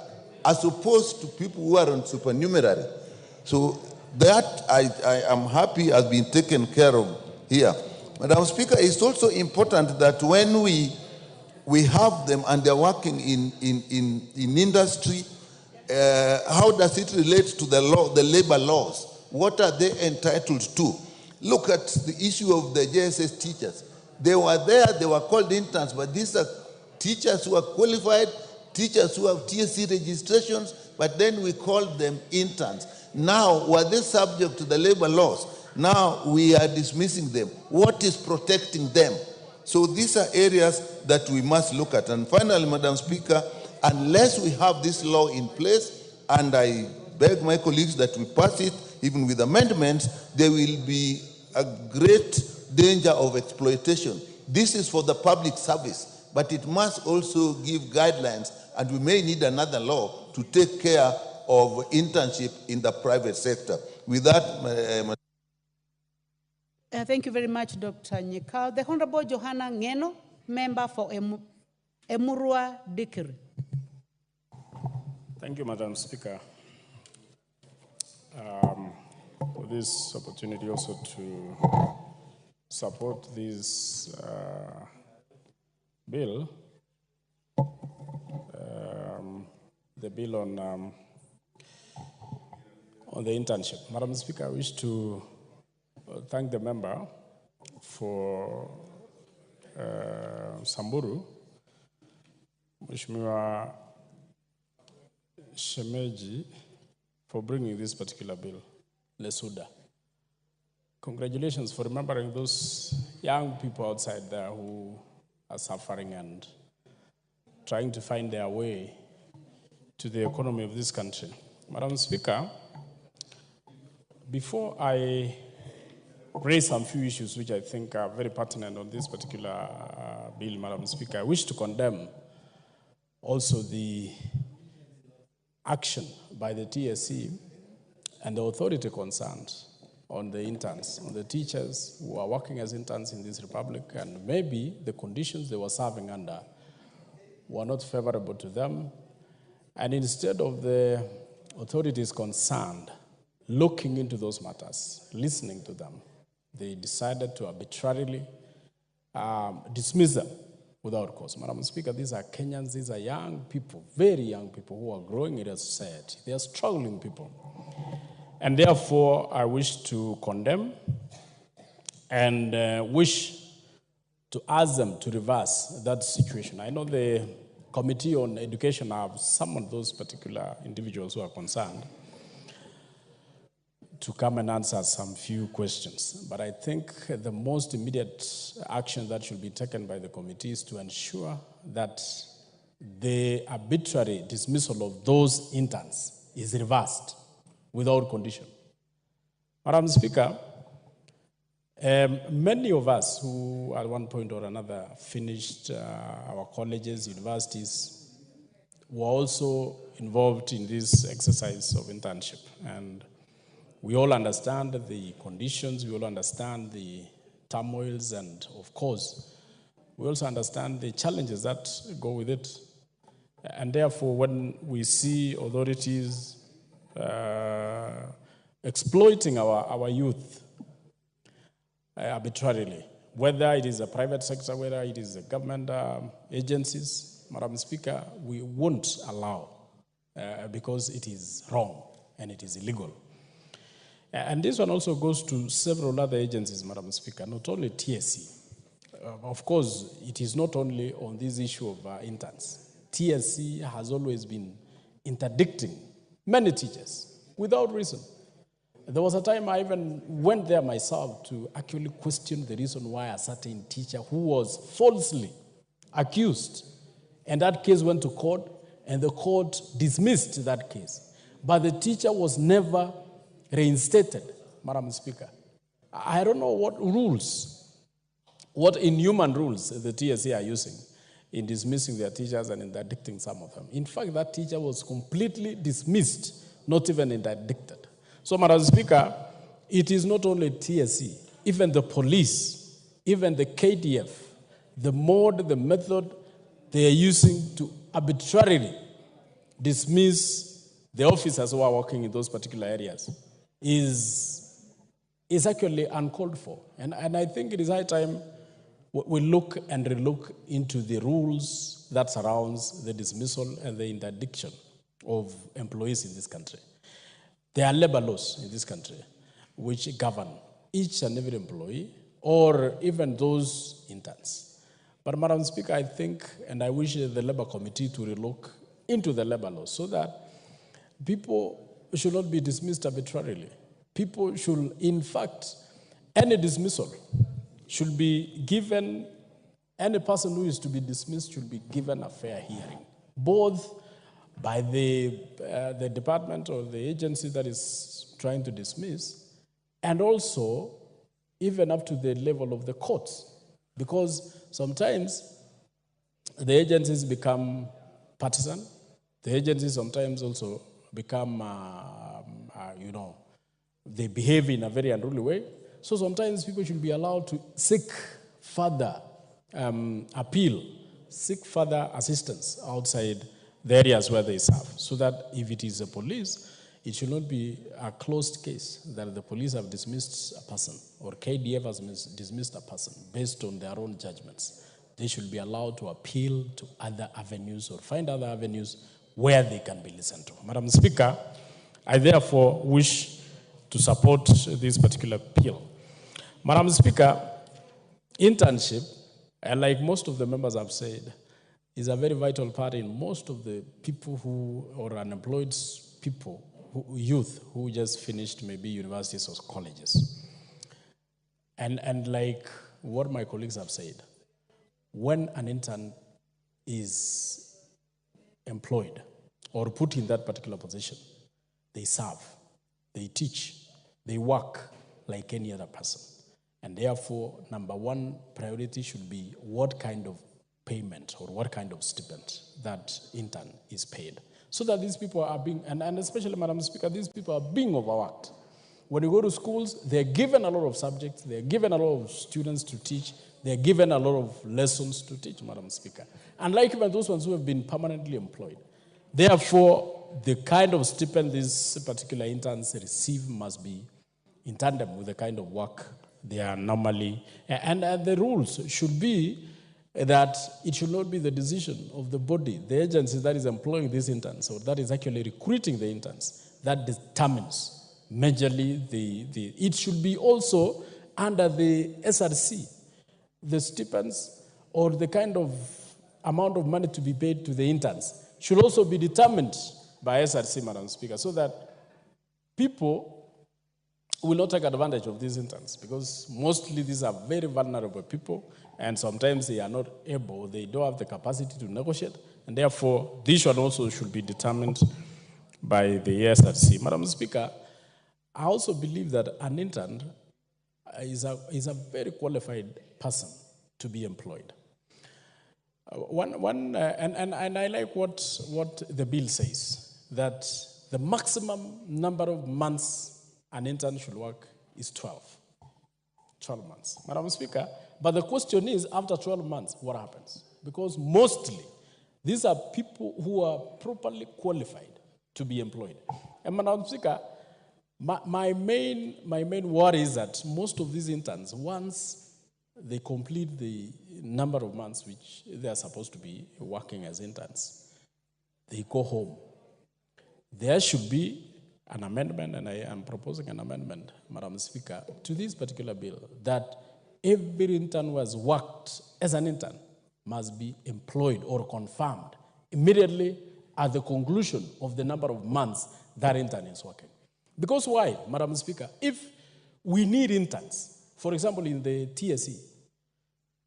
as opposed to people who are on supernumerary. So that I am happy has been taken care of here. Madam Speaker, it's also important that when we have them and they're working in industry, how does it relate to the law, the labor laws? What are they entitled to? Look at the issue of the JSS teachers. They were there, they were called interns, but these are teachers who are qualified, teachers who have TSC registrations, but then we called them interns. Now, were they subject to the labor laws? Now we are dismissing them. What is protecting them? So these are areas that we must look at. And finally, Madam Speaker, unless we have this law in place, and I beg my colleagues that we pass it, even with amendments, there will be a great danger of exploitation. This is for the public service, but it must also give guidelines, and we may need another law to take care of internship in the private sector. With that, thank you very much, Dr. Nyekal. The Honorable Johanna Ngeno, member for Emurua Dikiri. Thank you, Madam Speaker, for this opportunity also to support this bill, the bill on the internship. Madam Speaker, I wish to thank the member for Samburu, Mheshimiwa Shemeji, for bringing this particular bill, Lesuda. Congratulations for remembering those young people outside there who are suffering and trying to find their way to the economy of this country. Madam Speaker, before I raise some few issues which I think are very pertinent on this particular bill, Madam Speaker, I wish to condemn also the action by the TSC and the authority concerned on the interns, on the teachers who are working as interns in this republic, and maybe the conditions they were serving under were not favorable to them. And instead of the authorities concerned looking into those matters, listening to them, they decided to arbitrarily dismiss them without cause. Madam Speaker, these are Kenyans, these are young people, very young people who are growing in a society. They are struggling people. And therefore, I wish to condemn and wish to ask them to reverse that situation. I know the Committee on Education have summoned those particular individuals who are concerned to come and answer some few questions. But I think the most immediate action that should be taken by the committee is to ensure that the arbitrary dismissal of those interns is reversed without condition. Madam Speaker, many of us who at one point or another finished our colleges, universities, were also involved in this exercise of internship. And we all understand the conditions, we all understand the turmoils, and of course, we also understand the challenges that go with it. And therefore, when we see authorities exploiting our youth arbitrarily, whether it is a private sector, whether it is a government agencies, Madam Speaker, we won't allow because it is wrong and it is illegal. And this one also goes to several other agencies, Madam Speaker, not only TSC. Of course, it is not only on this issue of interns. TSC has always been interdicting many teachers without reason. There was a time I even went there myself to actually question the reason why a certain teacher who was falsely accused, and that case went to court, and the court dismissed that case. But the teacher was never reinstated, Madam Speaker. I don't know what rules, what inhuman rules the TSA are using in dismissing their teachers and interdicting some of them. In fact, that teacher was completely dismissed, not even interdicted. So, Madam Speaker, it is not only TSC, even the police, even the KDF, the mode, the method they are using to arbitrarily dismiss the officers who are working in those particular areas is actually uncalled for. And I think it is high time we look and relook into the rules that surrounds the dismissal and the interdiction of employees in this country. There are labor laws in this country which govern each and every employee or even those interns. But Madam Speaker, I think, and I wish the Labor Committee to relook into the labor laws so that people should not be dismissed arbitrarily. People should, in fact, any dismissal should be given, any person who is to be dismissed should be given a fair hearing, both by the department or the agency that is trying to dismiss, and also even up to the level of the courts. Because sometimes the agencies become partisan. The agencies sometimes also become, they behave in a very unruly way. So sometimes people should be allowed to seek further appeal, seek further assistance outside the areas where they serve, so that if it is the police, it should not be a closed case that the police have dismissed a person or KDF has dismissed a person based on their own judgments. They should be allowed to appeal to other avenues or find other avenues where they can be listened to. Madam Speaker, I therefore wish to support this particular bill. Madam Speaker, internship, and like most of the members have said, is a very vital part in most of the people who, or unemployed people, youth who just finished maybe universities or colleges. And like what my colleagues have said, when an intern is employed or put in that particular position, they serve, they teach, they work like any other person. And therefore, number one priority should be what kind of payment or what kind of stipend that intern is paid. So that these people are being, and especially, Madam Speaker, these people are being overworked. When you go to schools, they're given a lot of subjects, they're given a lot of students to teach, they're given a lot of lessons to teach, Madam Speaker. Unlike even those ones who have been permanently employed. Therefore, the kind of stipend these particular interns receive must be in tandem with the kind of work they are normally, and the rules should be that it should not be the decision of the body, the agency that is employing these interns, or that is actually recruiting the interns, that determines majorly it should be also under the SRC, the stipends or the kind of amount of money to be paid to the interns should also be determined by SRC, Madam Speaker, so that people will not take advantage of these interns, because mostly these are very vulnerable people, and sometimes they are not able, they don't have the capacity to negotiate, and therefore this one also should be determined by the SRC. Madam Speaker, I also believe that an intern is a very qualified person to be employed. And I like what the bill says, that the maximum number of months an intern should work is 12 months. Madam Speaker, but the question is, after 12 months, what happens? Because mostly, these are people who are properly qualified to be employed. And Madam Speaker, my main worry is that most of these interns, once they complete the number of months which they are supposed to be working as interns, they go home. There should be an amendment, and I am proposing an amendment, Madam Speaker, to this particular bill, that every intern who has worked as an intern must be employed or confirmed immediately at the conclusion of the number of months that intern is working. Because why, Madam Speaker? If we need interns, for example, in the TSE,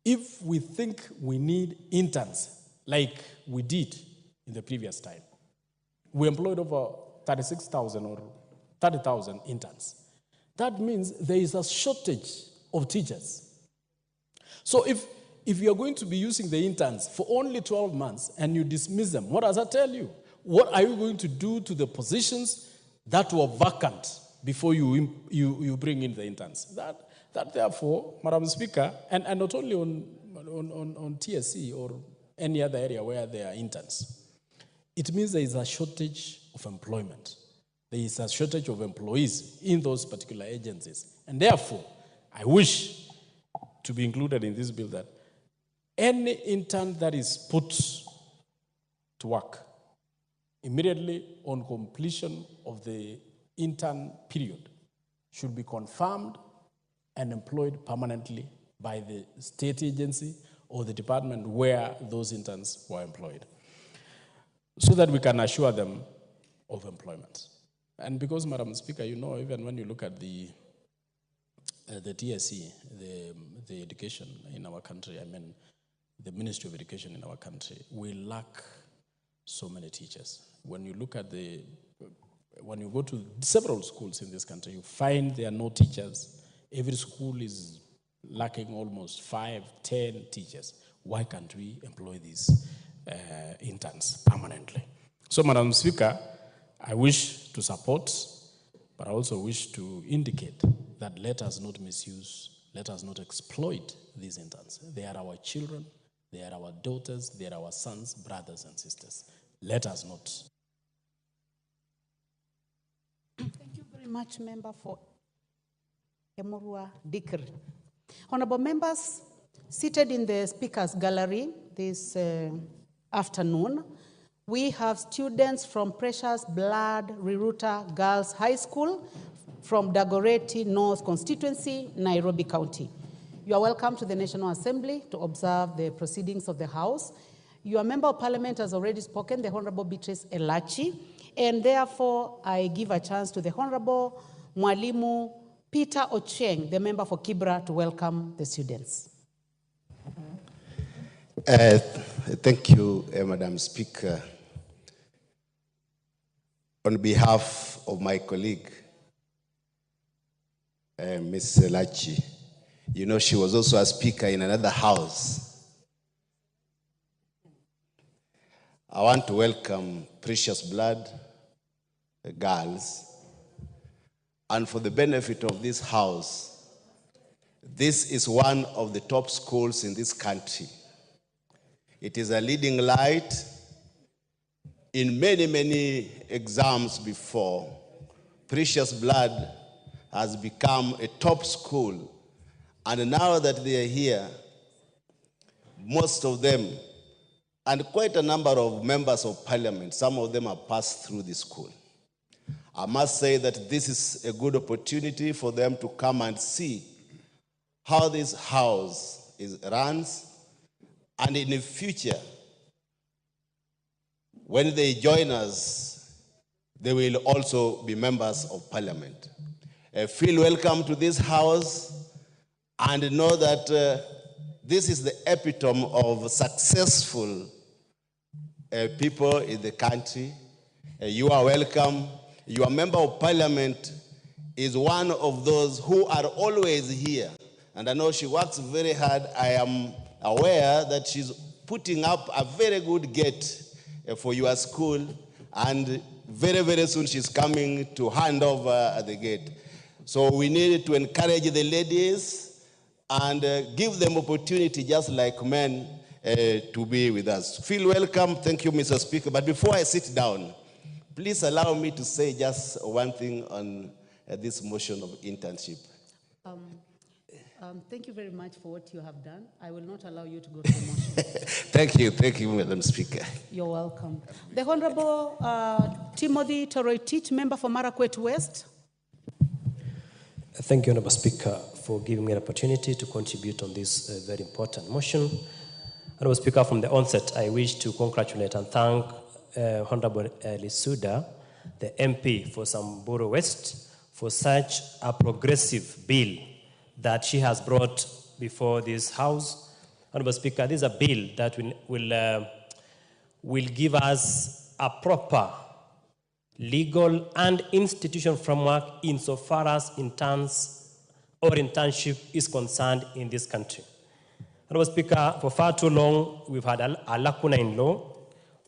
if we think we need interns like we did in the previous time, we employed over 36,000 or 30,000 interns. That means there is a shortage of teachers. So if you're going to be using the interns for only 12 months and you dismiss them, what does that tell you? What are you going to do to the positions that were vacant before you bring in the interns? That therefore, Madam Speaker, and not only on on TSC or any other area where there are interns, it means there is a shortage of employment. There is a shortage of employees in those particular agencies. And therefore, I wish to be included in this bill that any intern that is put to work immediately on completion of the intern period should be confirmed and employed permanently by the state agency or the department where those interns were employed, so that we can assure them of employment. And because, Madam Speaker, you know, even when you look at the TSC, the education in our country, I mean, the Ministry of Education in our country, we lack so many teachers. When you look at when you go to several schools in this country, you find there are no teachers. Every school is lacking almost 5, 10 teachers. Why can't we employ these interns permanently? So, Madam Speaker, I wish to support, but I also wish to indicate that let us not misuse, let us not exploit these interns. They are our children, they are our daughters, they are our sons, brothers, and sisters. Let us not. Thank you very much, Member for Emurua Dikir. Honorable members, seated in the Speaker's Gallery this afternoon, we have students from Precious Blood Riruta Girls High School from Dagoretti North Constituency, Nairobi County. You are welcome to the National Assembly to observe the proceedings of the House. Your Member of Parliament has already spoken, the Honorable Beatrice Elachi, and therefore I give a chance to the Honorable Mwalimu Peter Ocheng, the member for Kibra, to welcome the students. Thank you, Madam Speaker. On behalf of my colleague, Ms. Elachi, you know she was also a speaker in another house. I want to welcome Precious Blood Girls. And for the benefit of this house, this is one of the top schools in this country. It is a leading light in many, many exams before. Precious Blood has become a top school. And now that they are here, most of them, and quite a number of members of parliament, some of them have passed through the school. I must say that this is a good opportunity for them to come and see how this house runs, and in the future, when they join us, they will also be members of parliament. Feel welcome to this house and know that this is the epitome of successful people in the country. You are welcome. Your member of parliament is one of those who are always here. And I know she works very hard. I am aware that she's putting up a very good gate for your school. And very, very soon she's coming to hand over the gate. So we need to encourage the ladies and give them opportunity just like men to be with us. Feel welcome. Thank you, Mr. Speaker. But before I sit down, please allow me to say just one thing on this motion of internship. Thank you very much for what you have done. I will not allow you to go to the motion. Thank you, Madam Speaker. You're welcome. The Honorable Timothy Toroitich, member for Marakwet West. Thank you, Honorable Speaker, for giving me an opportunity to contribute on this very important motion. Honorable Speaker, from the onset, I wish to congratulate and thank Honorable Lisuda, the MP for Samburu West, for such a progressive bill that she has brought before this House. Honorable Speaker, this is a bill that will give us a proper legal and institutional framework insofar as interns or internship is concerned in this country. Honorable Speaker, for far too long, we've had a lacuna in law.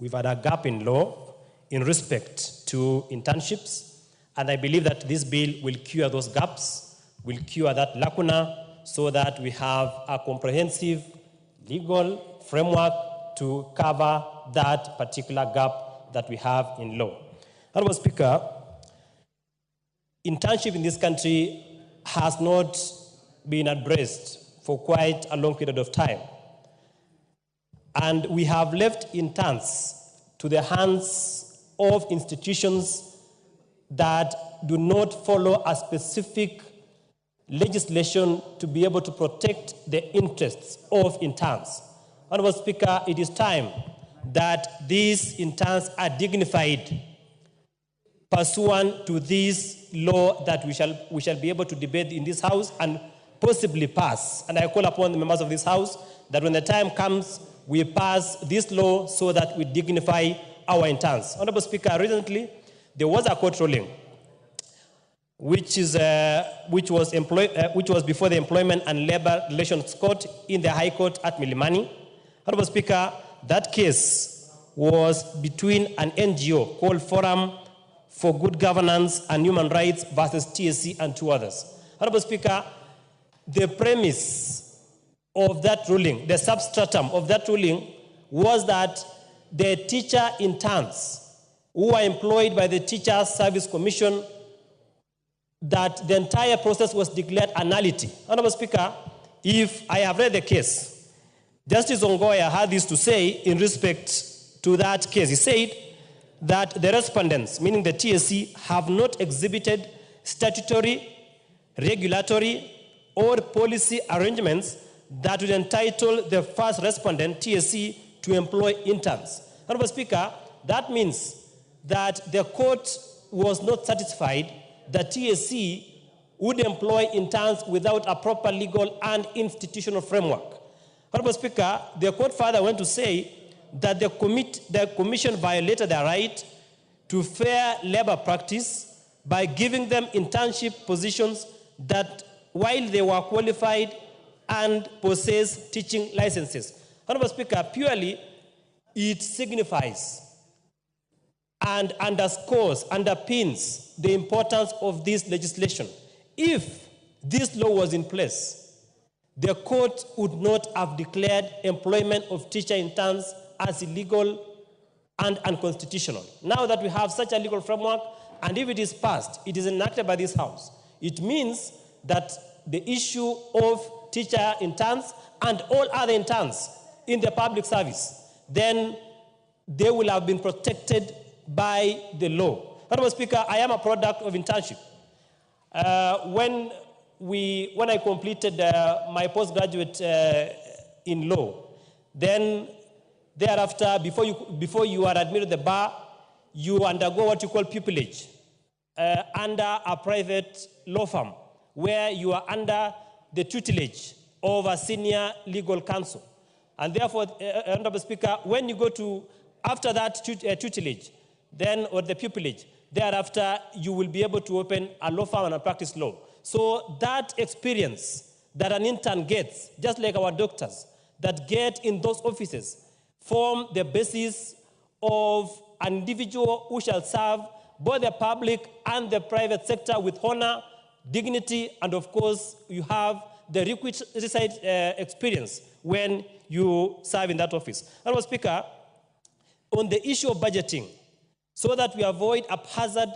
We've had a gap in law in respect to internships, and I believe that this bill will cure those gaps, will cure that lacuna, so that we have a comprehensive legal framework to cover that particular gap that we have in law. Honorable Speaker, internship in this country has not been addressed for quite a long period of time. And we have left interns to the hands of institutions that do not follow a specific legislation to be able to protect the interests of interns. Honorable Speaker, it is time that these interns are dignified pursuant to this law that we shall be able to debate in this House and possibly pass. And I call upon the members of this House that when the time comes, we pass this law so that we dignify our interns. Honorable Speaker, recently there was a court ruling which was before the Employment and Labor Relations Court in the High Court at Milimani. Honorable Speaker, that case was between an NGO called Forum for Good Governance and Human Rights versus TSC and two others. Honorable Speaker, the premise of that ruling, the substratum of that ruling, was that the teacher interns who are employed by the Teachers Service Commission, that the entire process was declared a nullity. Honorable Speaker, if I have read the case, Justice Ongoya had this to say in respect to that case. He said that the respondents, meaning the TSC, have not exhibited statutory, regulatory, or policy arrangements that would entitle the first respondent, TSC, to employ interns. Honorable Speaker, that means that the court was not satisfied that TSC would employ interns without a proper legal and institutional framework. Honorable Speaker, the court further went to say that the commission violated their right to fair labor practice by giving them internship positions that, while they were qualified and possess teaching licenses. Honorable Speaker, purely it signifies and underscores, underpins the importance of this legislation. If this law was in place, the court would not have declared employment of teacher interns as illegal and unconstitutional. Now that we have such a legal framework, and if it is passed, it is enacted by this House, it means that the issue of teacher interns and all other interns in the public service, then they will have been protected by the law. Honorable Speaker, I am a product of internship. When I completed my postgraduate in law, then thereafter, before you are admitted to the bar, you undergo what you call pupillage under a private law firm, where you are under the tutelage of a senior legal counsel. And therefore, Honorable Speaker, when you go to, after that tutelage, then, or the pupillage, thereafter, you will be able to open a law firm and practice law. So that experience that an intern gets, just like our doctors, that get in those offices, form the basis of an individual who shall serve both the public and the private sector with honor, dignity, and of course, you have the requisite experience when you serve in that office. Honorable Speaker, on the issue of budgeting, so that we avoid a haphazard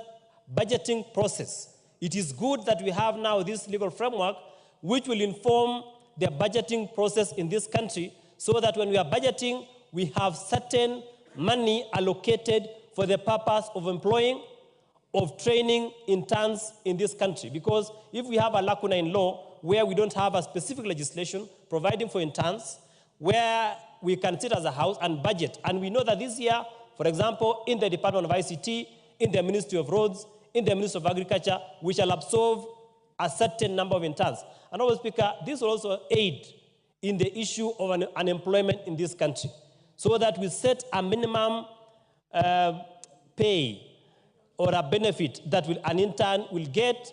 budgeting process, it is good that we have now this legal framework which will inform the budgeting process in this country, so that when we are budgeting, we have certain money allocated for the purpose of employing, of training interns in this country. Because if we have a lacuna in law where we don't have a specific legislation providing for interns, where we can sit as a House and budget, and we know that this year, for example, in the Department of ICT, in the Ministry of Roads, in the Ministry of Agriculture, we shall absorb a certain number of interns. And Honorable Speaker, this will also aid in the issue of unemployment in this country, so that we set a minimum pay or a benefit that an intern will get,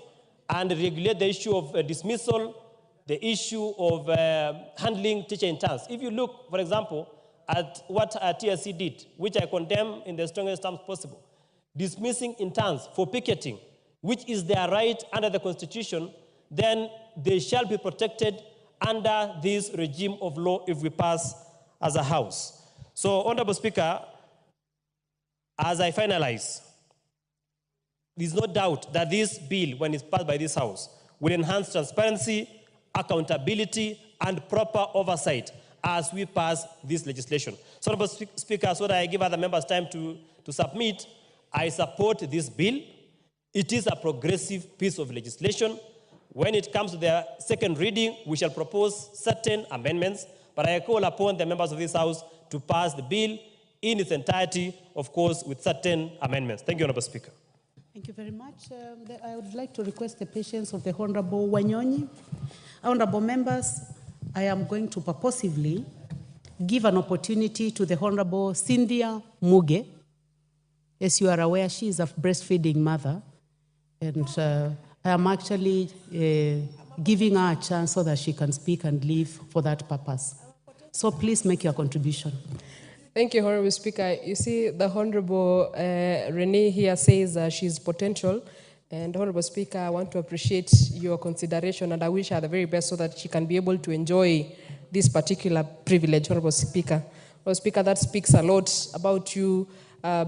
and regulate the issue of dismissal, the issue of handling teacher interns. If you look, for example, at what TSC did, which I condemn in the strongest terms possible, dismissing interns for picketing, which is their right under the Constitution, then they shall be protected under this regime of law if we pass as a House. So, Honorable Speaker, as I finalize, there's no doubt that this bill, when it's passed by this House, will enhance transparency, accountability, and proper oversight as we pass this legislation. So, Honorable Speaker, so that I give other members time to submit, I support this bill. It is a progressive piece of legislation. When it comes to the second reading, we shall propose certain amendments, but I call upon the members of this House to pass the bill in its entirety, of course, with certain amendments. Thank you, Honorable Speaker. Thank you very much. I would like to request the patience of the Honorable Wanyonyi. Honorable members, I am going to purposively give an opportunity to the Honorable Cynthia Muge. As you are aware, she is a breastfeeding mother, and I am actually giving her a chance so that she can speak and leave for that purpose. So please make your contribution. Thank you, Honorable Speaker. You see, the Honorable Renee here says she's potential. And Honorable Speaker, I want to appreciate your consideration, and I wish her the very best so that she can be able to enjoy this particular privilege, Honorable Speaker. Honorable Speaker, that speaks a lot about you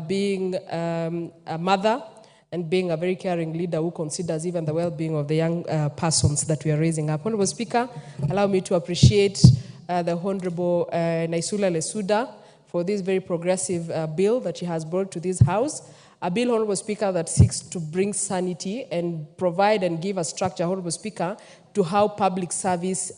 being a mother and being a very caring leader who considers even the well-being of the young persons that we are raising up. Honorable Speaker, allow me to appreciate the Honorable Naisula Lesuda for this very progressive bill that she has brought to this House. A bill, Honorable Speaker, that seeks to bring sanity and provide and give a structure, Honorable Speaker, to how public service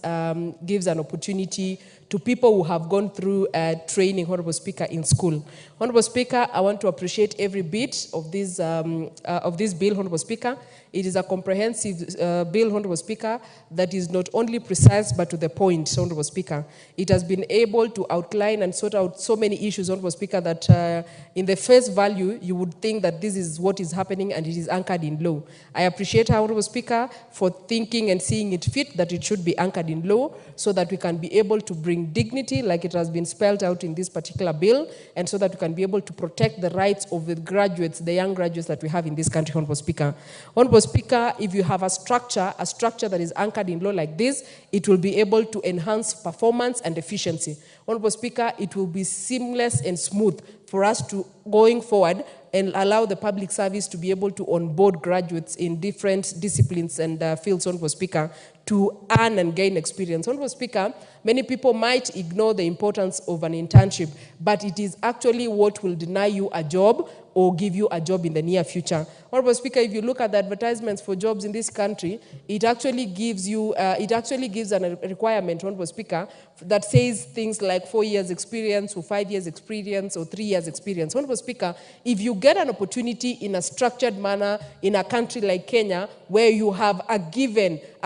gives an opportunity to people who have gone through training, Honorable Speaker, in school. Honorable Speaker, I want to appreciate every bit of this bill, Honorable Speaker. It is a comprehensive bill, Honorable Speaker, that is not only precise but to the point, Honorable Speaker. It has been able to outline and sort out so many issues, Honorable Speaker, that in the face value, you would think that this is what is happening and it is anchored in law. I appreciate, Honorable Speaker, for thinking and seeing it fit that it should be anchored in law so that we can be able to bring dignity like it has been spelled out in this particular bill, and so that we can be able to protect the rights of the graduates, the young graduates that we have in this country, Honorable Speaker. Honorable Speaker, if you have a structure that is anchored in law like this, it will be able to enhance performance and efficiency. Honorable Speaker, it will be seamless and smooth for us to going forward and allow the public service to be able to onboard graduates in different disciplines and fields, Honorable Speaker, to earn and gain experience. Honorable Speaker, many people might ignore the importance of an internship, but it is actually what will deny you a job or give you a job in the near future. Honorable Speaker, if you look at the advertisements for jobs in this country, it actually gives you, a requirement, Honorable Speaker, that says things like 4 years experience or 5 years experience or 3 years experience. Honorable Speaker, if you get an opportunity in a structured manner in a country like Kenya, where you have a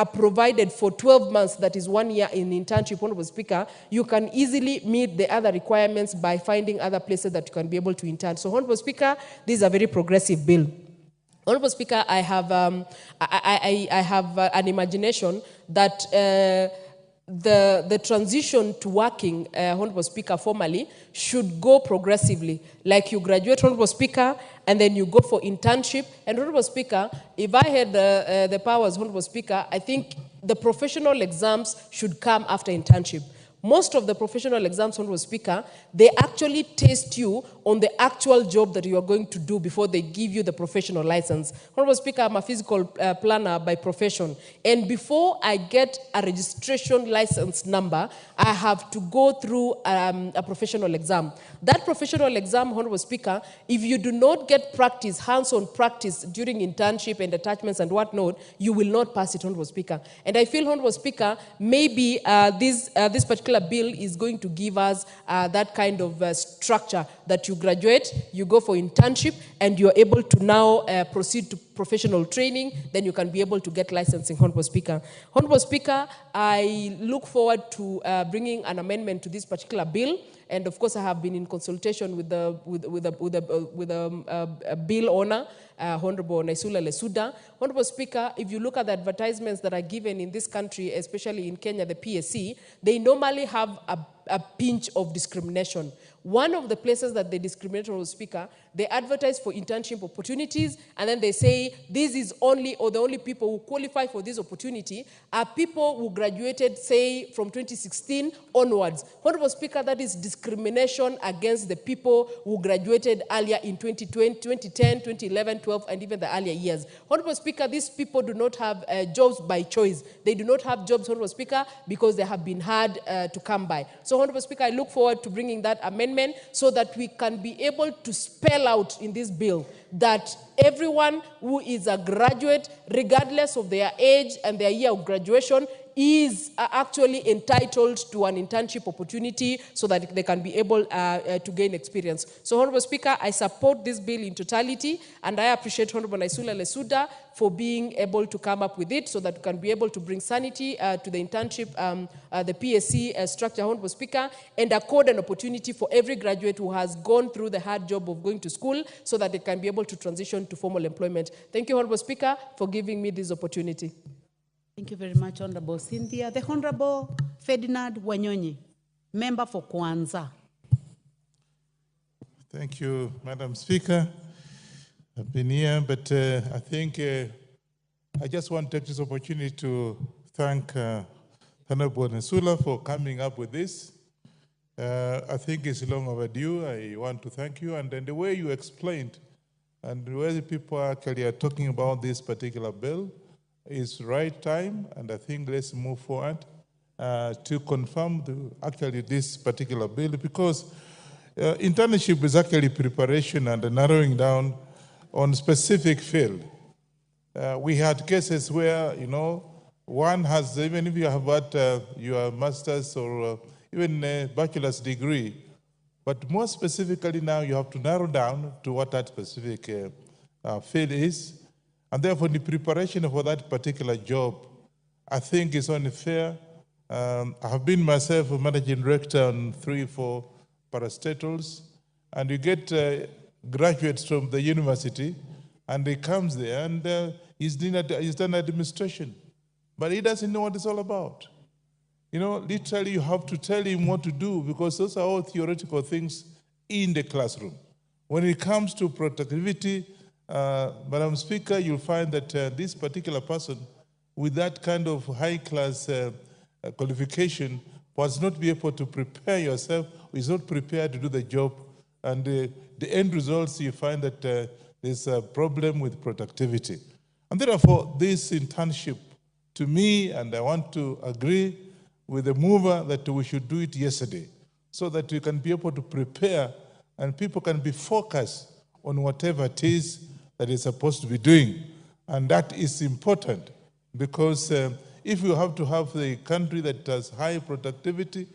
provided for 12 months, that is 1 year in internship, Honorable Speaker, you can easily meet the other requirements by finding other places that you can be able to intern. So, Honorable Speaker, this is a very progressive bill. Honorable Speaker, I have an imagination that the transition to working, Honorable Speaker, formally should go progressively. Like you graduate, Honorable Speaker, and then you go for internship. And Honorable Speaker, if I had the powers, Honorable Speaker, I think the professional exams should come after internship. Most of the professional exams, Honorable Speaker, they actually test you on the actual job that you are going to do before they give you the professional license. Honorable Speaker, I'm a physical planner by profession. And before I get a registration license number, I have to go through a professional exam. That professional exam, Honorable Speaker, if you do not get practice, hands-on practice during internship and attachments and whatnot, you will not pass it, Honorable Speaker. And I feel, Honorable Speaker, maybe this particular bill is going to give us that kind of structure that you graduate, you go for internship, and you're able to now proceed to professional training, then you can be able to get licensing, Honorable Speaker. Honorable Speaker, I look forward to bringing an amendment to this particular bill, and of course I have been in consultation with the bill owner, Honorable Naisula Lesuda. Honorable Speaker, if you look at the advertisements that are given in this country, especially in Kenya, the PSC, they normally have a pinch of discrimination. One of the places that they discriminate, Honorable Speaker, they advertise for internship opportunities, and then they say this is only, or the only people who qualify for this opportunity are people who graduated, say, from 2016 onwards. Honorable Speaker, that is discrimination against the people who graduated earlier in 2020, 2010, 2011, 12, and even the earlier years. Honorable Speaker, these people do not have jobs by choice. They do not have jobs, Honorable Speaker, because they have been hard to come by. So, Honorable Speaker, I look forward to bringing that amendment so that we can be able to spell out in this bill that everyone who is a graduate, regardless of their age and their year of graduation, is actually entitled to an internship opportunity so that they can be able to gain experience. So, Honorable Speaker, I support this bill in totality, and I appreciate Honorable Naisula Lesuda for being able to come up with it so that we can be able to bring sanity to the internship, the PSC structure, Honorable Speaker, and accord an opportunity for every graduate who has gone through the hard job of going to school so that they can be able to transition to formal employment. Thank you, Honorable Speaker, for giving me this opportunity. Thank you very much, Honorable Cynthia. The Honorable Ferdinand Wanyonyi, member for Kwanza. Thank you, Madam Speaker. I've been here, but I think I just want to take this opportunity to thank Honorable Nesula for coming up with this. I think it's long overdue. I want to thank you. And then the way you explained and the way the people actually are talking about this particular bill is right time, and I think let's move forward to confirm actually this particular bill, because internship is actually preparation and narrowing down on specific field. We had cases where, you know, one has, even if you have got your master's or even a bachelor's degree, but more specifically now you have to narrow down to what that specific field is. And therefore, the preparation for that particular job, I think, is only fair. I have been myself a managing director on 3-4 parastatals, and you get graduates from the university, and he comes there, and he's done administration, but he doesn't know what it's all about. You know, literally, you have to tell him what to do, because those are all theoretical things in the classroom. When it comes to productivity, Madam Speaker, you'll find that this particular person with that kind of high-class qualification was not be able to prepare yourself, is not prepared to do the job, and the end results, you find that there's a problem with productivity. And therefore, this internship, to me, and I want to agree with the mover that we should do it yesterday, so that you can be able to prepare and people can be focused on whatever it is that is supposed to be doing. And that is important, because if you have to have the country that has high productivity,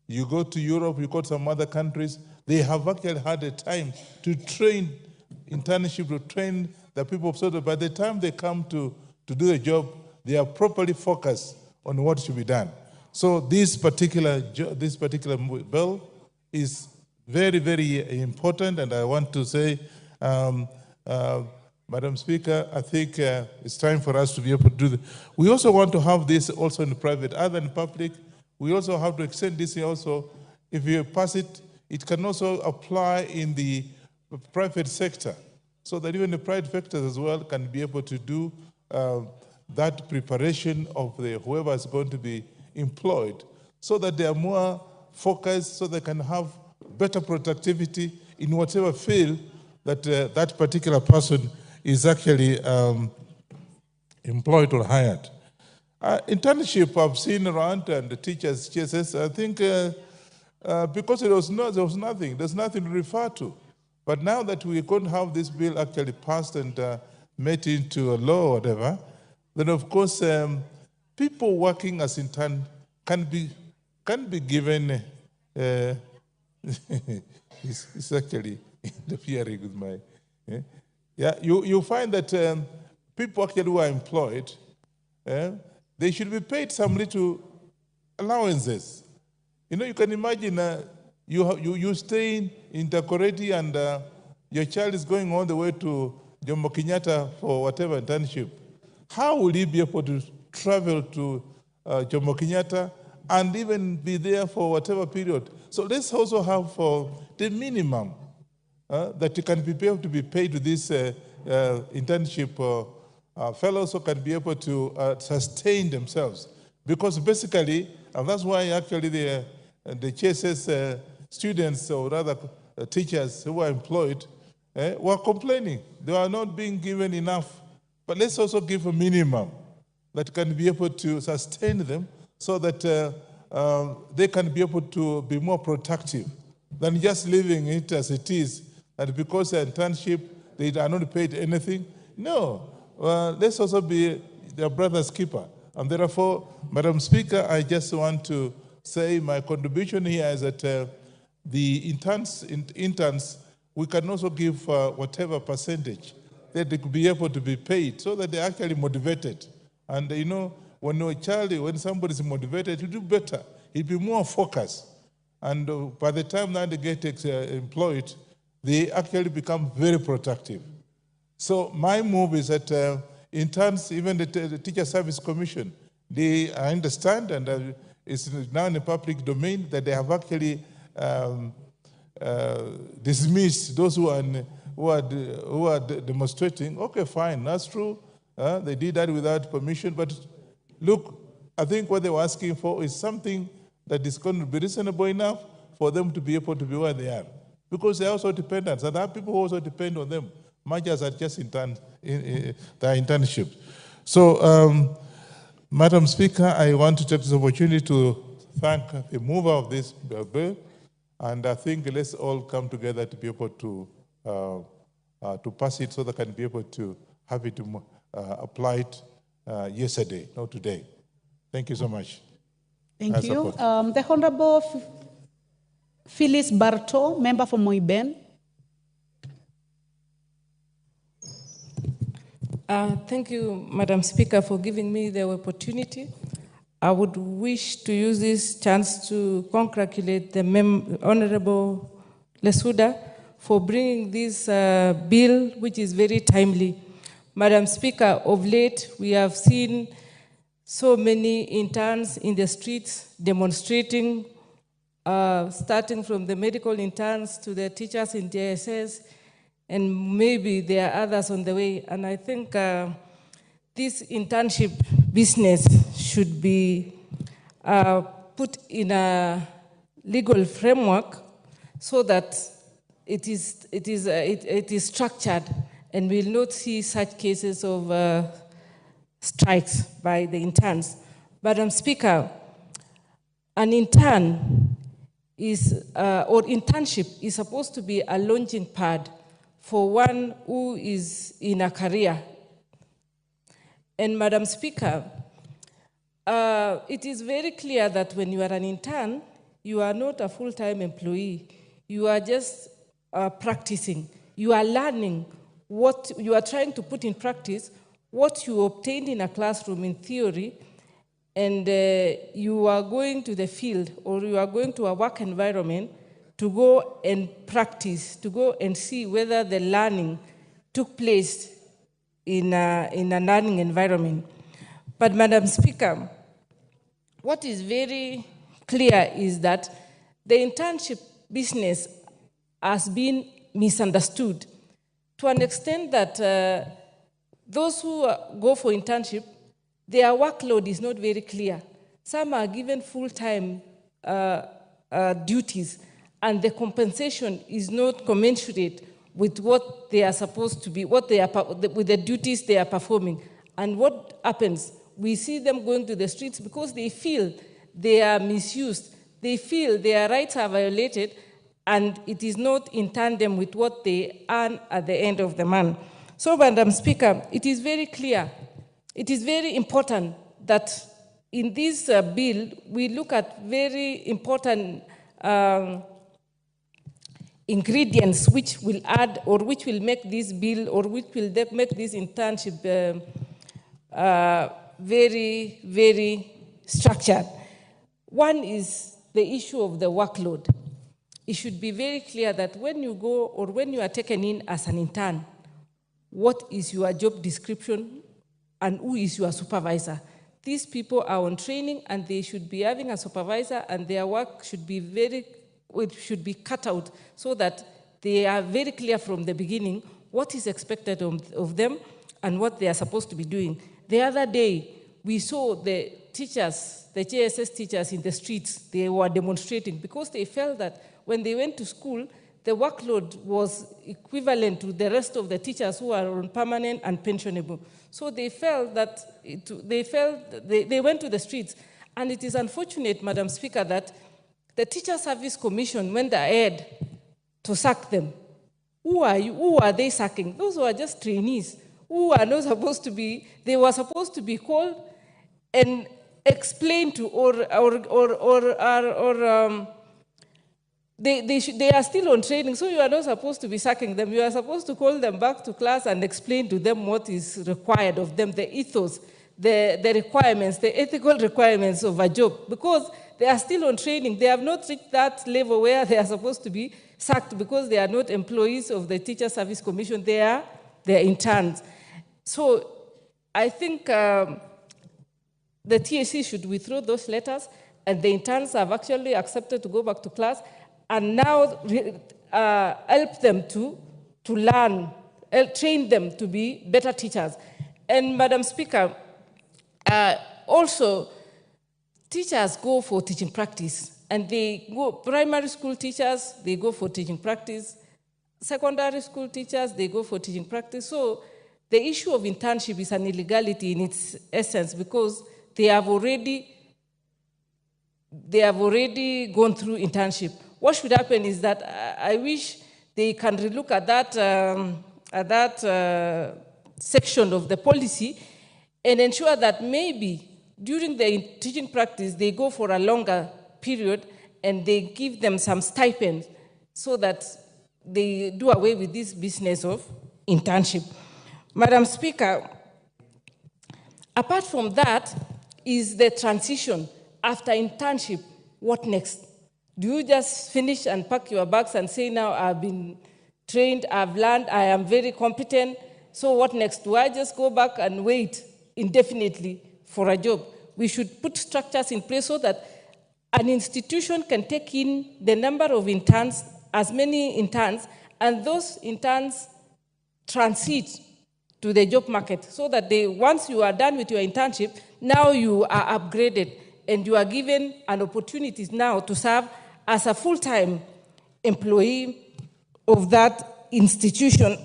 you go to Europe, you go to some other countries, they have actually had a time to train internship, to train the people, so that by the time they come to do the job, they are properly focused on what should be done. So this particular bill is very, very important, and I want to say, Madam Speaker, I think it's time for us to be able to do this. We also want to have this also in private, other than public. We also have to extend this also. If you pass it, it can also apply in the private sector, so that even the private sector as well can be able to do that preparation of whoever is going to be employed, so that they are more focused, so they can have better productivity in whatever field that that particular person is actually employed or hired. Internship I've seen around, and the teachers, GSS, I think because there was nothing, there's nothing to refer to. But now that we're going to have this bill actually passed and made into a law or whatever, then of course people working as intern can be given. It's actually interfering with my. Yeah, you find that people actually who are employed, they should be paid some little allowances. You know, you can imagine you stay in Takoradi and your child is going all the way to Jomo Kenyatta for whatever internship. How will he be able to travel to Jomo Kenyatta and even be there for whatever period. So let's also have for the minimum that you can be able to be paid with this internship fellows who can be able to sustain themselves. Because basically, and that's why actually the CSS students, or rather teachers who are employed, were complaining. They are not being given enough. But let's also give a minimum that can be able to sustain them so that they can be able to be more productive than just leaving it as it is, that because the internship, they are not paid anything. No, let's also be their brother's keeper. And therefore, Madam Speaker, I just want to say my contribution here is that the interns, we can also give whatever percentage that they could be able to be paid so that they're actually motivated. And you know, when somebody is motivated, he'll do better. He'll be more focused. And by the time that they get employed, they actually become very productive. So my move is that interns, even the Teacher Service Commission, I understand, and it's now in the public domain, that they have actually dismissed those who are demonstrating. Okay, fine, that's true. They did that without permission. But look, I think what they were asking for is something that is going to be reasonable enough for them to be able to be where they are. Because they're also dependents, and there are people who also depend on them, much as are just their internships. So, Madam Speaker, I want to take this opportunity to thank the mover of this bill, and I think let's all come together to be able to pass it so that I can be able to have it applied yesterday, not today. Thank you so much. Thank you. The Honorable Phyllis Barto, member for Moiben. Thank you, Madam Speaker, for giving me the opportunity. I would wish to use this chance to congratulate the Honorable Lesuda for bringing this bill, which is very timely. Madam Speaker, of late, we have seen so many interns in the streets demonstrating, starting from the medical interns to the teachers in JSS, and maybe there are others on the way. And I think this internship business should be put in a legal framework so that it is structured and we will not see such cases of strikes by the interns. Madam Speaker, an intern or internship is supposed to be a launching pad for one who is in a career. And Madam Speaker, it is very clear that when you are an intern, you are not a full-time employee. You are just practicing. You are learning what you are trying to put in practice, what you obtained in a classroom in theory, and you are going to the field or you are going to a work environment to go and practice, to go and see whether the learning took place in a learning environment. But Madam Speaker, what is very clear is that the internship business has been misunderstood to an extent that those who go for internship, their workload is not very clear. Some are given full-time duties, and the compensation is not commensurate with what they are supposed to be, with the duties they are performing. And what happens? We see them going to the streets because they feel they are misused. They feel their rights are violated, and it is not in tandem with what they earn at the end of the month. So, Madam Speaker, it is very clear, it is very important that in this bill, we look at very important ingredients which will add or which will make this bill or which will make this internship very, very structured. One is the issue of the workload. It should be very clear that when you go or when you are taken in as an intern, what is your job description and who is your supervisor? these people are on training and they should be having a supervisor, and their work should be should be cut out so that they are very clear from the beginning what is expected of them and what they are supposed to be doing. The other day, we saw the teachers, the JSS teachers in the streets. They were demonstrating because they felt that when they went to school, the workload was equivalent to the rest of the teachers who are on permanent and pensionable. So they felt that, they went to the streets. And it is unfortunate, Madam Speaker, that the Teacher Service Commission went ahead to sack them. Who are they sacking? Those who are just trainees, who are not supposed to be, they were supposed to be called and explained to, they are still on training, so you are not supposed to be sacking them. You are supposed to call them back to class and explain to them what is required of them, the ethos, the requirements, the ethical requirements of a job, because they are still on training. They have not reached that level where they are supposed to be sacked because they are not employees of the Teacher Service Commission. They are interns. So I think the TSC should withdraw those letters, and the interns have actually accepted to go back to class and now help them to learn, train them to be better teachers. And Madam Speaker, also, teachers go for teaching practice, and they go, primary school teachers, they go for teaching practice, secondary school teachers, they go for teaching practice. So the issue of internship is an illegality in its essence because they have already gone through internship. What should happen is that I wish they can relook at that section of the policy and ensure that maybe during the teaching practice, they go for a longer period and they give them some stipend so that they do away with this business of internship. Madam Speaker, apart from that is the transition after internship. What next? Do you just finish and pack your bags and say, now I've been trained, I've learned, I am very competent, so what next? Do I just go back and wait indefinitely for a job? We should put structures in place so that an institution can take in the number of interns, as many interns, and those interns transit to the job market so that once you are done with your internship, now you are upgraded and you are given an opportunity now to serve as a full-time employee of that institution.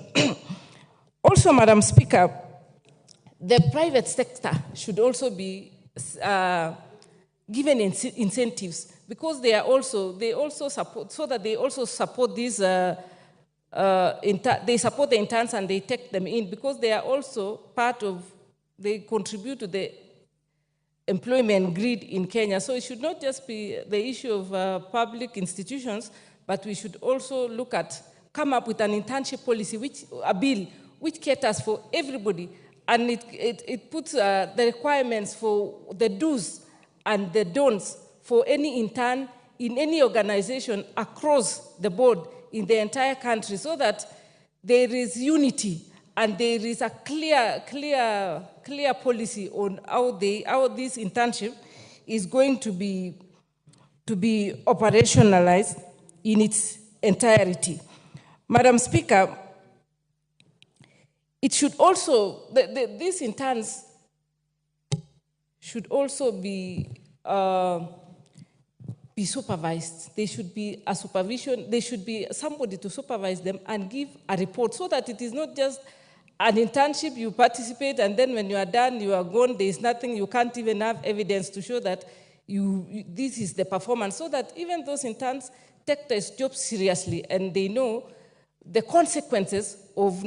Also, Madam Speaker, the private sector should also be given incentives because they also support, so that they also support these, they support the interns and they take them in because they are also part of, they contribute to the employment grid in Kenya. So it should not just be the issue of public institutions, but we should also come up with an internship policy, a bill which caters for everybody, and it puts the requirements for the do's and the don'ts for any intern in any organization across the board in the entire country so that there is unity and there is a clear policy on how this internship is going to be operationalized in its entirety. Madam Speaker, it should also, these interns should also be supervised. There should be a supervision, there should be somebody to supervise them and give a report so that it is not just an internship, you participate, and then when you are done, you are gone, there is nothing, you can't even have evidence to show that this is the performance, so that even those interns take their job seriously and they know the consequences of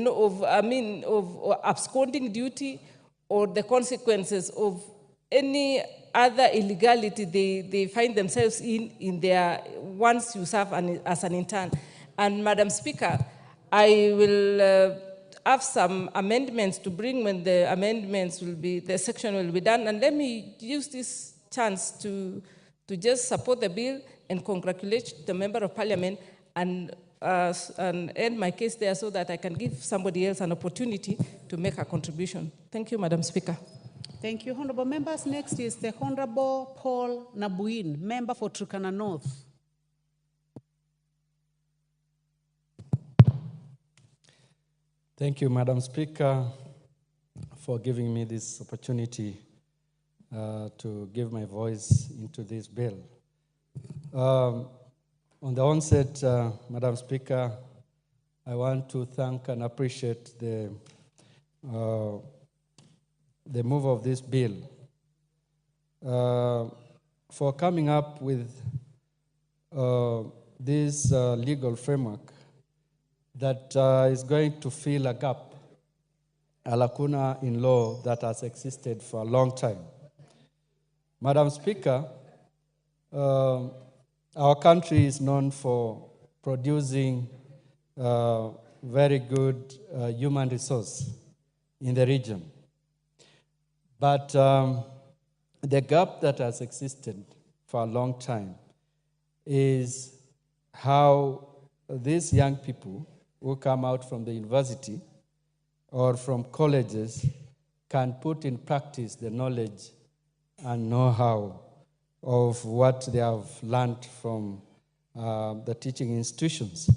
absconding duty or the consequences of any other illegality they find themselves in their, once you serve as an intern. And Madam Speaker, I will have some amendments to bring when the amendments will be, the section will be done. And let me use this chance to just support the bill and congratulate the Member of Parliament and end my case there so that I can give somebody else an opportunity to make a contribution. Thank you, Madam Speaker. Thank you, honorable members. Next is the Honorable Paul Nabuin, member for Turkana North. Thank you, Madam Speaker, for giving me this opportunity to give my voice into this bill. On the onset, Madam Speaker, I want to thank and appreciate the move of this bill for coming up with this legal framework that is going to fill a gap, a lacuna in law that has existed for a long time. Madam Speaker, our country is known for producing very good human resource in the region. But the gap that has existed for a long time is how these young people who come out from the university or from colleges can put in practice the knowledge and know-how of what they have learned from the teaching institutions.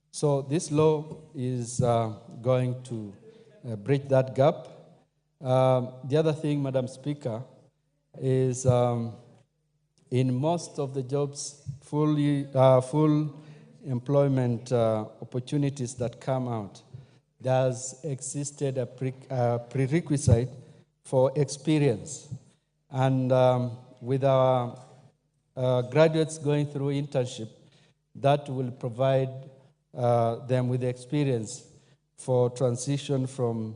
So this law is going to bridge that gap. The other thing, Madam Speaker, is in most of the jobs, full employment opportunities that come out, there's existed a prerequisite for experience. And with our graduates going through internship, that will provide them with experience for transition from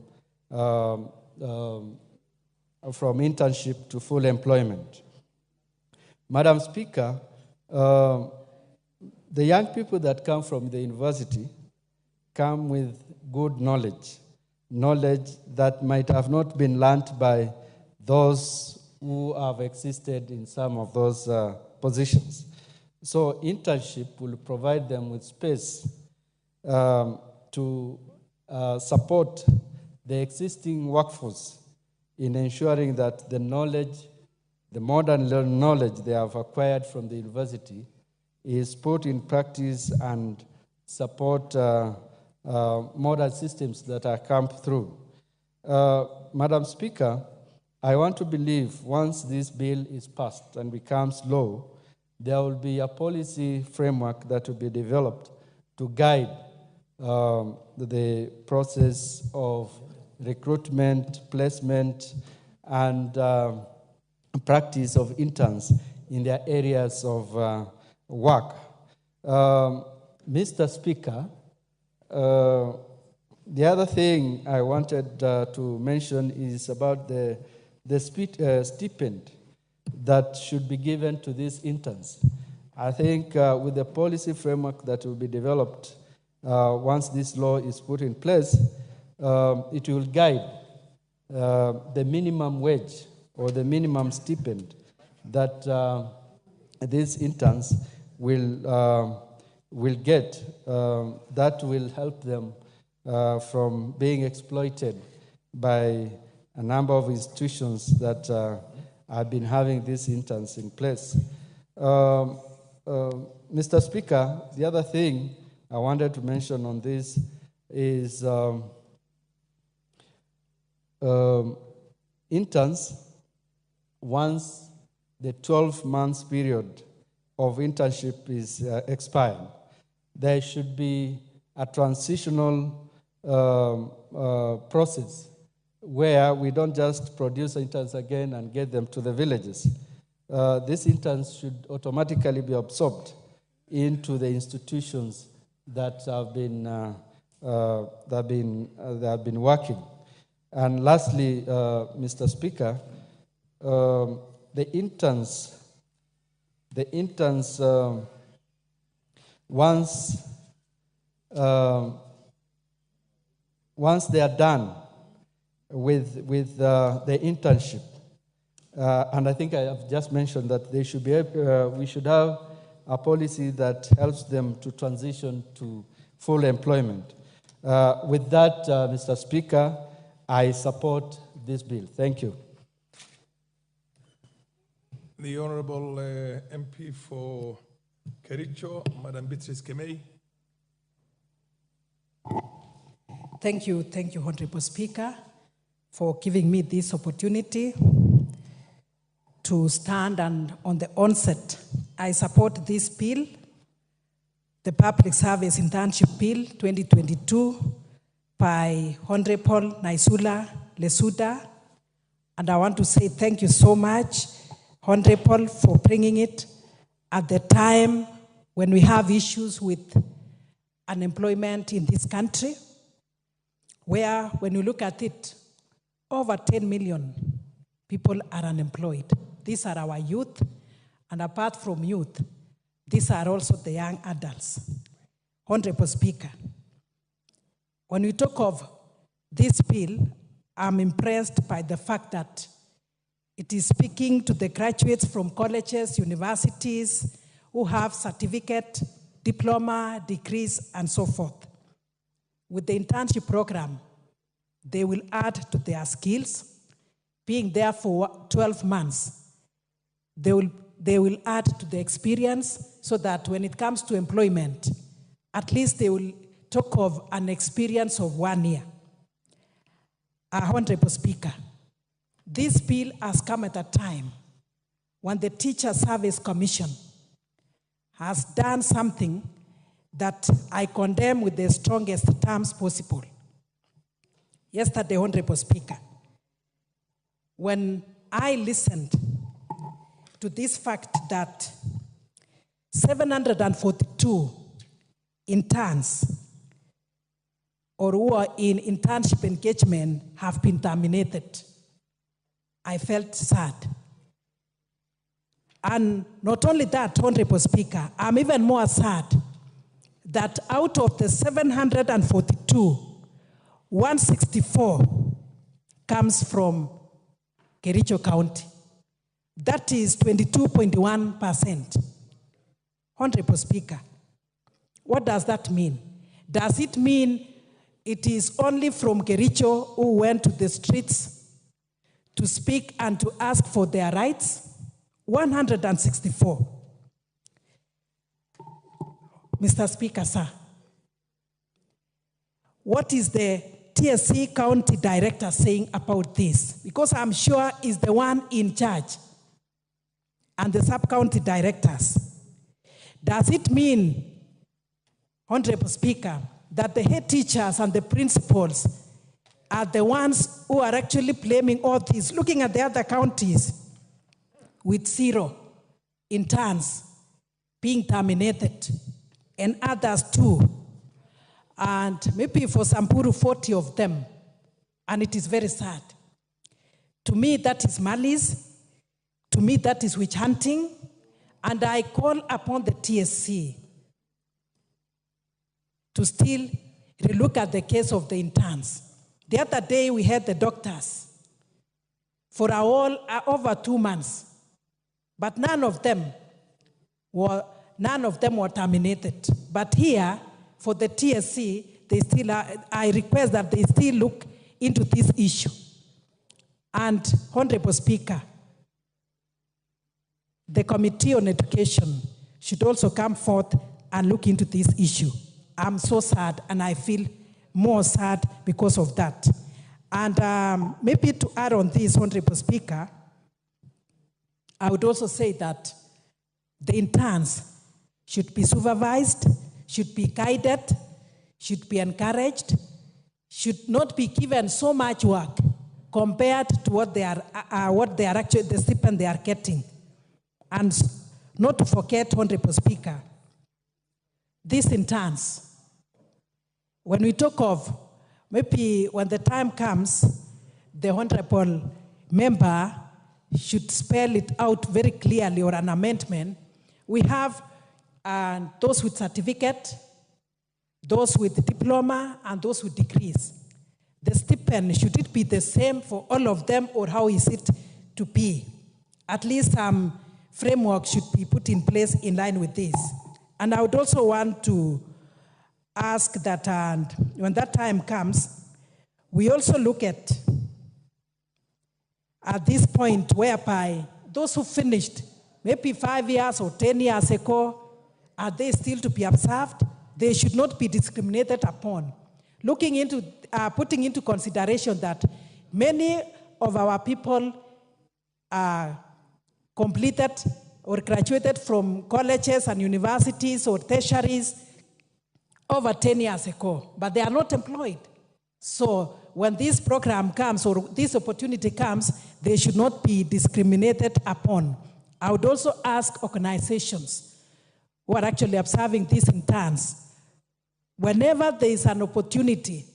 internship to full employment. Madam Speaker, the young people that come from the university come with good knowledge that might have not been learnt by those who have existed in some of those positions. So internship will provide them with space to support the existing workforce in ensuring that the knowledge, the modern knowledge they have acquired from the university is put in practice and support modern systems that are come through. Madam Speaker, I want to believe once this bill is passed and becomes law, there will be a policy framework that will be developed to guide the process of recruitment, placement, and practice of interns in their areas of work. Mr. Speaker, the other thing I wanted to mention is about the stipend that should be given to these interns. I think with the policy framework that will be developed once this law is put in place, it will guide the minimum wage or the minimum stipend that these interns will get. That will help them from being exploited by a number of institutions that have been having these interns in place. Mr. Speaker, the other thing I wanted to mention on this is interns, once the 12 months period of internship is expired, there should be a transitional process where we don't just produce interns again and get them to the villages. These interns should automatically be absorbed into the institutions that have been working. And lastly, Mr. Speaker, the interns, once they are done with the internship, and I think I have just mentioned that they should be we should have a policy that helps them to transition to full employment. With that, Mr. Speaker, I support this bill. Thank you. The Honorable MP for Kericho, Madam Beatrice Kemei. Thank you, Honorable Speaker, for giving me this opportunity to stand. And on the onset, I support this bill, the Public Service Internship Bill 2022 by Honorable Naisula Lesuda. And I want to say thank you so much, Honorable, for bringing it at the time when we have issues with unemployment in this country, where when you look at it, over 10 million people are unemployed. These are our youth, and apart from youth, these are also the young adults. Honorable Speaker, when we talk of this bill, I'm impressed by the fact that it is speaking to the graduates from colleges, universities, who have certificate, diploma, degrees, and so forth. With the internship program, they will add to their skills. Being there for 12 months, they will add to the experience so that when it comes to employment, at least they will talk of an experience of 1 year. Honorable Speaker, this bill has come at a time when the Teacher Service Commission has done something that I condemn with the strongest terms possible. Yesterday, Honorable Speaker, when I listened to this fact that 742 interns or who are in internship engagement have been terminated, I felt sad. And not only that, Honorable Speaker, I'm even more sad that out of the 742, 164 comes from Kericho County. That is 22.1%. Honorable Speaker, what does that mean? Does it mean it is only from Kericho who went to the streets to speak and to ask for their rights? 164. Mr. Speaker, sir, what is the TSC County Director saying about this? Because I'm sure he's the one in charge, and the sub-county directors. Does it mean, Honorable Speaker, that the head teachers and the principals are the ones who are actually blaming all this? Looking at the other counties with 0 interns being terminated, and others too, and maybe for Samburu 40 of them, and it is very sad. To me, that is malice. To me, that is witch hunting, and I call upon the TSC to still relook at the case of the interns. The other day, we had the doctors for over 2 months, but none of them were terminated. But here, for the TSC, I request that they still look into this issue. And Honorable Speaker, the Committee on Education should also come forth and look into this issue. I'm so sad, and I feel more sad because of that. And maybe to add on this, Honorable Speaker, I would also say that the interns should be supervised, should be guided, should be encouraged, should not be given so much work compared to what they are actually, the stipend they are getting. And not to forget, Honorable Speaker, these interns, when we talk of, maybe when the time comes, the Honorable Member should spell it out very clearly, or an amendment. We have those with certificate, those with diploma, and those with degrees. The stipend, should it be the same for all of them, or how is it to be? At least framework should be put in place in line with this. And I would also want to ask that, and when that time comes, we also look at this point whereby those who finished maybe 5 years or 10 years ago, are they still to be observed? They should not be discriminated upon. Looking into, putting into consideration that many of our people completed or graduated from colleges and universities or tertiaries over 10 years ago, but they are not employed. So when this program comes or this opportunity comes, they should not be discriminated upon. I would also ask organizations who are actually observing these interns, whenever there is an opportunity,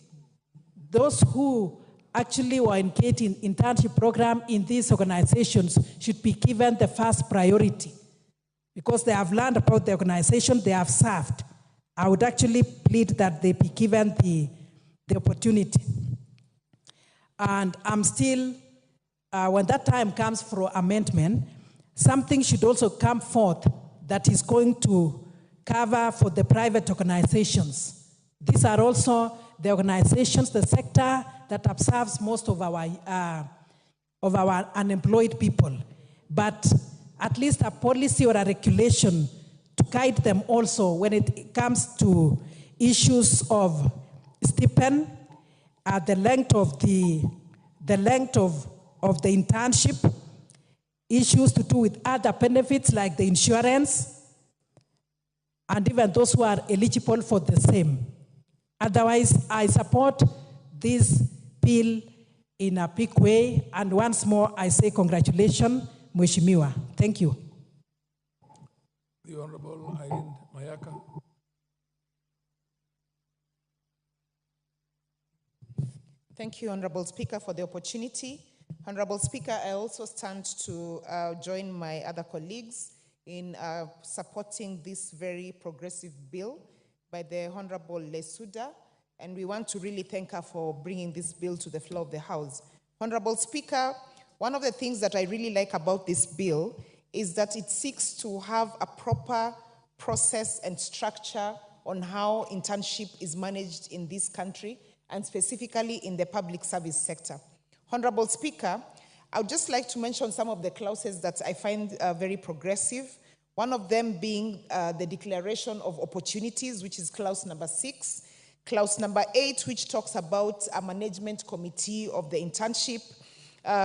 those who actually were engaged in internship program in these organizations should be given the first priority because they have learned about the organization they have served. I would actually plead that they be given the opportunity. And I'm still, when that time comes for amendment, something should also come forth that is going to cover for the private organizations. These are also the organizations, the sector that observes most of our unemployed people. But at least a policy or a regulation to guide them also when it comes to issues of stipend, the length of the internship, issues to do with other benefits like the insurance, and even those who are eligible for the same. Otherwise, I support this bill in a big way, and once more, I say congratulations, Mheshimiwa. Thank you. The Honorable Irene Mayaka. Thank you, Honorable Speaker, for the opportunity. Honorable Speaker, I also stand to join my other colleagues in supporting this very progressive bill by the Honorable Lesuda, and we want to really thank her for bringing this bill to the floor of the House. Honorable Speaker, one of the things that I really like about this bill is that it seeks to have a proper process and structure on how internship is managed in this country, and specifically in the public service sector. Honorable Speaker, I would just like to mention some of the clauses that I find very progressive. One of them being the Declaration of Opportunities, which is clause number 6. Clause number 8, which talks about a management committee of the internship.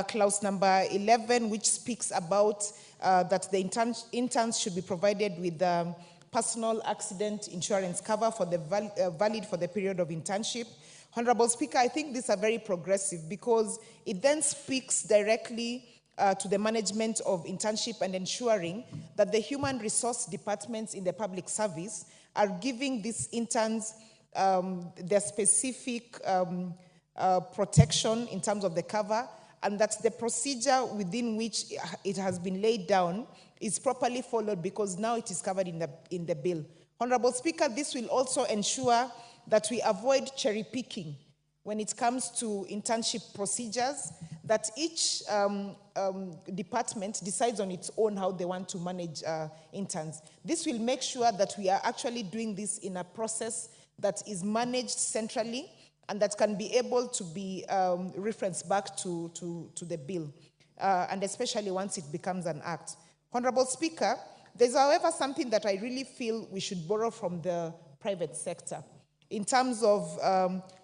Clause number 11, which speaks about that the interns should be provided with personal accident insurance cover for the valid for the period of internship. Honorable Speaker, I think these are very progressive because it then speaks directly to the management of internship and ensuring that the human resource departments in the public service are giving these interns their specific protection in terms of the cover, and that the procedure within which it has been laid down is properly followed because now it is covered in the bill. Honorable Speaker, this will also ensure that we avoid cherry picking when it comes to internship procedures, that each department decides on its own how they want to manage interns. This will make sure that we are actually doing this in a process that is managed centrally and that can be able to be referenced back to the bill, and especially once it becomes an act. Honorable Speaker, there's however something that I really feel we should borrow from the private sector in terms of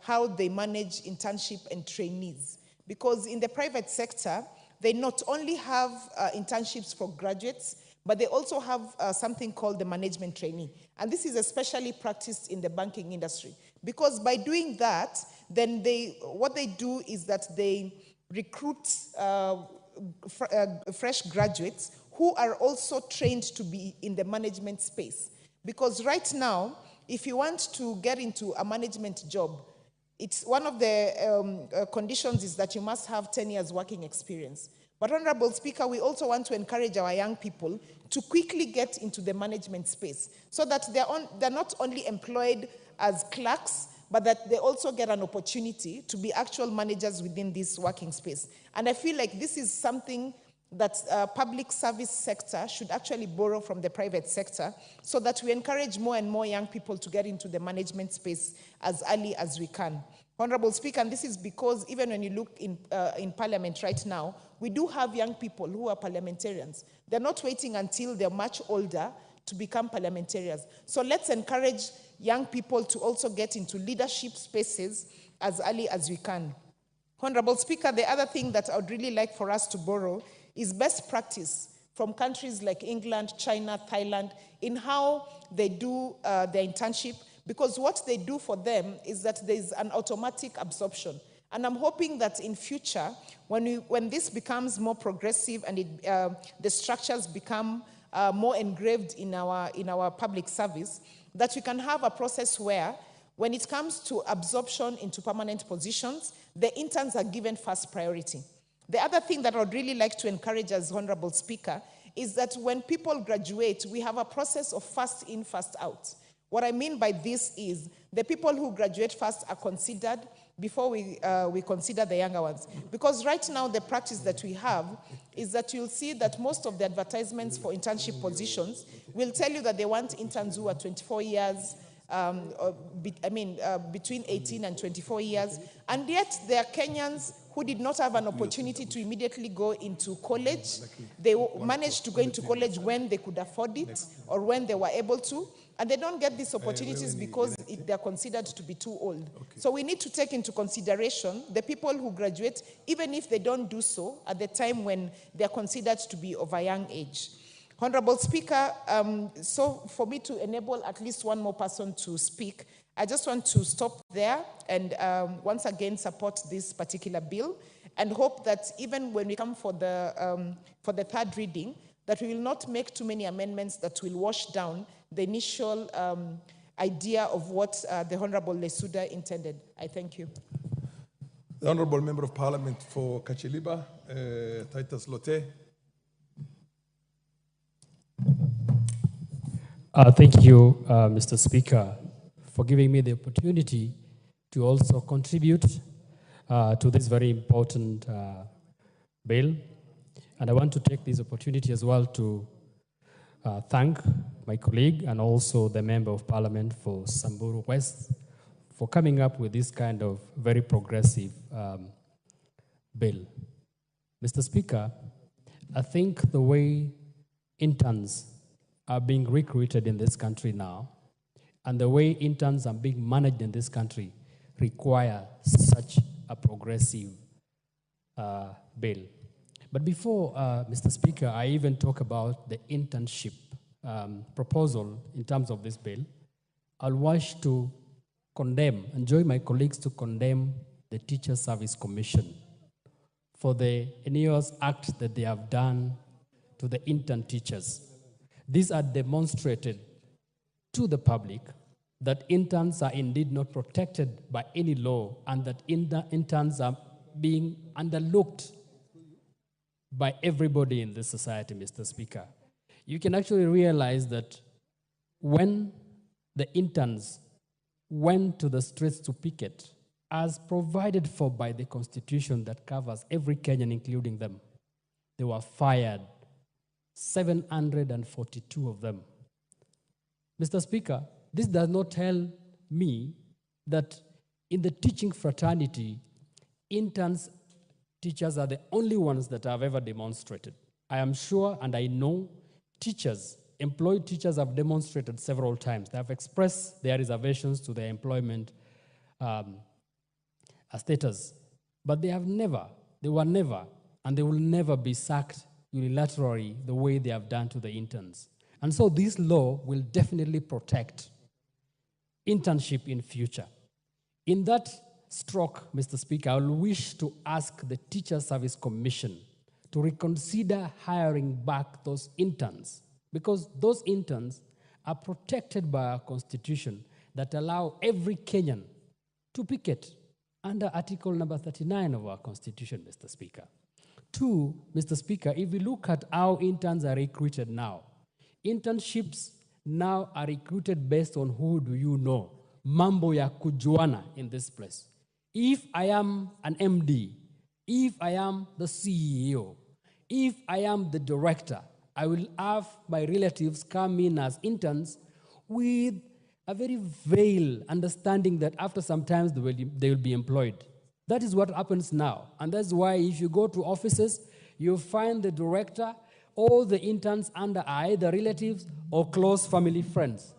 how they manage internship and trainees. Because in the private sector, they not only have internships for graduates, but they also have something called the management trainee. And this is especially practiced in the banking industry. Because by doing that, then what they do is that they recruit fresh graduates who are also trained to be in the management space. Because right now, if you want to get into a management job, it's one of the conditions is that you must have 10 years working experience. But Honorable Speaker, we also want to encourage our young people to quickly get into the management space so that they're not only employed as clerks, but that they also get an opportunity to be actual managers within this working space. And I feel like this is something that public service sector should actually borrow from the private sector so that we encourage more and more young people to get into the management space as early as we can. Honorable Speaker, and this is because even when you look in Parliament right now, we do have young people who are parliamentarians. They're not waiting until they're much older to become parliamentarians. So let's encourage young people to also get into leadership spaces as early as we can. Honorable Speaker, the other thing that I would really like for us to borrow is best practice from countries like England, China, Thailand, in how they do their internship, because what they do for them is that there is an automatic absorption. And I'm hoping that in future, when this becomes more progressive and the structures become more engraved in our public service, that we can have a process where, when it comes to absorption into permanent positions, the interns are given first priority. The other thing that I would really like to encourage as Honorable Speaker is that when people graduate, we have a process of first in, first out. What I mean by this is the people who graduate first are considered before we consider the younger ones. Because right now the practice that we have is that you'll see that most of the advertisements for internship positions will tell you that they want interns who are 24 years, between 18 and 24 years. And yet there are Kenyans who did not have an opportunity to immediately go into college. They managed to go into college when they could afford it or when they were able to. And they don't get these opportunities because they're considered to be too old. Okay. So we need to take into consideration the people who graduate, even if they don't do so at the time when they're considered to be of a young age. Honorable Speaker, so for me to enable at least one more person to speak, I just want to stop there and once again support this particular bill and hope that even when we come for the third reading, that we will not make too many amendments that will wash down the initial idea of what the Honorable Lesuda intended. I thank you. The Honorable Member of Parliament for Kachiliba, Titus Lote. Thank you, Mr. Speaker, for giving me the opportunity to also contribute to this very important bill. And I want to take this opportunity as well to thank my colleague and also the Member of Parliament for Samburu West for coming up with this kind of very progressive bill. Mr. Speaker, I think the way interns are being recruited in this country now and the way interns are being managed in this country require such a progressive bill. But before, Mr. Speaker, I even talk about the internship proposal in terms of this bill, I'll wish to condemn and join my colleagues to condemn the Teacher Service Commission for the enormous act that they have done to the intern teachers. These are demonstrated to the public that interns are indeed not protected by any law and that interns are being underlooked by everybody in this society, Mr. Speaker. You can actually realize that when the interns went to the streets to picket, as provided for by the Constitution that covers every Kenyan, including them, they were fired, 742 of them. Mr. Speaker, this does not tell me that in the teaching fraternity, teachers are the only ones that have ever demonstrated. I am sure and I know teachers, employed teachers have demonstrated several times. They have expressed their reservations to their employment status, but they were never, and they will never be sacked unilaterally the way they have done to the interns. And so this law will definitely protect internship in future. In that stroke, Mr. Speaker, I will wish to ask the Teacher Service Commission to reconsider hiring back those interns, because those interns are protected by our Constitution that allow every Kenyan to picket under Article number 39 of our Constitution, Mr. Speaker. Two, Mr. Speaker, if we look at how interns are recruited now, internships now are recruited based on who do you know, mambo ya kujuana in this place. If I am an MD, if I am the CEO, if I am the director, I will have my relatives come in as interns with a very veiled understanding that after some time they will be employed. That is what happens now. And that's why if you go to offices, you find the director, all the interns under either relatives or close family friends.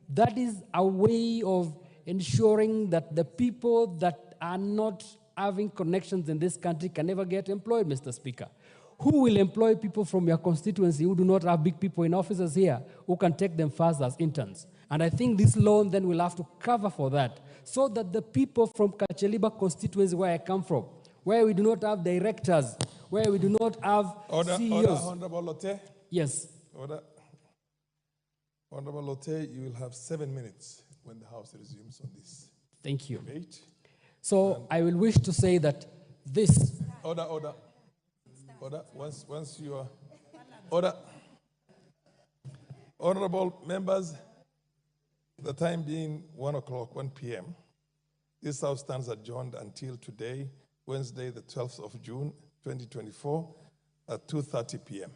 That is a way of ensuring that the people that are not having connections in this country can never get employed, Mr. Speaker. Who will employ people from your constituency who do not have big people in offices here who can take them fast as interns? And I think this loan then will have to cover for that, so that the people from Kacheliba constituency, where I come from, where we do not have directors, where we do not have CEOs. Order, Honorable Lotte. Yes. Order. Honorable Lotte, you will have 7 minutes when the House resumes on this. Thank you. Debate. So I will wish to say that this... Order, order. Order, once you are... Order. Honorable members, the time being 1 p.m., this House stands adjourned until today, Wednesday, the 12th of June, 2024, at 2:30 p.m.